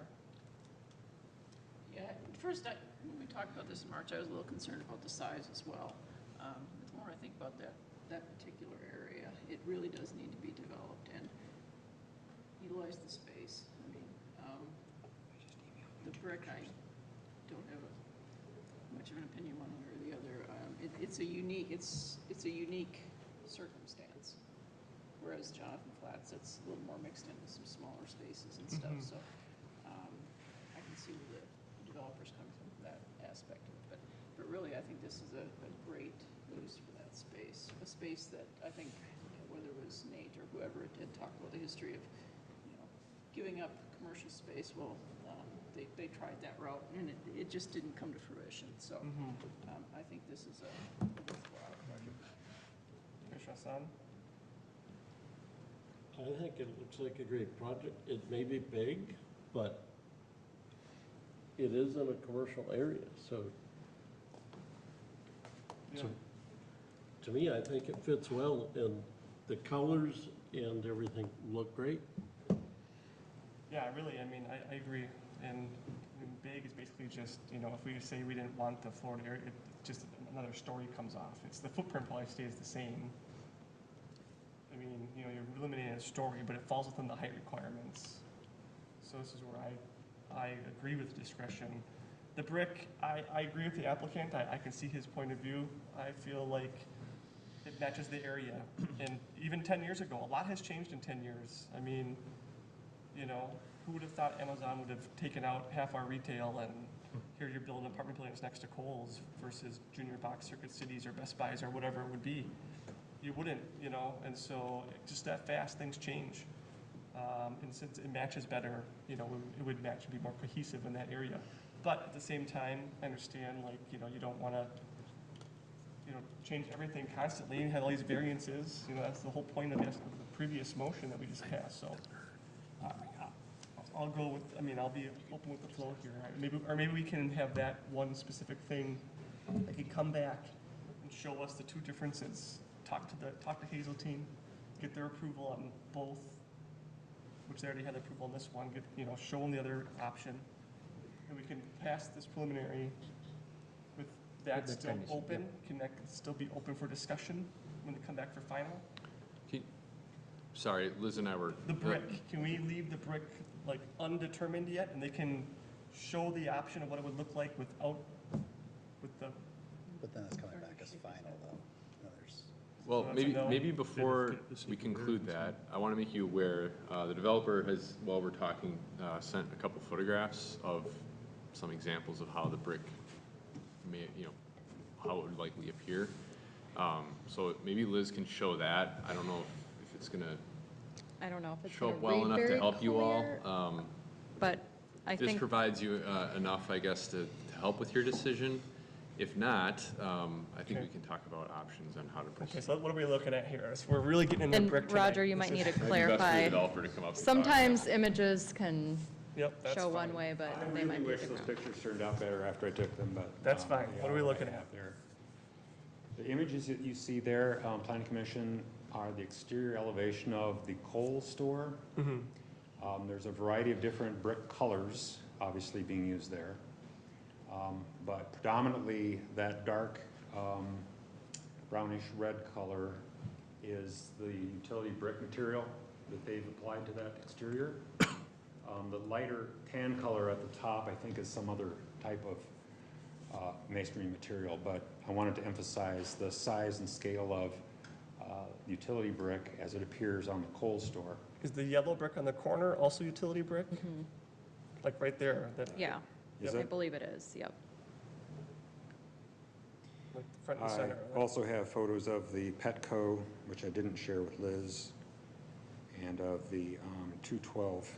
Yeah, at first, when we talked about this in March, I was a little concerned about the size as well. The more I think about that particular area, it really does need to be developed and utilize the space. I mean, the brick, I don't have much of an opinion one way or the other. It's a unique circumstance, whereas Jonathan Flats, it's a little more mixed into some smaller spaces and stuff. So I can see where the developers come from that aspect of it. But really, I think this is a great use for that space, a space that I think, whether it was Nate or whoever did talk about the history of, giving up commercial space. Well, they tried that route and it just didn't come to fruition. So I think this is a worthwhile project. Commissioner Hassan? I think it looks like a great project. It may be big, but it is in a commercial area, so Yeah. to me, I think it fits well, and the colors and everything look great. Yeah, really, I mean, I agree. And big is basically just, if we say we didn't want the Florida area, just another story comes off. It's the footprint probably stays the same. I mean, you're eliminating a story, but it falls within the height requirements. So this is where I agree with discretion. The brick, I agree with the applicant. I can see his point of view. I feel like it matches the area. And even 10 years ago, a lot has changed in 10 years. I mean, who would have thought Amazon would have taken out half our retail and here you're building apartment buildings next to Kohl's versus junior box Circuit Cities or Best Buys or whatever it would be. You wouldn't, and so just that fast, things change. And since it matches better, it would match and be more cohesive in that area. But at the same time, I understand, you don't want to, change everything constantly and have all these variances. That's the whole point of the previous motion that we just passed. So I'll go with, I'll be open with the flow here. Maybe we can have that one specific thing that can come back and show us the two differences. Talk to Hazeltine, get their approval on both, which they already had approval on this one. Show them the other option, and we can pass this preliminary with that still condition, open. Can that still be open for discussion when they come back for final? Sorry, Liz and I were. The brick, can we leave the brick undetermined yet, and they can show the option of what it would look like with the. But then it's coming back as final, though. Well, So that's a no. maybe before we conclude that, I want to make you aware, the developer has, while we're talking, sent a couple photographs of some examples of how the brick may, how it would likely appear. So maybe Liz can show that. I don't know if it's gonna I don't know if it's show gonna up well read enough to very help you all. clear, But I This think, provides you enough, I guess, to help with your decision. If not, I think we can talk about options on how to Okay, proceed. so what are we looking at here? So we're really getting into and brick tonight. Roger, you This might is- need to Might be best for the clarify. developer to come up and talk. Sometimes images can Yep, that's show one fine. way, but I they might really be wish those different. pictures turned out better after I took them, but. That's fine. they What are we I looking have at? there. The images that you see there, Planning Commission, are the exterior elevation of the Kohl store. There's a variety of different brick colors, obviously being used there. But predominantly, that dark brownish red color is the utility brick material that they've applied to that exterior. The lighter tan color at the top, I think, is some other type of masonry material, but I wanted to emphasize the size and scale of utility brick as it appears on the Kohl store. Is the yellow brick on the corner also utility brick? Like right there? That, Yeah, Is I it? believe it is, yep. like front and I center? also have photos of the Petco, which I didn't share with Liz, and of the 212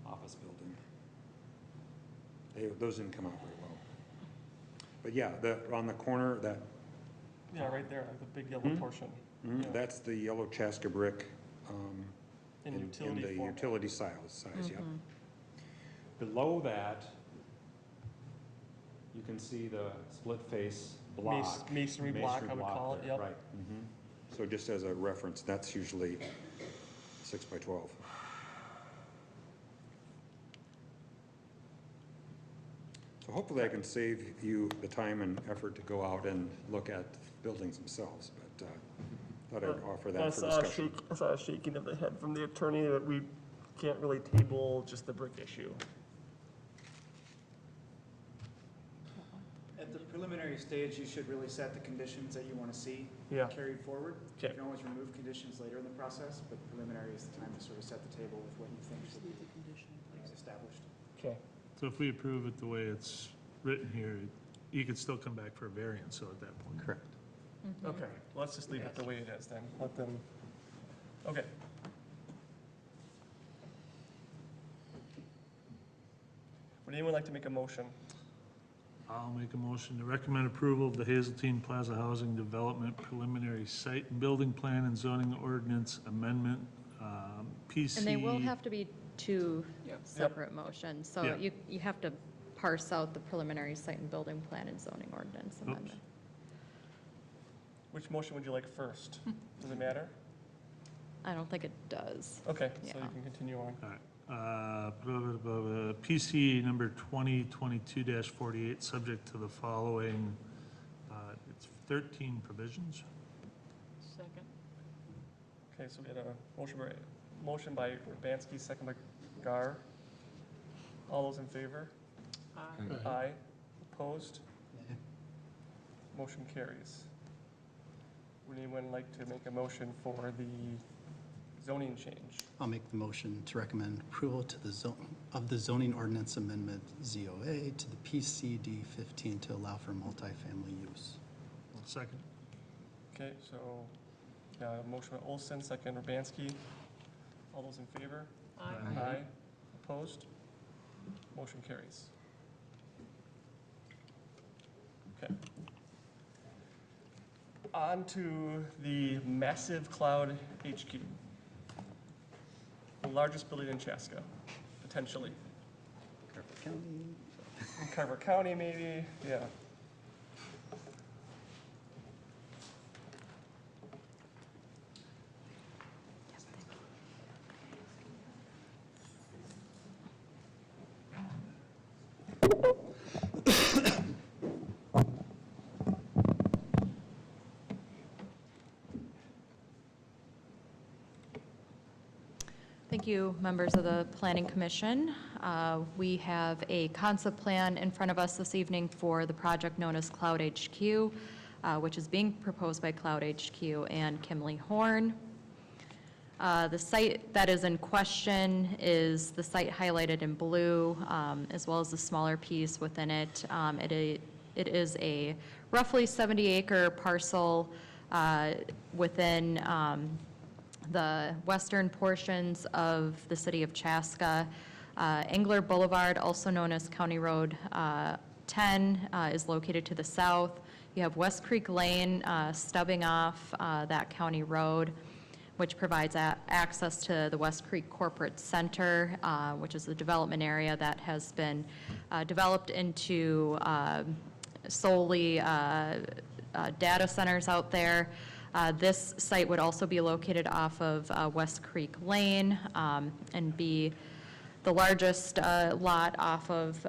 office building. Those didn't come out very well. But yeah, on the corner, that, Yeah, right there, the big yellow portion. Yeah. that's the yellow Chaska brick In in utility the format. utility size, yep. Below that, you can see the split face block. Masonry block, I would call it, there, yep. Right. So just as a reference, that's usually 6 by 12. So hopefully I can save you the time and effort to go out and look at buildings themselves, but thought I'd offer that for discussion. I saw a shaking of the head from the attorney that we can't really table just the brick issue. At the preliminary stage, you should really set the conditions that you want to see Yeah. carried forward. You Okay. can always remove conditions later in the process, but preliminary is the time to sort of set the table with what you think should be established. Okay. So if we approve it the way it's written here, you could still come back for a variance, so at that point. Correct. Okay, well, let's just leave it the way it is then. Let them, okay. Would anyone like to make a motion? I'll make a motion to recommend approval of the Hazeltine Plaza Housing Development Preliminary Site and Building Plan and Zoning Ordinance Amendment, PC. And they will have to be two Yep. separate motions, so Yeah. you have to parse out the preliminary site and building plan and zoning ordinance amendment. Which motion would you like first? Does it matter? I don't think it does. Okay, so you Yeah. can continue on. All right. PC number 2022-48, subject to the following, it's 13 provisions. Second. Okay, so we had a motion by Urbanski, second by Gar. All those in favor? Aye. Aye. Opposed? Motion carries. Would anyone like to make a motion for the zoning change? I'll make the motion to recommend approval to the zoning ordinance amendment ZOA to the PCD 15 to allow for multifamily use. Second. Okay, so, motion by Olson, second Urbanski. All those in favor? Aye. Aye. Opposed? Motion carries. Okay. On to the massive CloudHQ. The largest building in Chaska, potentially. In Carver County, maybe, yeah. Thank you, members of the Planning Commission. We have a concept plan in front of us this evening for the project known as CloudHQ, which is being proposed by CloudHQ and Kimley Horn. The site that is in question is the site highlighted in blue, as well as the smaller piece within it. It is a roughly 70-acre parcel within the western portions of the city of Chaska. Angler Boulevard, also known as County Road 10, is located to the south. You have West Creek Lane stubbing off that county road, which provides access to the West Creek Corporate Center, which is a development area that has been developed into solely data centers out there. This site would also be located off of West Creek Lane and be the largest lot off of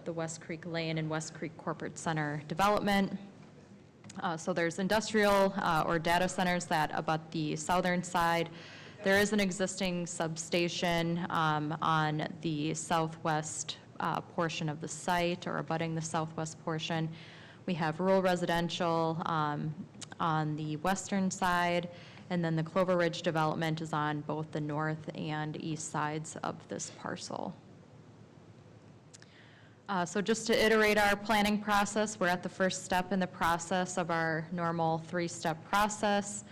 the West Creek Lane and West Creek Corporate Center development. So there's industrial or data centers that abut the southern side. There is an existing substation on the southwest portion of the site, or abutting the southwest portion. We have rural residential on the western side, and then the Clover Ridge development is on both the north and east sides of this parcel. So just to iterate our planning process, we're at the first step in the process of our normal three-step process.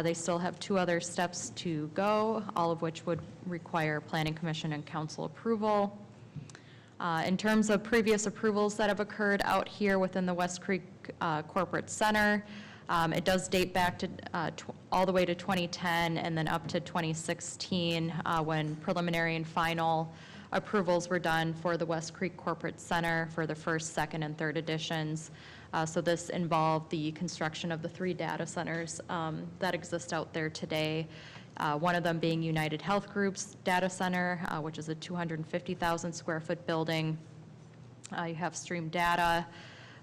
They still have 2 other steps to go, all of which would require Planning Commission and Council approval. In terms of previous approvals that have occurred out here within the West Creek Corporate Center, it does date back to all the way to 2010 and then up to 2016 when preliminary and final approvals were done for the West Creek Corporate Center for the first, second, and third editions. So this involved the construction of the 3 data centers that exist out there today. One of them being United Health Group's data center, which is a 250,000 square foot building. You have Stream Data,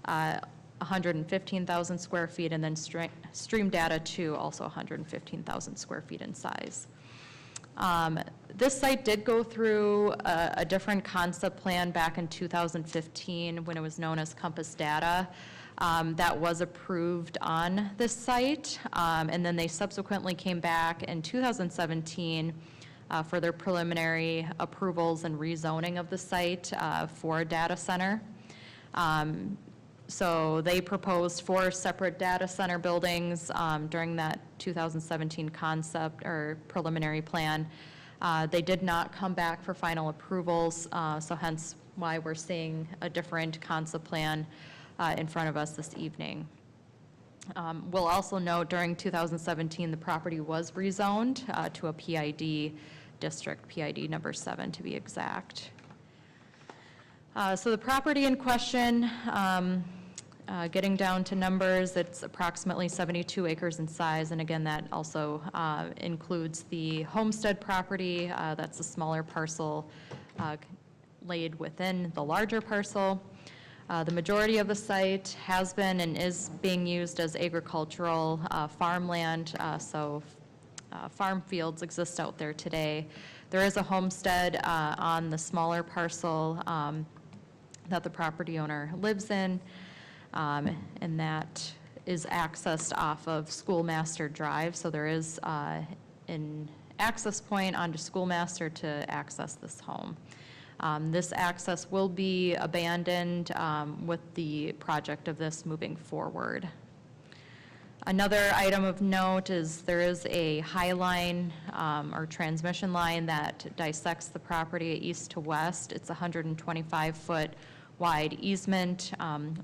115,000 square feet, and then Stream Data 2, also 115,000 square feet in size. This site did go through a different concept plan back in 2015 when it was known as Compass Data. That was approved on this site, and then they subsequently came back in 2017 for their preliminary approvals and rezoning of the site for a data center. So they proposed 4 separate data center buildings during that 2017 concept or preliminary plan. They did not come back for final approvals, so hence why we're seeing a different concept plan in front of us this evening. We'll also note during 2017, the property was rezoned to a PID district, PID number 7 to be exact. So the property in question, getting down to numbers, it's approximately 72 acres in size, and again, that also includes the homestead property. That's a smaller parcel laid within the larger parcel. The majority of the site has been and is being used as agricultural farmland, so farm fields exist out there today. There is a homestead on the smaller parcel that the property owner lives in, and that is accessed off of Schoolmaster Drive, so there is an access point onto Schoolmaster to access this home. This access will be abandoned with the project of this moving forward. Another item of note is there is a high line or transmission line that dissects the property east to west. It's a 125-foot wide easement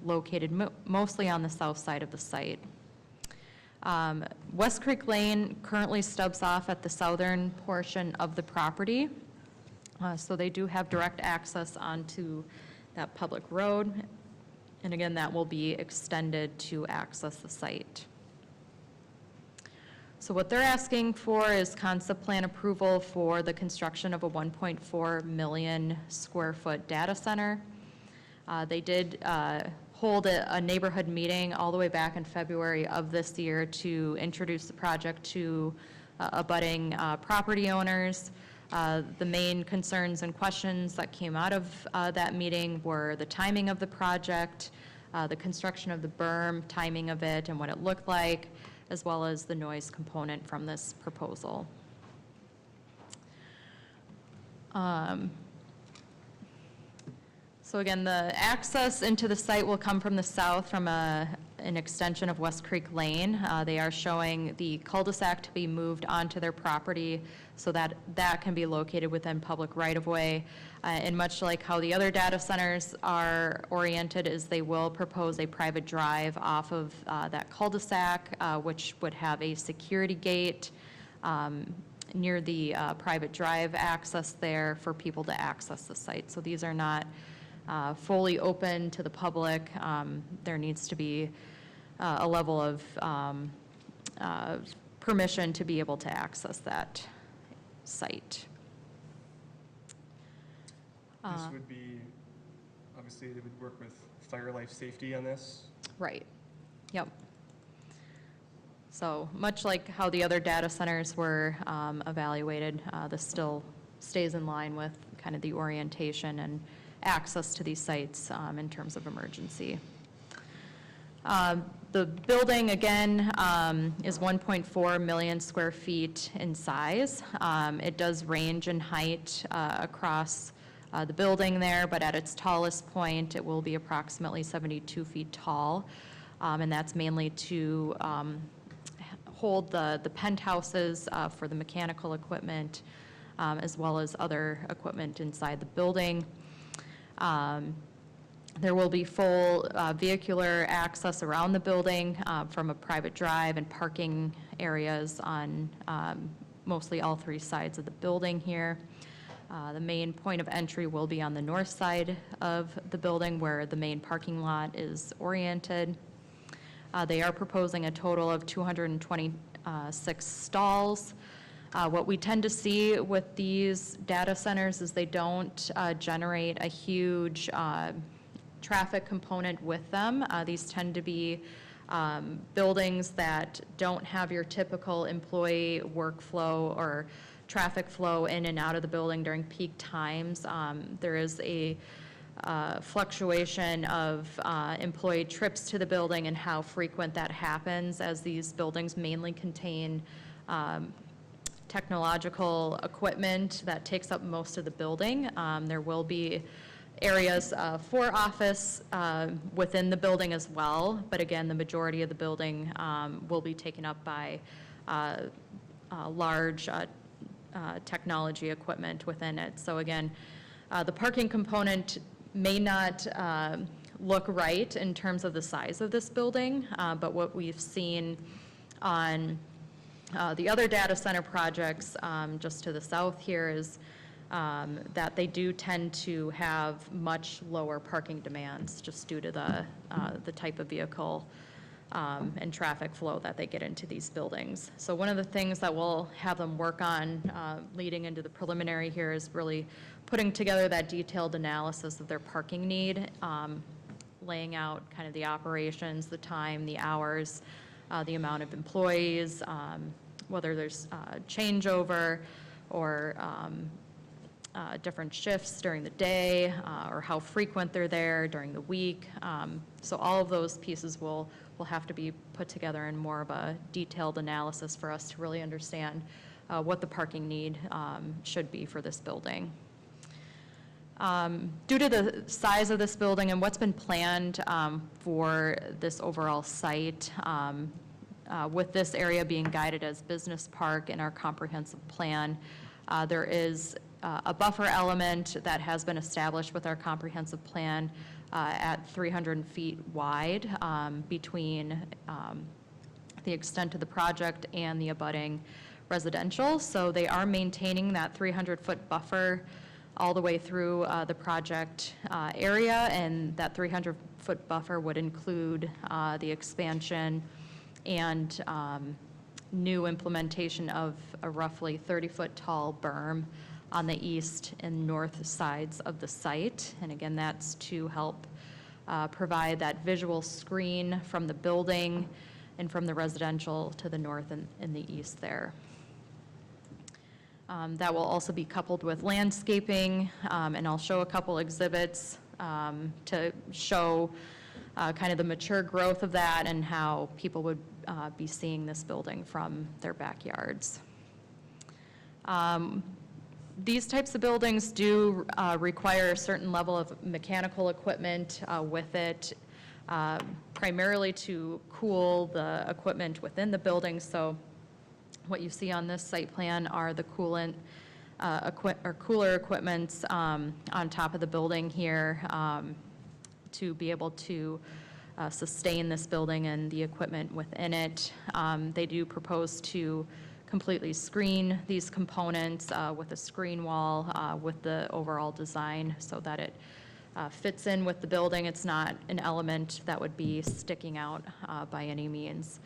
located mostly on the south side of the site. West Creek Lane currently stubs off at the southern portion of the property. So they do have direct access onto that public road. And again, that will be extended to access the site. So what they're asking for is concept plan approval for the construction of a 1.4 million square foot data center. They did hold a neighborhood meeting all the way back in February of this year to introduce the project to abutting property owners. The main concerns and questions that came out of that meeting were the timing of the project, the construction of the berm, timing of it and what it looked like, as well as the noise component from this proposal. So again, the access into the site will come from the south from an extension of West Creek Lane. They are showing the cul-de-sac to be moved onto their property so that that can be located within public right-of-way. And much like how the other data centers are oriented, is they will propose a private drive off of that cul-de-sac, which would have a security gate near the private drive access there for people to access the site. So these are not fully open to the public. There needs to be a level of permission to be able to access that site. This would be, obviously, they would work with fire life safety on this. Right, yep. So much like how the other data centers were evaluated, this still stays in line with kind of the orientation and access to these sites in terms of emergency. The building, again, is 1.4 million square feet in size. It does range in height across the building there, but at its tallest point, it will be approximately 72 feet tall. And that's mainly to hold the penthouses for the mechanical equipment, as well as other equipment inside the building. There will be full vehicular access around the building from a private drive and parking areas on mostly all three sides of the building here. The main point of entry will be on the north side of the building where the main parking lot is oriented. They are proposing a total of 226 stalls. What we tend to see with these data centers is they don't generate a huge traffic component with them. These tend to be buildings that don't have your typical employee workflow or traffic flow in and out of the building during peak times. There is a fluctuation of employee trips to the building and how frequent that happens, as these buildings mainly contain technological equipment that takes up most of the building. There will be areas for office within the building as well, but again, the majority of the building will be taken up by large technology equipment within it. So again, the parking component may not look right in terms of the size of this building, but what we've seen on the other data center projects just to the south here is that they do tend to have much lower parking demands just due to the type of vehicle and traffic flow that they get into these buildings. So one of the things that we'll have them work on leading into the preliminary here is really putting together that detailed analysis of their parking need, laying out kind of the operations, the time, the hours, the amount of employees, whether there's changeover or different shifts during the day, or how frequent they're there during the week. So all of those pieces will have to be put together in more of a detailed analysis for us to really understand what the parking need should be for this building. Due to the size of this building and what's been planned for this overall site, with this area being guided as business park in our comprehensive plan, there is a buffer element that has been established with our comprehensive plan at 300 feet wide between the extent of the project and the abutting residential. So they are maintaining that 300-foot buffer all the way through the project area, and that 300-foot buffer would include the expansion and new implementation of a roughly 30-foot tall berm on the east and north sides of the site. And again, that's to help provide that visual screen from the building and from the residential to the north and the east there. That will also be coupled with landscaping, and I'll show a couple exhibits to show kind of the mature growth of that and how people would be seeing this building from their backyards. These types of buildings do require a certain level of mechanical equipment with it, primarily to cool the equipment within the building. So what you see on this site plan are the coolant or cooler equipments on top of the building here to be able to sustain this building and the equipment within it. They do propose to completely screen these components with a screen wall with the overall design so that it fits in with the building. It's not an element that would be sticking out by any means.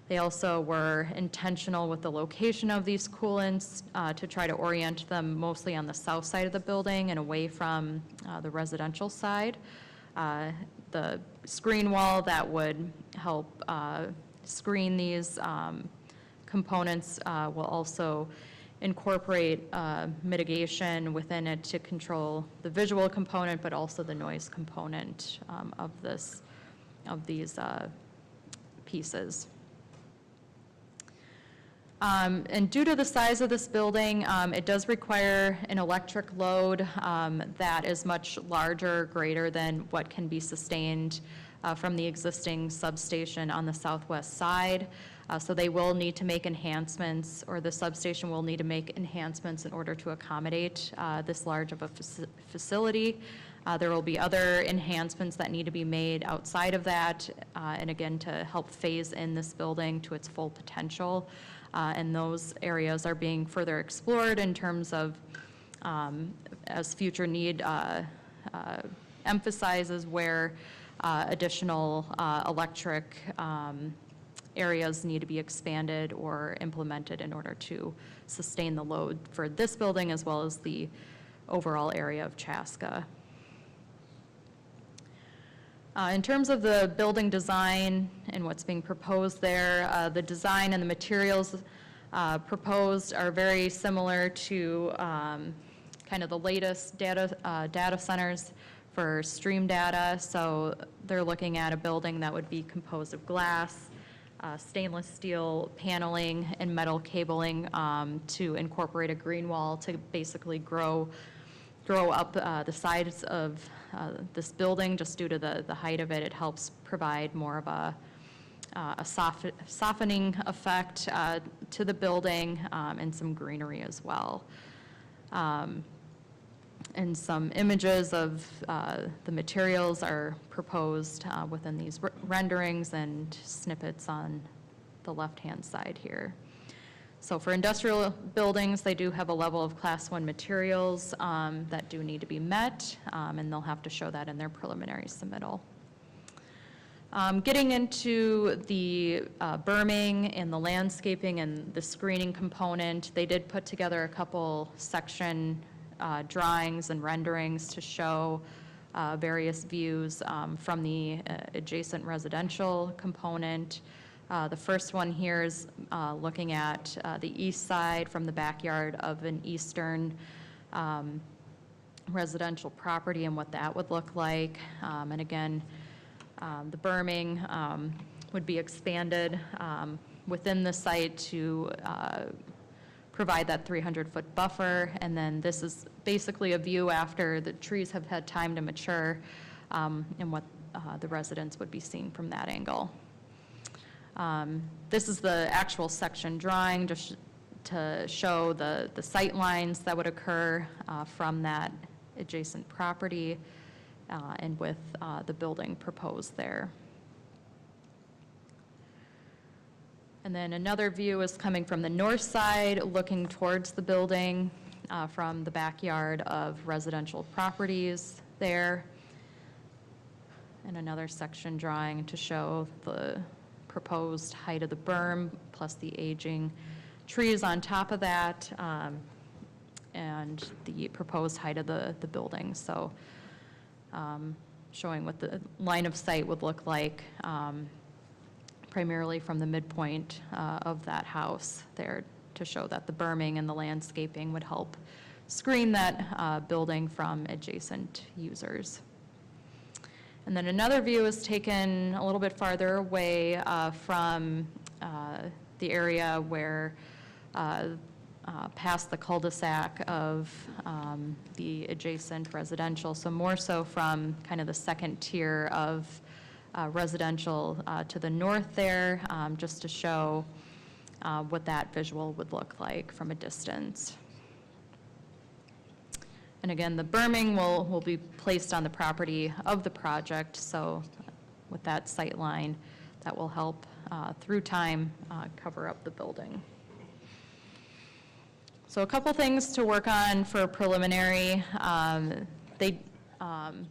They also were intentional with the location of these coolants to try to orient them mostly on the south side of the building and away from the residential side. The screen wall that would help screen these components will also incorporate mitigation within it to control the visual component, but also the noise component of these pieces. And due to the size of this building, it does require an electric load that is much larger, greater than what can be sustained from the existing substation on the southwest side. So they will need to make enhancements, or the substation will need to make enhancements in order to accommodate this large of a facility. There will be other enhancements that need to be made outside of that, and again, to help phase in this building to its full potential. And those areas are being further explored in terms of, as future need emphasizes, where additional electric areas need to be expanded or implemented in order to sustain the load for this building as well as the overall area of Chaska. In terms of the building design and what's being proposed there, the design and the materials proposed are very similar to kind of the latest data centers for stream data. So they're looking at a building that would be composed of glass, stainless steel paneling, and metal cabling to incorporate a green wall to basically grow up the sides of this building. Just due to the height of it, it helps provide more of a softening effect to the building, and some greenery as well. And some images of the materials are proposed within these renderings and snippets on the left-hand side here. So for industrial buildings, they do have a level of Class 1 materials that do need to be met, and they'll have to show that in their preliminary submittal. Getting into the berming and the landscaping and the screening component, they did put together a couple section drawings and renderings to show various views from the adjacent residential component. The first one here is looking at the east side from the backyard of an eastern residential property and what that would look like. And again, the berming would be expanded within the site to provide that 300-foot buffer. And then this is basically a view after the trees have had time to mature, and what the residents would be seeing from that angle. This is the actual section drawing just to show the sight lines that would occur from that adjacent property, and with the building proposed there. And then another view is coming from the north side, looking towards the building from the backyard of residential properties there. And another section drawing to show the proposed height of the berm, plus the aging trees on top of that, and the proposed height of the building. So showing what the line of sight would look like, primarily from the midpoint of that house there, to show that the berming and the landscaping would help screen that building from adjacent users. And then another view is taken a little bit farther away from the area where past the cul-de-sac of the adjacent residential, so more so from kind of the second tier of residential to the north there, just to show what that visual would look like from a distance. And again, the berming will be placed on the property of the project, so with that sight line, that will help through time cover up the building. So a couple things to work on for preliminary.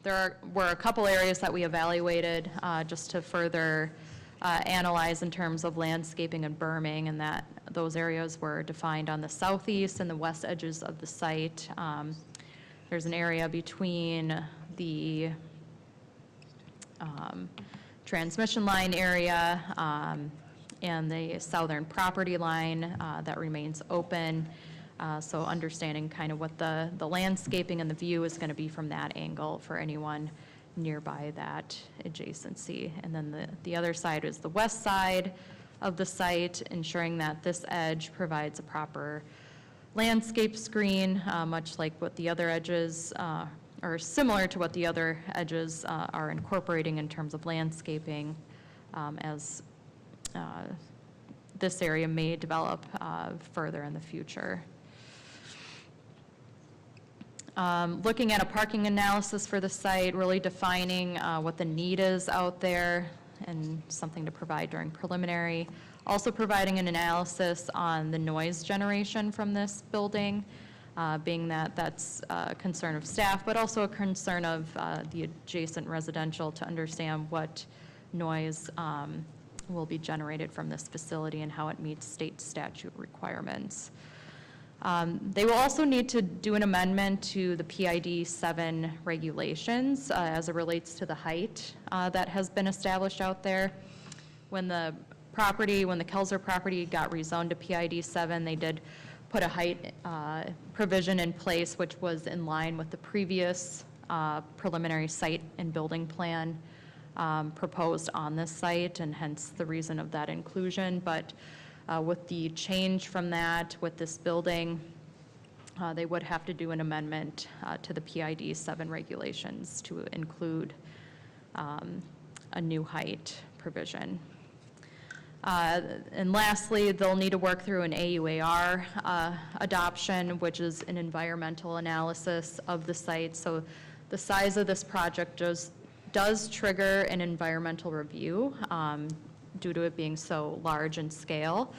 There were a couple areas that we evaluated just to further analyze in terms of landscaping and berming, and that those areas were defined on the southeast and the west edges of the site. There's an area between the transmission line area and the southern property line that remains open. So understanding kind of what the landscaping and the view is going to be from that angle for anyone nearby that adjacency. And then the other side is the west side of the site, ensuring that this edge provides a proper landscape screen, much like what the other edges, or similar to what the other edges are incorporating in terms of landscaping, as this area may develop further in the future. Looking at a parking analysis for the site, really defining what the need is out there and something to provide during preliminary. Also providing an analysis on the noise generation from this building, being that that's a concern of staff, but also a concern of the adjacent residential to understand what noise will be generated from this facility and how it meets state statute requirements. They will also need to do an amendment to the PID 7 regulations as it relates to the height that has been established out there. When the Kelzer property got rezoned to PID 7, they did put a height provision in place, which was in line with the previous preliminary site and building plan proposed on this site, and hence the reason of that inclusion. But with the change from that, with this building, they would have to do an amendment to the PID 7 regulations to include a new height provision. And lastly, they'll need to work through an AUAR adoption, which is an environmental analysis of the site. So the size of this project does trigger an environmental review due to it being so large in scale.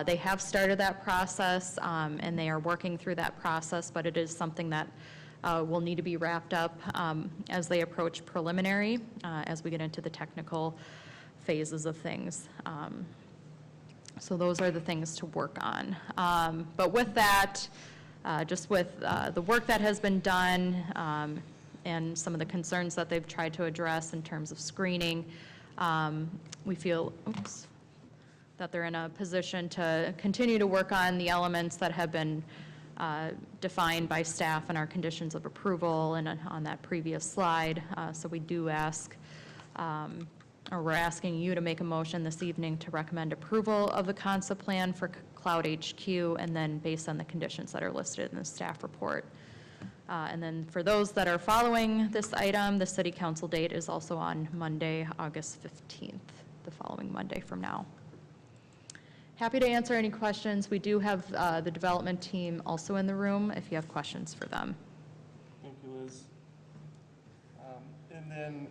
They have started that process, and they are working through that process, but it is something that will need to be wrapped up as they approach preliminary, as we get into the technical phases of things. So those are the things to work on. But with that, just with the work that has been done and some of the concerns that they've tried to address in terms of screening, we feel that they're in a position to continue to work on the elements that have been defined by staff in our conditions of approval and on that previous slide. So we do ask, or we're asking you to make a motion this evening to recommend approval of the concept plan for CloudHQ, and then based on the conditions that are listed in the staff report. And then for those that are following this item, the city council date is also on Monday, August 15th, the following Monday from now. Happy to answer any questions. We do have the development team also in the room if you have questions for them. Thank you, Liz. And then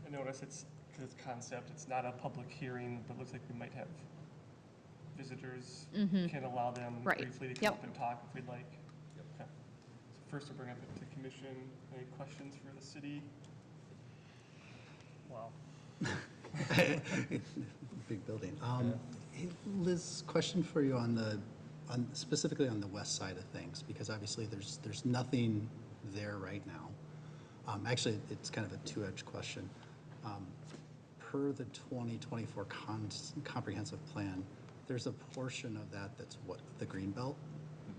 I notice it's concept, it's not a public hearing, but it looks like we might have visitors. Can allow them briefly to come up and talk if we'd like. Okay. So first we'll bring up to commission. Any questions for the city? Wow. Big building. Hey, Liz, question for you specifically on the west side of things, because obviously there's nothing there right now. Actually, it's kind of a two-edged question. Per the 2024 comprehensive plan, there's a portion of that that's what, the green belt?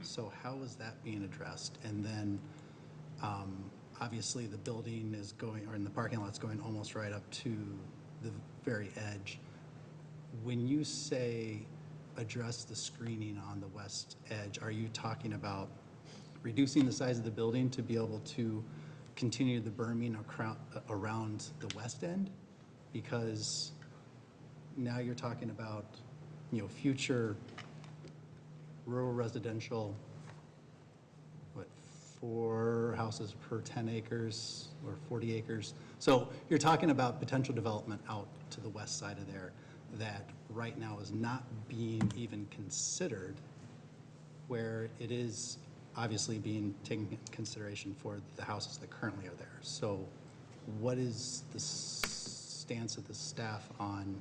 So how is that being addressed? And then obviously the building is going, or in the parking lot's going almost right up to the very edge. When you say address the screening on the west edge, are you talking about reducing the size of the building to be able to continue the berming around the west end? Because now you're talking about, future rural residential, 4 houses per 10 acres or 40 acres. So you're talking about potential development out to the west side of there that right now is not being even considered, where it is obviously being taken into consideration for the houses that currently are there. So what is the stance of the staff on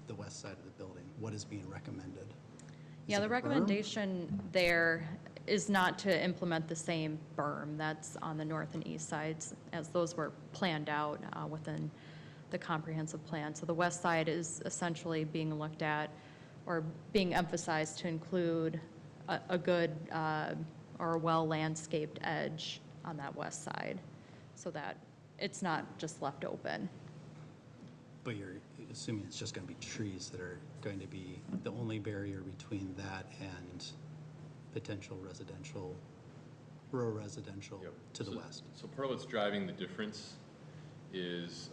the west side of the building? What is being recommended? Yeah, Is the it a berm? recommendation there is not to implement the same berm that's on the north and east sides, as those were planned out within the comprehensive plan. So the west side is essentially being looked at or being emphasized to include a good or a well-landscaped edge on that west side, so that it's not just left open. But you're assuming it's just going to be trees that are going to be the only barrier between that and potential residential, rural residential Yep. to the So- west. So part of what's driving the difference is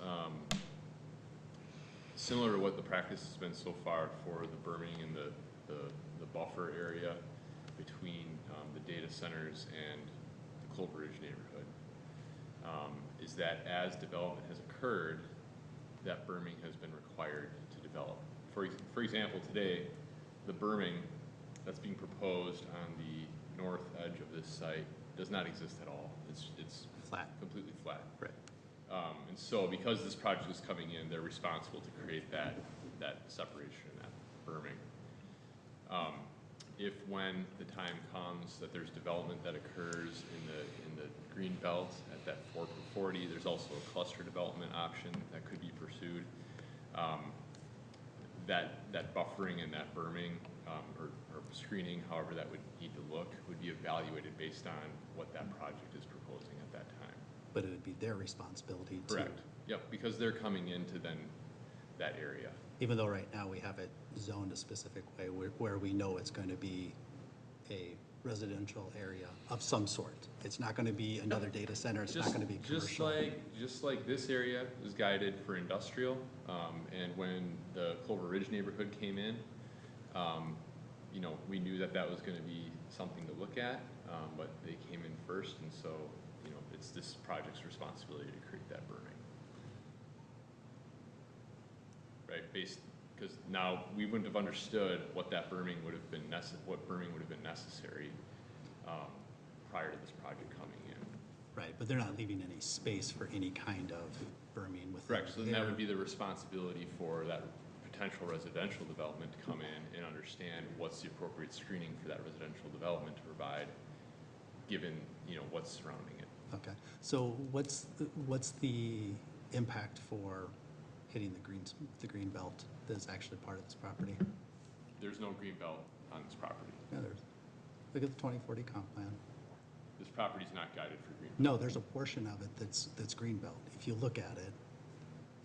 similar to what the practice has been so far for the berming and the buffer area between the data centers and the Clover Ridge neighborhood, is that as development has occurred, that berming has been required to develop. For example, today, the berming that's being proposed on the north edge of this site does not exist at all. It's Flat. completely flat. Right. And so because this project is coming in, they're responsible to create that separation and that berming. If when the time comes that there's development that occurs in the green belt at that 4/40, there's also a cluster development option that could be pursued. That buffering and that berming or screening, however that would need to look, would be evaluated based on what that project is proposing at that time. But it would be their responsibility to. Correct. Yep, because they're coming into then that area. Even though right now we have it zoned a specific way where we know it's going to be a residential area of some sort. It's not going to be another data center, it's not going to be commercial. Just like this area is guided for industrial, and when the Clover Ridge neighborhood came in, we knew that was going to be something to look at, but they came in first, and so, it's this project's responsibility to create that berming. Right, because now we wouldn't have understood what that berming would have been necessary prior to this project coming in. Right, but they're not leaving any space for any kind of berming within. Correct, so then that would be the responsibility for that potential residential development to come in and understand what's the appropriate screening for that residential development to provide, given, what's surrounding it. Okay, so what's the impact for hitting the green belt that's actually part of this property? There's no green belt on this property. Yeah, look at the 2040 comp plan. This property's not guided for green. No, there's a portion of it that's green belt. If you look at it,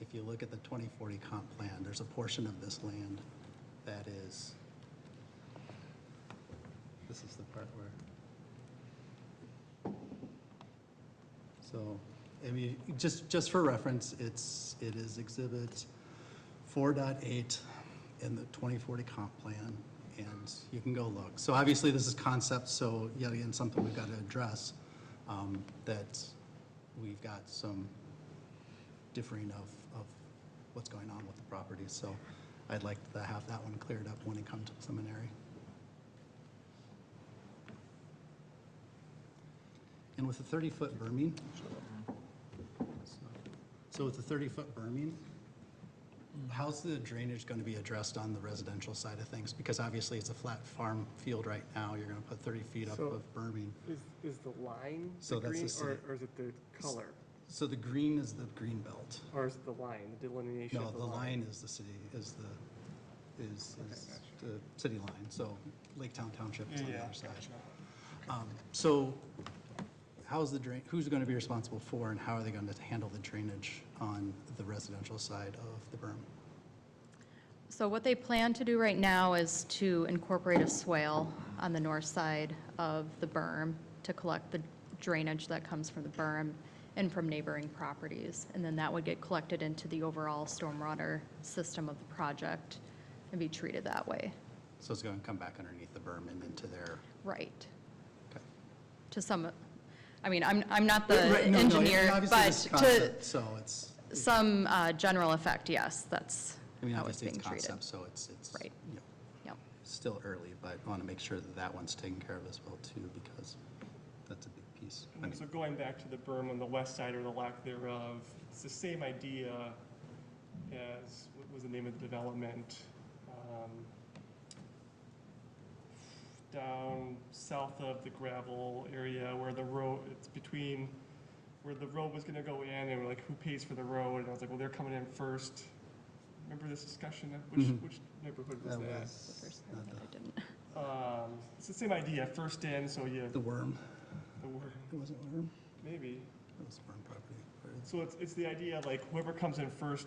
if you look at the 2040 comp plan, there's a portion of this land that is, this is the part where, so, I mean, just for reference, it is exhibit 4.8 in the 2040 comp plan, and you can go look. So obviously this is concept, so yet again, something we've got to address, that we've got some differing of what's going on with the property. So I'd like to have that one cleared up when it comes to seminary. And with the 30-foot berming, so with the 30-foot berming, how's the drainage going to be addressed on the residential side of things? Because obviously it's a flat farm field right now. You're going to put 30 feet up So- of berming. Is the line So the that's the green, city. or is it the color? So the green is the green belt. Or is it the line, the delineation No, of the line is the city, is the city line. So Lake Town Township is on the other side. So how's the who's going to be responsible for, and how are they going to handle the drainage on the residential side of the berm? So what they plan to do right now is to incorporate a swale on the north side of the berm to collect the drainage that comes from the berm and from neighboring properties. And then that would get collected into the overall stormwater system of the project and be treated that way. So it's going to come back underneath the berm and into their, Right. okay. To some, I mean, I'm not the Right, no, engineer, obviously but this to concept, so it's, some general effect, yes, that's I mean, how it's obviously it's being treated. concept, so it's, Right. you know, Yep. still early, but I want to make sure that that one's taken care of as well too, because that's a big piece. I mean, So going back to the berm on the west side or the lack thereof, it's the same idea as, what was the name of the development? Down south of the gravel area where the road, it's between where the road was gonna go in and we're like, who pays for the road? And I was like, well, they're coming in first. Remember this discussion? Which neighborhood was that that? was The first not thing I didn't. It's the same idea, first in, so you, the worm. the word, It wasn't worm. maybe. It was worm property. So it's the idea, like whoever comes in first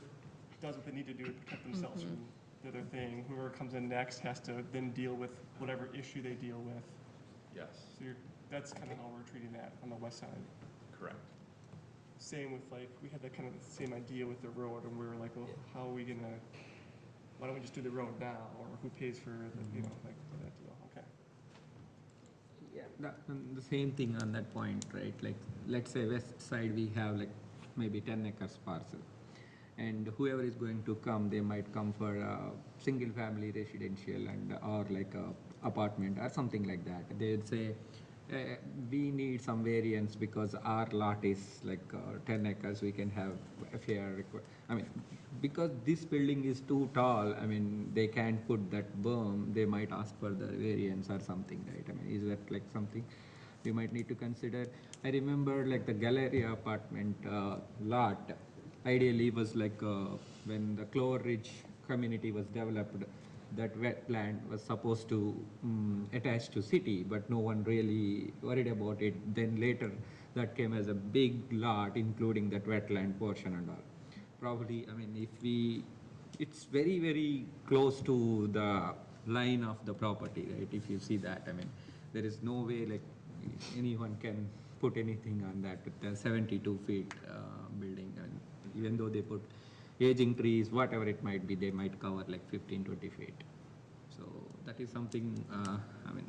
does what they need to do to protect themselves from the other thing. Whoever comes in next has to then deal with whatever issue they deal with. Yes, So that's kind of how we're treating that on the west side. correct. Same with like, we had that kind of the same idea with the road and we were like, well, how are we gonna, why don't we just do the road now? Or who pays for the, you know, like that deal, okay. Yeah, the same thing on that point, right? Like, let's say west side, we have like maybe 10 acres parcel. And whoever is going to come, they might come for a single family residential and, or like a apartment or something like that. They'd say, we need some variance because our lot is like 10 acres, we can have a fair, I mean, because this building is too tall, I mean, they can't put that berm, they might ask for the variance or something, right? I mean, is that like something we might need to consider? I remember like the Galleria apartment lot, ideally was like when the Clover Ridge community was developed, that wetland was supposed to attach to city, but no one really worried about it. Then later, that came as a big lot, including that wetland portion and all. Probably, I mean, it's very, very close to the line of the property, right? If you see that, I mean, there is no way like anyone can put anything on that. The 72 feet building, and even though they put aging trees, whatever it might be, they might cover like 15, 20 feet. So that is something, I mean,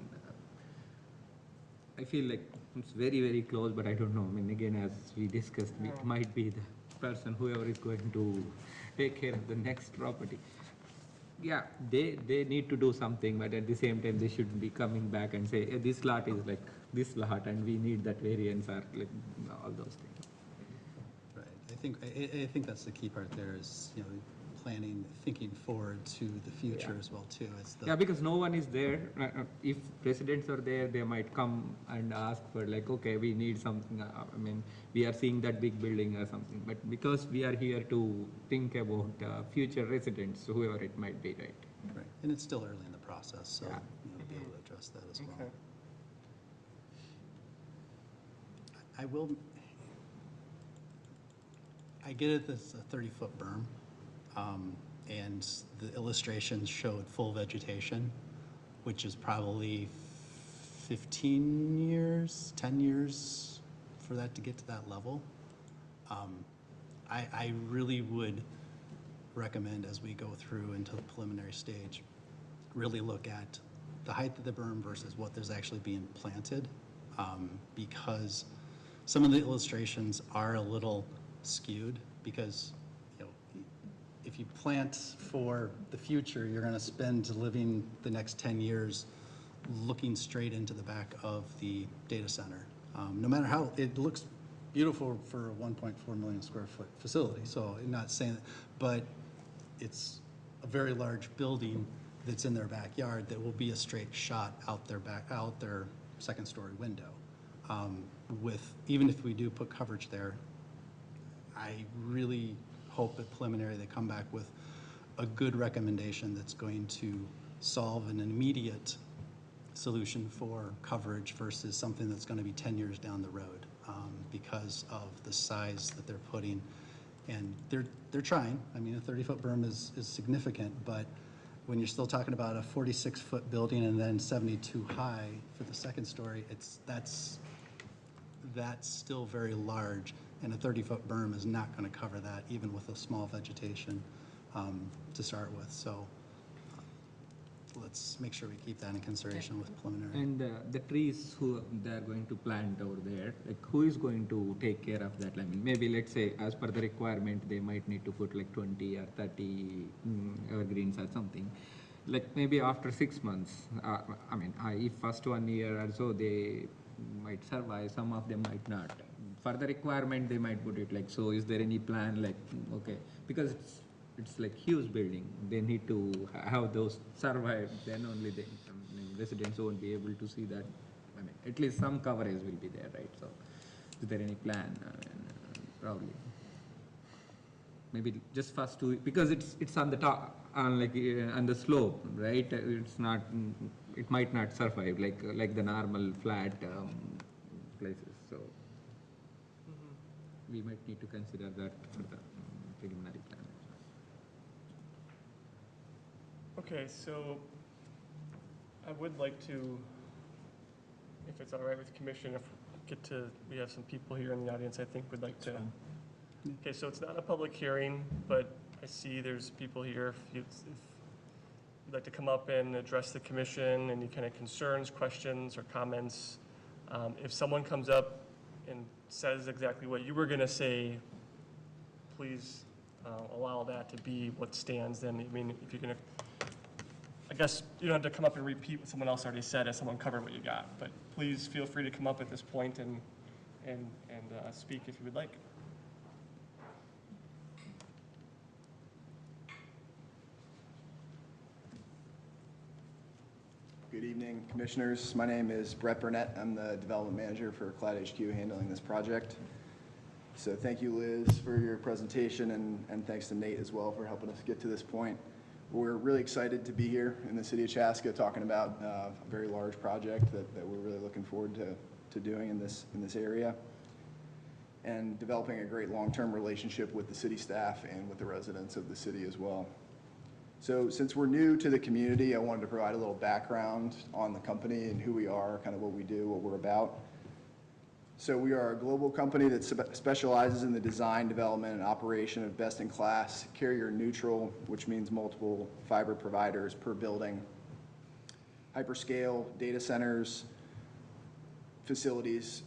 I feel like it's very, very close, but I don't know. I mean, again, as we discussed, it might be the person, whoever is going to take care of the next property. Yeah, they need to do something, but at the same time, they should be coming back and say, hey, this lot is like this lot, and we need that variance, or like all those things. Right. I think that's the key part there is, you know, planning, thinking forward to the future as well too. It's the, Yeah, because no one is there. If residents are there, they might come and ask for like, okay, we need something. I mean, we are seeing that big building or something. But because we are here to think about future residents, whoever it might be, right? right. And it's still early in the process, so Yeah. you know, be able to address that as well. Okay. I get it, it's a 30-foot berm, and the illustrations showed full vegetation, which is probably 15 years, 10 years for that to get to that level. I really would recommend, as we go through into the preliminary stage, really look at the height of the berm versus what there's actually being planted, because some of the illustrations are a little skewed, because, you know, if you plant for the future, you're going to spend living the next 10 years looking straight into the back of the data center. No matter how, it looks beautiful for a 1.4 million square foot facility, so I'm not saying that, but it's a very large building that's in their backyard that will be a straight shot out their second story window. Even if we do put coverage there, I really hope at preliminary they come back with a good recommendation that's going to solve an immediate solution for coverage versus something that's going to be 10 years down the road, because of the size that they're putting. And they're trying. I mean, a 30-foot berm is significant, but when you're still talking about a 46-foot building and then 72 high for the second story, that's still very large, and a 30-foot berm is not going to cover that, even with a small vegetation to start with. So let's make sure we keep that in consideration with preliminary. And the trees who they're going to plant over there, like who is going to take care of that? I mean, maybe let's say as per the requirement, they might need to put like 20 or 30 evergreens or something. Like maybe after 6 months, I mean, if first 1 year or so they might survive, some of them might not. For the requirement, they might put it like, so is there any plan like, okay, because it's like huge building, they need to have those survive, then only the residents won't be able to see that. I mean, at least some coverage will be there, right? So is there any plan? Probably. Maybe just first two, because it's on the top, on like on the slope, right? It's not, it might not survive like the normal flat places. So we might need to consider that for the preliminary plan. Okay, so I would like to, if it's all right with the commission, we have some people here in the audience I think would like to. Okay, so it's not a public hearing, but I see there's people here. If you'd like to come up and address the commission, any kind of concerns, questions, or comments. If someone comes up and says exactly what you were going to say, please allow that to be what stands then. I mean, if you're going to, I guess you don't have to come up and repeat what someone else already said as someone covered what you got, but please feel free to come up at this point and speak if you would like. Good evening, commissioners. My name is Brett Burnett. I'm the development manager for CloudHQ handling this project. So thank you, Liz, for your presentation, and thanks to Nate as well for helping us get to this point. We're really excited to be here in the city of Chaska talking about a very large project that we're really looking forward to doing in this area, and developing a great long-term relationship with the city staff and with the residents of the city as well. So since we're new to the community, I wanted to provide a little background on the company and who we are, kind of what we do, what we're about. So we are a global company that specializes in the design, development, and operation of best-in-class, carrier-neutral, which means multiple fiber providers per building, hyperscale data centers, facilities,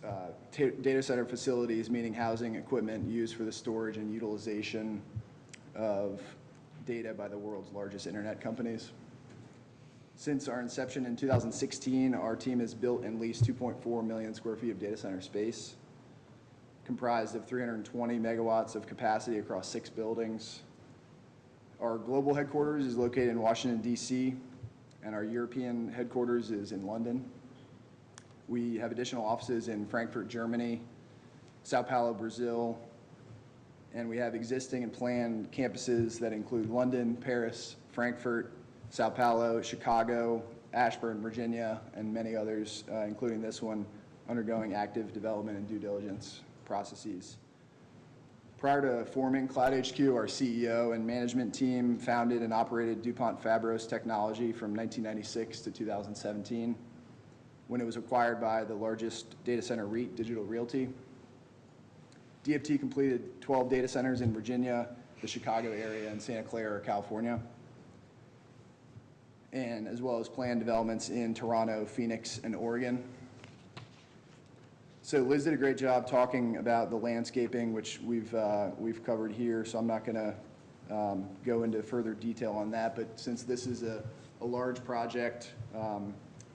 data center facilities, meaning housing equipment used for the storage and utilization of data by the world's largest internet companies. Since our inception in 2016, our team has built and leased 2.4 million square feet of data center space, comprised of 320 megawatts of capacity across 6 buildings. Our global headquarters is located in Washington, D.C., and our European headquarters is in London. We have additional offices in Frankfurt, Germany, Sao Paulo, Brazil, and we have existing and planned campuses that include London, Paris, Frankfurt, Sao Paulo, Chicago, Ashburn, Virginia, and many others, including this one, undergoing active development and due diligence processes. Prior to forming CloudHQ, our CEO and management team founded and operated DuPont Fabros Technology from 1996 to 2017, when it was acquired by the largest data center REIT, Digital Realty. DFT completed 12 data centers in Virginia, the Chicago area, and Santa Clara, California, and as well as planned developments in Toronto, Phoenix, and Oregon. So Liz did a great job talking about the landscaping, which we've covered here, so I'm not going to go into further detail on that, but since this is a large project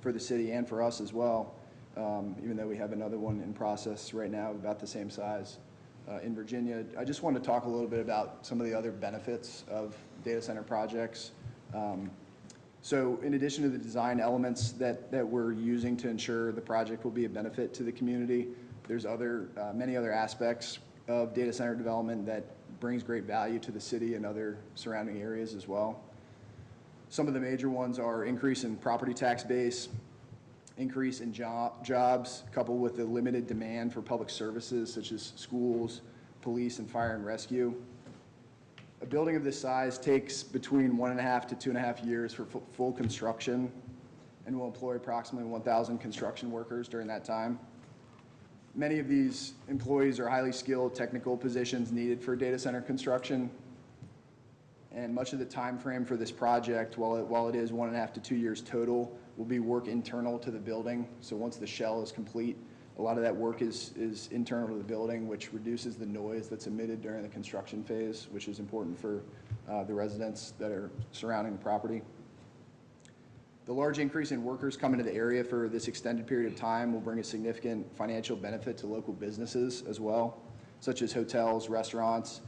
for the city and for us as well, even though we have another one in process right now about the same size in Virginia, I just want to talk a little bit about some of the other benefits of data center projects. So in addition to the design elements that we're using to ensure the project will be a benefit to the community, there's many other aspects of data center development that brings great value to the city and other surrounding areas as well. Some of the major ones are increase in property tax base, increase in jobs, coupled with the limited demand for public services such as schools, police, and fire and rescue. building of this size takes between 1.5 to 2.5 years for full construction and will employ approximately 1,000 construction workers during that time. Many of these employees are highly skilled technical positions needed for data center construction. And much of the time frame for this project, while it is 1.5 to 2 years total, will be work internal to the building. So once the shell is complete, a lot of that work is internal to the building, which reduces the noise that's emitted during the construction phase, which is important for the residents that are surrounding the property. The large increase in workers coming to the area for this extended period of time will bring a significant financial benefit to local businesses as well, such as hotels, restaurants,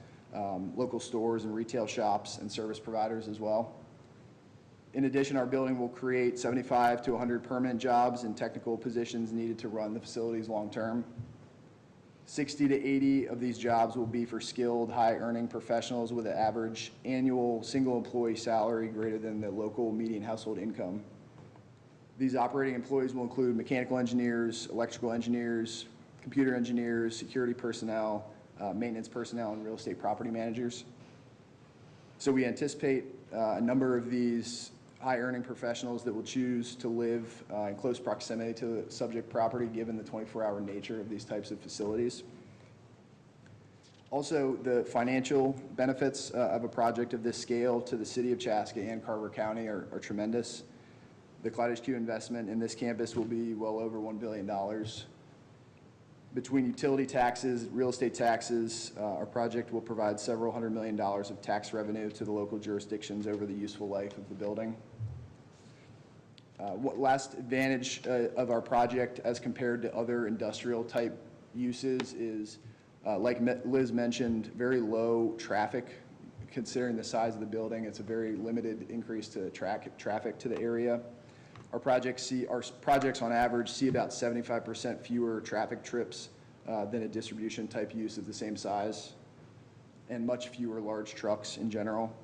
local stores and retail shops and service providers as well. In addition, our building will create 75 to 100 permanent jobs and technical positions needed to run the facilities long-term. 60 to 80 of these jobs will be for skilled, high-earning professionals with an average annual single-employee salary greater than the local median household income. These operating employees will include mechanical engineers, electrical engineers, computer engineers, security personnel, maintenance personnel, and real estate property managers. So we anticipate a number of these high-earning professionals that will choose to live in close proximity to the subject property, given the 24-hour nature of these types of facilities. Also, the financial benefits of a project of this scale to the city of Chaska and Carver County are tremendous. The CloudHQ investment in this campus will be well over $1 billion. Between utility taxes, real estate taxes, our project will provide several $100 million of tax revenue to the local jurisdictions over the useful life of the building. Last advantage of our project as compared to other industrial type uses is, like Liz mentioned, very low traffic. Considering the size of the building, it's a very limited increase to traffic to the area. Our projects on average see about 75% fewer traffic trips than a distribution type use of the same size, and much fewer large trucks in general.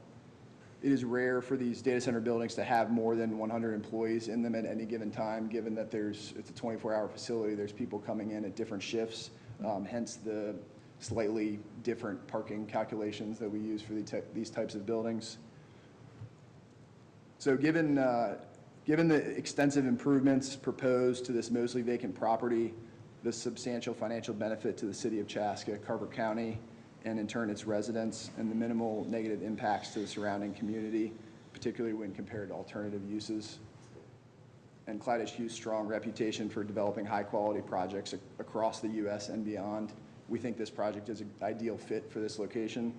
It is rare for these data center buildings to have more than 100 employees in them at any given time, given that it's a 24-hour facility, there's people coming in at different shifts, hence the slightly different parking calculations that we use for these types of buildings. So given the extensive improvements proposed to this mostly vacant property, the substantial financial benefit to the city of Chaska, Carver County, and in turn its residents, and the minimal negative impacts to the surrounding community, particularly when compared to alternative uses, and CloudHQ's strong reputation for developing high-quality projects across the U.S. and beyond, we think this project is an ideal fit for this location.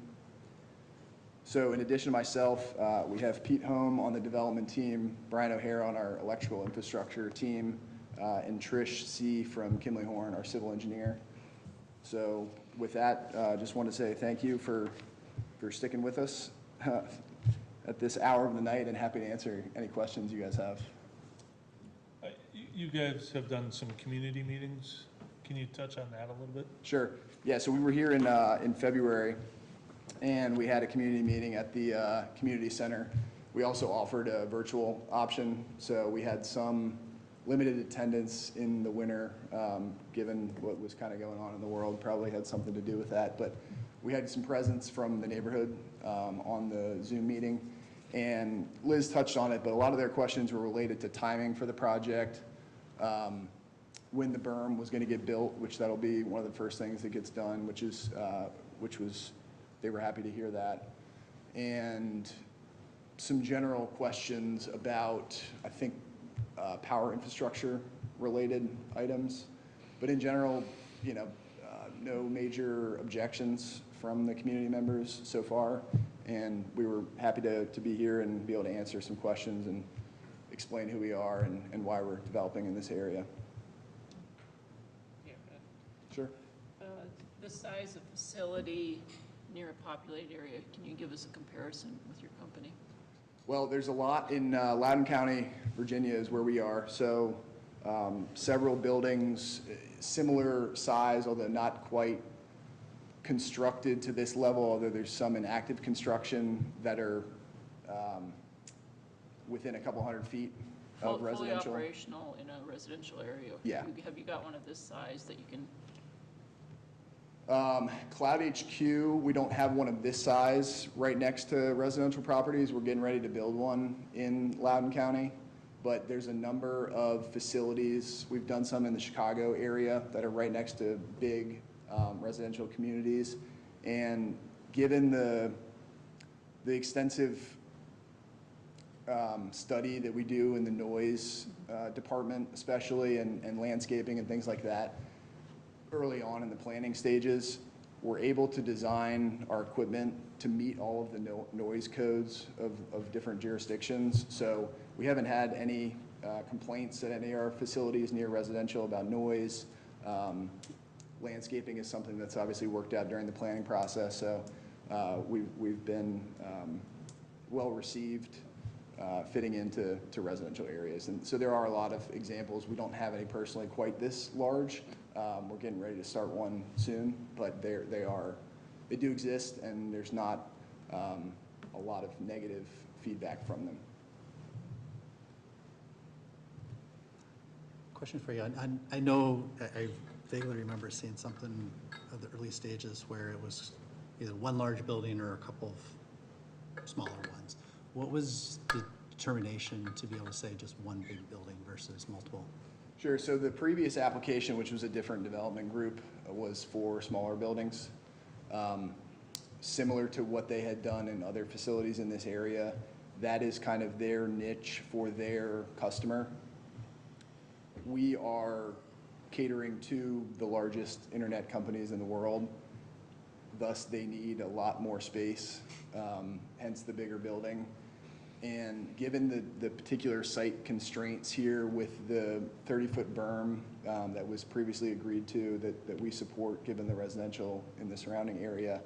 So in addition to myself, we have Pete Holm on the development team, Brian O'Hara on our electrical infrastructure team, and Trish C. from Kimley Horn, our civil engineer. So with that, just want to say thank you for sticking with us at this hour of the night, and happy to answer any questions you guys have. You guys have done some community meetings. Can you touch on that a little bit? Sure. Yeah, so we were here in February, and we had a community meeting at the community center. We also offered a virtual option, so we had some limited attendance in the winter, given what was kind of going on in the world, probably had something to do with that. But we had some presence from the neighborhood on the Zoom meeting, and Liz touched on it, but a lot of their questions were related to timing for the project, when the berm was going to get built, which that'll be one of the first things that gets done, which was, they were happy to hear that. And some general questions about, I think, power infrastructure related items. But in general, no major objections from the community members so far. And we were happy to be here and be able to answer some questions and explain who we are and why we're developing in this area. Yeah. Sure. The size of facility near a populated area, can you give us a comparison with your company? Well, there's a lot in Loudoun County, Virginia is where we are. So several buildings, similar size, although not quite constructed to this level, although there's some in active construction that are within a couple hundred feet of residential. Fully operational in a residential area? Yeah. Have you got one of this size that you can? CloudHQ, we don't have one of this size right next to residential properties. We're getting ready to build one in Loudoun County, but there's a number of facilities. We've done some in the Chicago area that are right next to big residential communities. And given the extensive study that we do in the noise department especially, and landscaping and things like that, early on in the planning stages, we're able to design our equipment to meet all of the noise codes of different jurisdictions. So we haven't had any complaints at any of our facilities near residential about noise. Landscaping is something that's obviously worked out during the planning process. So we've been well received fitting into residential areas. And so there are a lot of examples. We don't have any personally quite this large. We're getting ready to start one soon, but they do exist, and there's not a lot of negative feedback from them. Question for you. I know, I vaguely remember seeing something of the early stages where it was either one large building or a couple of smaller ones. What was the determination to be able to say just one big building versus multiple? Sure. So the previous application, which was a different development group, was for smaller buildings. Similar to what they had done in other facilities in this area, that is kind of their niche for their customer. We are catering to the largest internet companies in the world. Thus, they need a lot more space, hence the bigger building. And given the particular site constraints here with the 30-foot berm that was previously agreed to that we support given the residential in the surrounding area,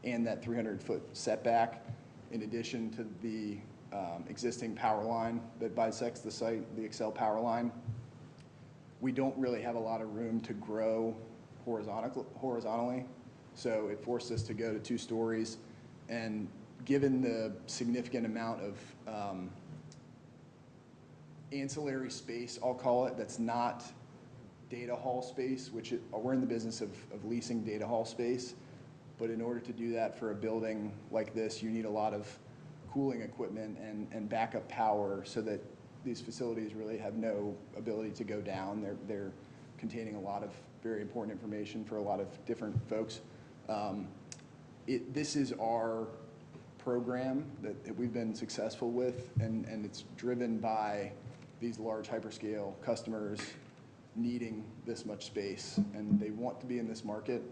and that 300-foot setback, in addition to the existing power line that bisects the site, the Excel power line, we don't really have a lot of room to grow horizontally. So it forced us to go to 2 stories. And given the significant amount of ancillary space, I'll call it, that's not data hall space, which we're in the business of leasing data hall space. But in order to do that for a building like this, you need a lot of cooling equipment and backup power so that these facilities really have no ability to go down. They're containing a lot of very important information for a lot of different folks. This is our program that we've been successful with, and it's driven by these large hyperscale customers needing this much space, and they want to be in this market.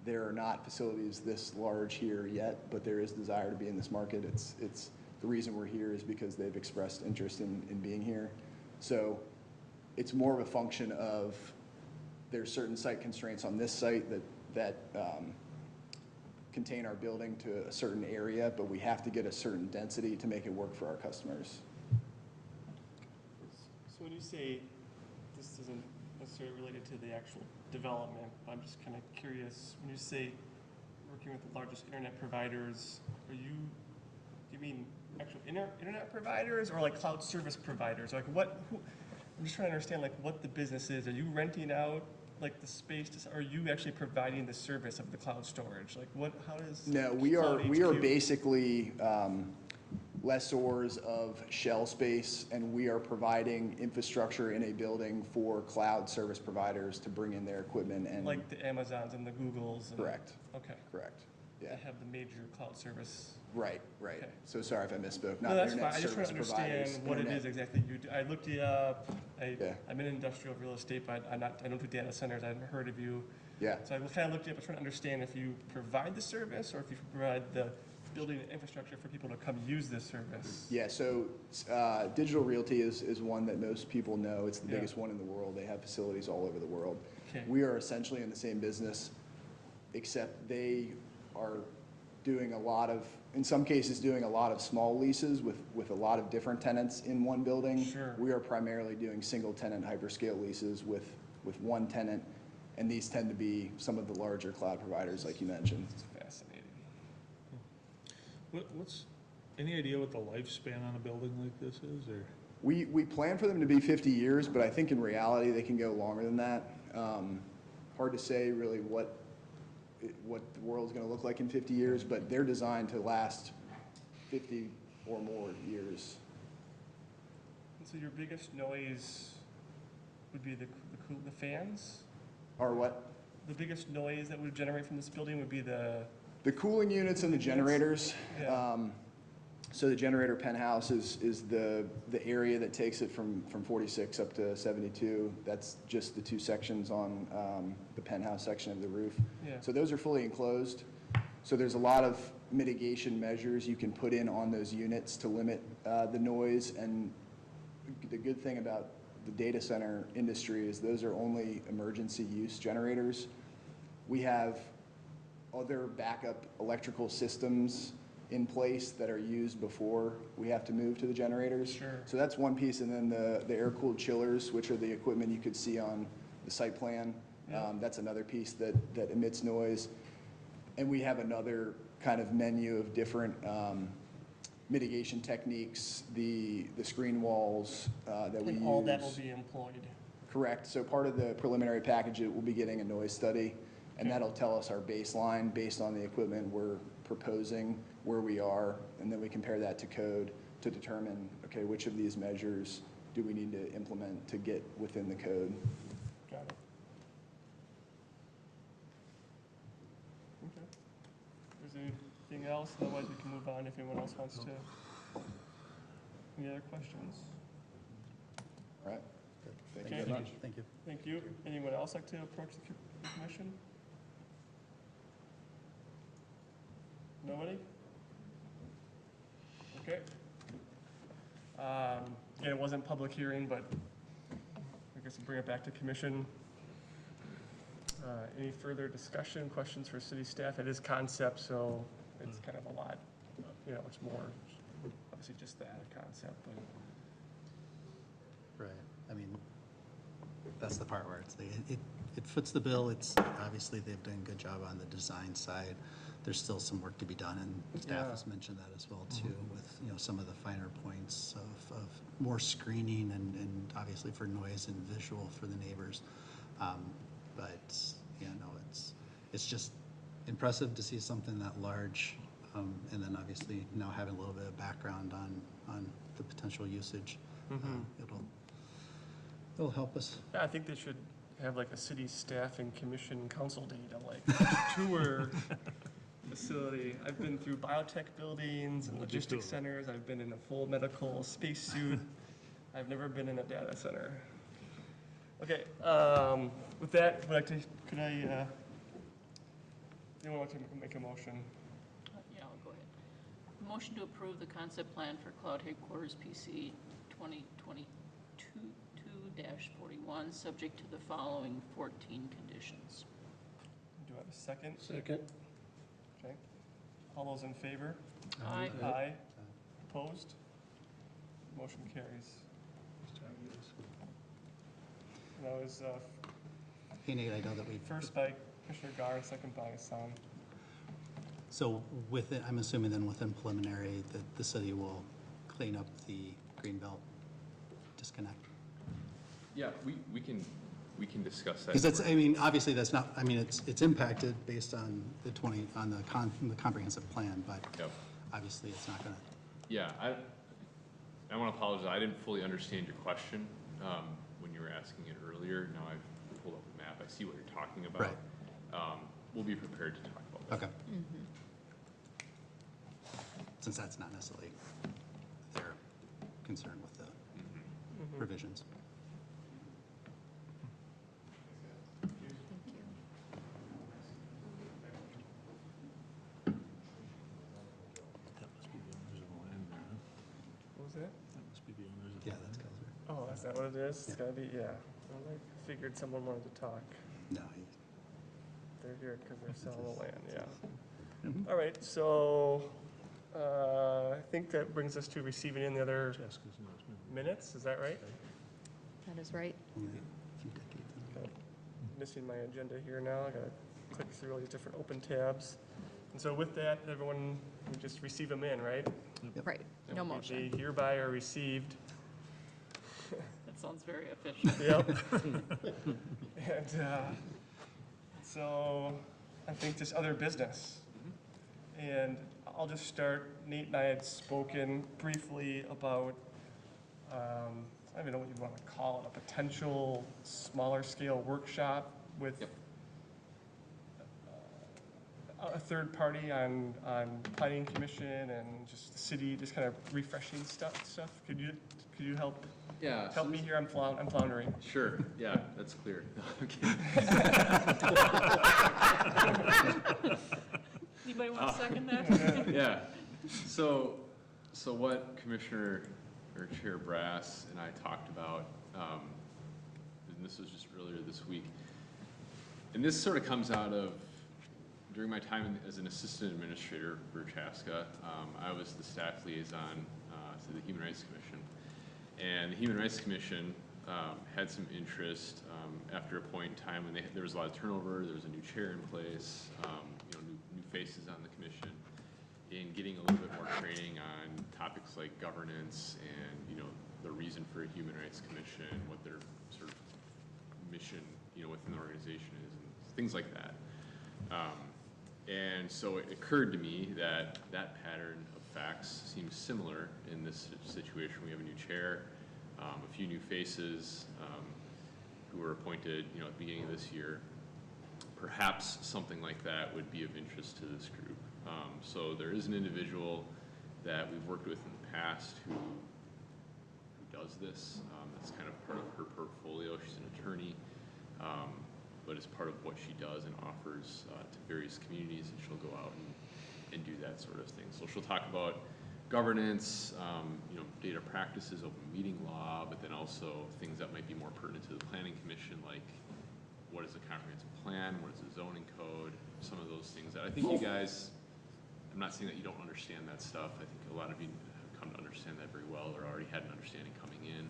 There are not facilities this large here yet, but there is desire to be in this market. It's the reason we're here is because they've expressed interest in being here. So it's more of a function of there's certain site constraints on this site that contain our building to a certain area, but we have to get a certain density to make it work for our customers. So when you say this isn't necessarily related to the actual development, I'm just kind of curious, when you say working with the largest internet providers, do you mean actual internet providers or like cloud service providers? Like I'm just trying to understand like what the business is. Are you renting out like the space are you actually providing the service of the cloud storage? Like how does No, we are basically lessors of shell space, and we are providing infrastructure in a building for cloud service providers to bring in their equipment and like the Amazons and the Googles. Correct. Okay. Correct. Yeah. They have the major cloud service. Right. Okay. So sorry if I misspoke. Not No, that's internet fine. I just want to service understand providers, what internet. it is exactly you do. I looked you up. Yeah. I'm in industrial real estate, but I don't do data centers. I haven't heard of you. Yeah. So I kind of looked you up. I'm trying to understand if you provide the service or if you provide the building infrastructure for people to come use this service. Yeah, so Digital Realty is one that most people know. It's the biggest one in the world. They have facilities all over the world. Okay. We are essentially in the same business, except they are doing in some cases, doing a lot of small leases with a lot of different tenants in one building. Sure. We are primarily doing single tenant hyperscale leases with one tenant, and these tend to be some of the larger cloud providers like you mentioned. It's fascinating. What's any idea what the lifespan on a building like this is, or? We plan for them to be 50 years, but I think in reality they can go longer than that. hard to say really what the world's gonna look like in 50 years, but they're designed to last 50 or more years. And so your biggest noise would be the fans? Or what? The biggest noise that would generate from this building would be the cooling units and the generators. Yeah. So the generator penthouse is the area that takes it from 46 up to 72. That's just the two sections on the penthouse section of the roof. Yeah. So those are fully enclosed. So there's a lot of mitigation measures you can put in on those units to limit the noise. And the good thing about the data center industry is those are only emergency use generators. We have other backup electrical systems in place that are used before we have to move to the generators. Sure. So that's one piece, and then the air-cooled chillers, which are the equipment you could see on the site plan. Yeah. That's another piece that emits noise. And we have another kind of menu of different mitigation techniques, the screen walls that we use. And all that will be employed. Correct. So part of the preliminary package, it will be getting a noise study, and Okay. that'll tell us our baseline based on the equipment we're proposing, where we are, and then we compare that to code to determine, okay, which of these measures do we need to implement to get within the code? Got it. Okay. Is there anything else? Otherwise, we can move on if anyone else wants to. Any other questions? All right? Thank you Okay. very much. Thank you. Thank you. Anyone else like to approach the commission? Nobody? Okay. Again, it wasn't public hearing, but I guess we'll bring it back to commission. Any further discussion, questions for city staff? It is concept, so it's kind of a lot, it's more, obviously just that, a concept, but. Right. I mean, that's the part where it's, it fits the bill. It's, obviously, they've done a good job on the design side. There's still some work to be done, and staff Yeah. has mentioned that as well, too, with, some of the finer points of more screening and obviously for noise and visual for the neighbors. But, it's just impressive to see something that large, and then obviously now having a little bit of background on the potential usage. It'll help us. Yeah, I think they should have like a city staff and commission council day to like tour facility. I've been through biotech buildings and logistics centers. I've been in a full medical spacesuit. I've never been in a data center. Okay, with that, could I, anyone want to make a motion? Yeah, I'll go ahead. Motion to approve the concept plan for Cloud Headquarters PC 2022-41, subject to the following 14 conditions. Do I have a second? Second. Okay. All those in favor? Aye. Aye. Opposed? Motion carries. That was Hey, Nate, I know that we, first by Commissioner Gar, second by Hassan. so with it, I'm assuming then within preliminary that the city will clean up the greenbelt disconnect? Yeah, we can discuss that. Because that's, I mean, obviously that's not, I mean, it's impacted based on the the comprehensive plan, but Yep. obviously it's not gonna, Yeah, I want to apologize. I didn't fully understand your question when you were asking it earlier. Now I've pulled up the map. I see what you're talking about. Right. We'll be prepared to talk about that. okay. Since that's not necessarily their concern with the provisions. Thank you. What was that? Yeah, that's Kelsey. Oh, is that what it is? It's gotta be, yeah. Well, I figured someone wanted to talk. No, They're here because they're selling the land, yeah. All right, so I think that brings us to receiving in the other minutes, is that right? That is right. only a few decades. Okay. Missing my agenda here now. I gotta click through all these different open tabs. And so with that, everyone, we just receive them in, right? Right, no motion. They hereby are received. That sounds very official. Yep. And So I think just other business. And I'll just start, Nate and I had spoken briefly about, I don't even know what you want to call it, a potential smaller scale workshop with a third party on planning commission and just the city, just kind of refreshing stuff. Could you help? Yeah. Help me here, I'm floundering. Sure, yeah, that's clear. Okay. Anybody want to second that? Yeah, so what Commissioner or Chair Brass and I talked about, and this was just earlier this week, and this sort of comes out of, during my time as an assistant administrator for Chaska, I was the staff liaison to the Human Rights Commission. And the Human Rights Commission had some interest after a point in time when there was a lot of turnover, there was a new chair in place, new faces on the commission, in getting a little bit more training on topics like governance and, the reason for a Human Rights Commission, what their sort of mission, within the organization is, and things like that. And so it occurred to me that that pattern of facts seems similar in this situation. We have a new chair, a few new faces who were appointed, at the beginning of this year. Perhaps something like that would be of interest to this group. So there is an individual that we've worked with in the past who does this. That's kind of part of her portfolio. She's an attorney. But as part of what she does and offers to various communities, and she'll go out and do that sort of thing. So she'll talk about governance, data practices, open meeting law, but then also things that might be more pertinent to the Planning Commission, like what is a comprehensive plan, what is a zoning code, some of those things that I think you guys, I'm not saying that you don't understand that stuff. I think a lot of you have come to understand that very well or already had an understanding coming in.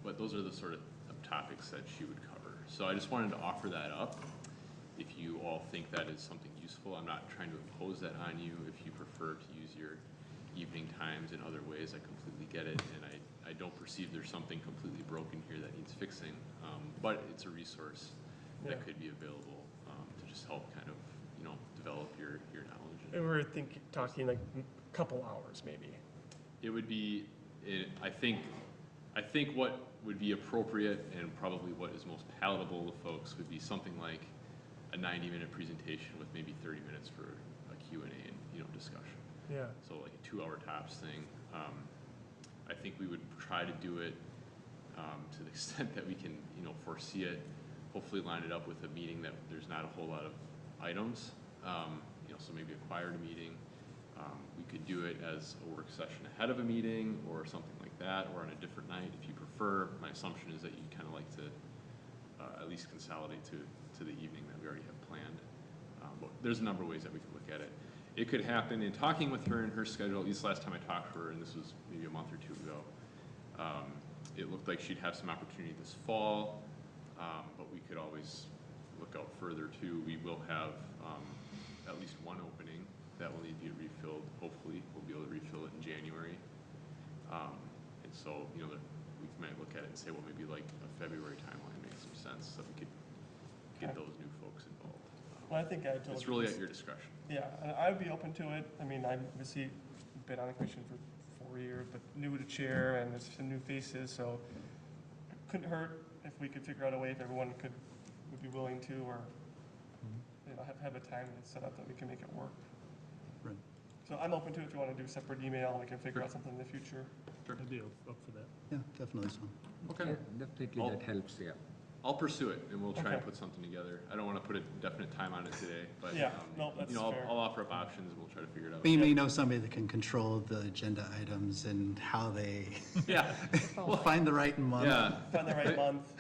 But those are the sort of topics that she would cover. So I just wanted to offer that up. If you all think that is something useful, I'm not trying to impose that on you. If you prefer to use your evening times in other ways, I completely get it. And I don't perceive there's something completely broken here that needs fixing. But it's a resource that could be available to just help kind of, develop your knowledge. And we're talking like a couple hours maybe. It would be, I think what would be appropriate and probably what is most palatable to folks would be something like a 90-minute presentation with maybe 30 minutes for a Q&A and, discussion. Yeah. So like a 2-hour tops thing. I think we would try to do it to the extent that we can, foresee it, hopefully line it up with a meeting that there's not a whole lot of items. So maybe a quiered meeting. We could do it as a work session ahead of a meeting or something like that, or on a different night if you prefer. My assumption is that you kind of like to at least consolidate to the evening that we already have planned. But there's a number of ways that we can look at it. It could happen in talking with her in her schedule, at least last time I talked to her, and this was maybe a month or two ago. It looked like she'd have some opportunity this fall, but we could always look out further too. We will have at least one opening that will need to be refilled. Hopefully, we'll be able to refill it in January. And so, we might look at it and say, well, maybe like a February timeline makes some sense, so we could get those new folks involved. Well, I think I told you. It's really at your discretion. Yeah, and I would be open to it. I mean, I've obviously been on the commission for 4 years, but new to chair and there's some new faces, so it couldn't hurt if we could figure out a way if everyone would be willing to, or have a time that's set up that we can make it work. Right. So I'm open to it. If you want to do a separate email, and we can figure out something in the future. I'd be up for that. Yeah, definitely so. Okay. Yeah, definitely that helps, yeah. I'll pursue it, and we'll try Okay. and put something together. I don't want to put a definite time on it today, but Yeah, no, that's fair. I'll offer up options, and we'll try to figure it out. We may know somebody that can control the agenda items and how they Yeah. find the right month. Yeah. Find the right month.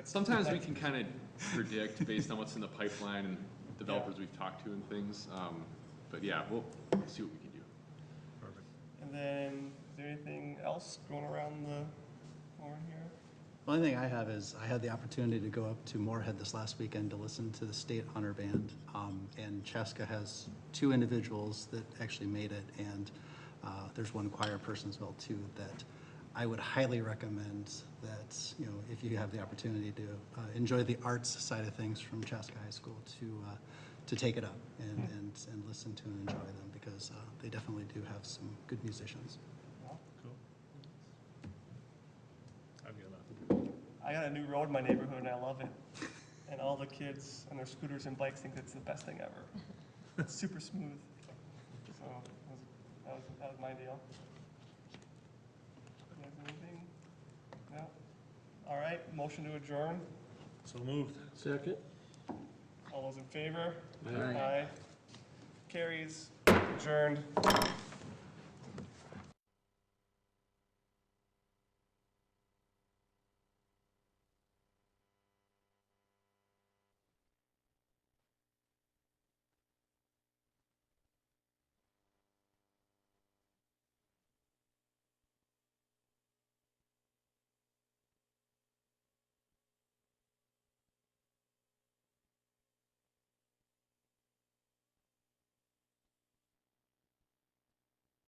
Sometimes we can kind of predict based on what's in the pipeline and developers we've talked to and things. But yeah, we'll see what we can do. Perfect. And then, is there anything else going around the horn here? The only thing I have is I had the opportunity to go up to Moorhead this last weekend to listen to the State Honor Band. And Chaska has 2 individuals that actually made it, and there's one choir person as well too that I would highly recommend that, if you have the opportunity to enjoy the arts side of things from Chaska High School, to take it up and listen to and enjoy them, because they definitely do have some good musicians. Cool. I've got nothing. I got a new road in my neighborhood and I love it. And all the kids on their scooters and bikes think it's the best thing ever. It's super smooth. So that was my deal. You guys have anything? No? All right, motion to adjourn. So moved. Second? All those in favor? Aye. Carries, adjourned.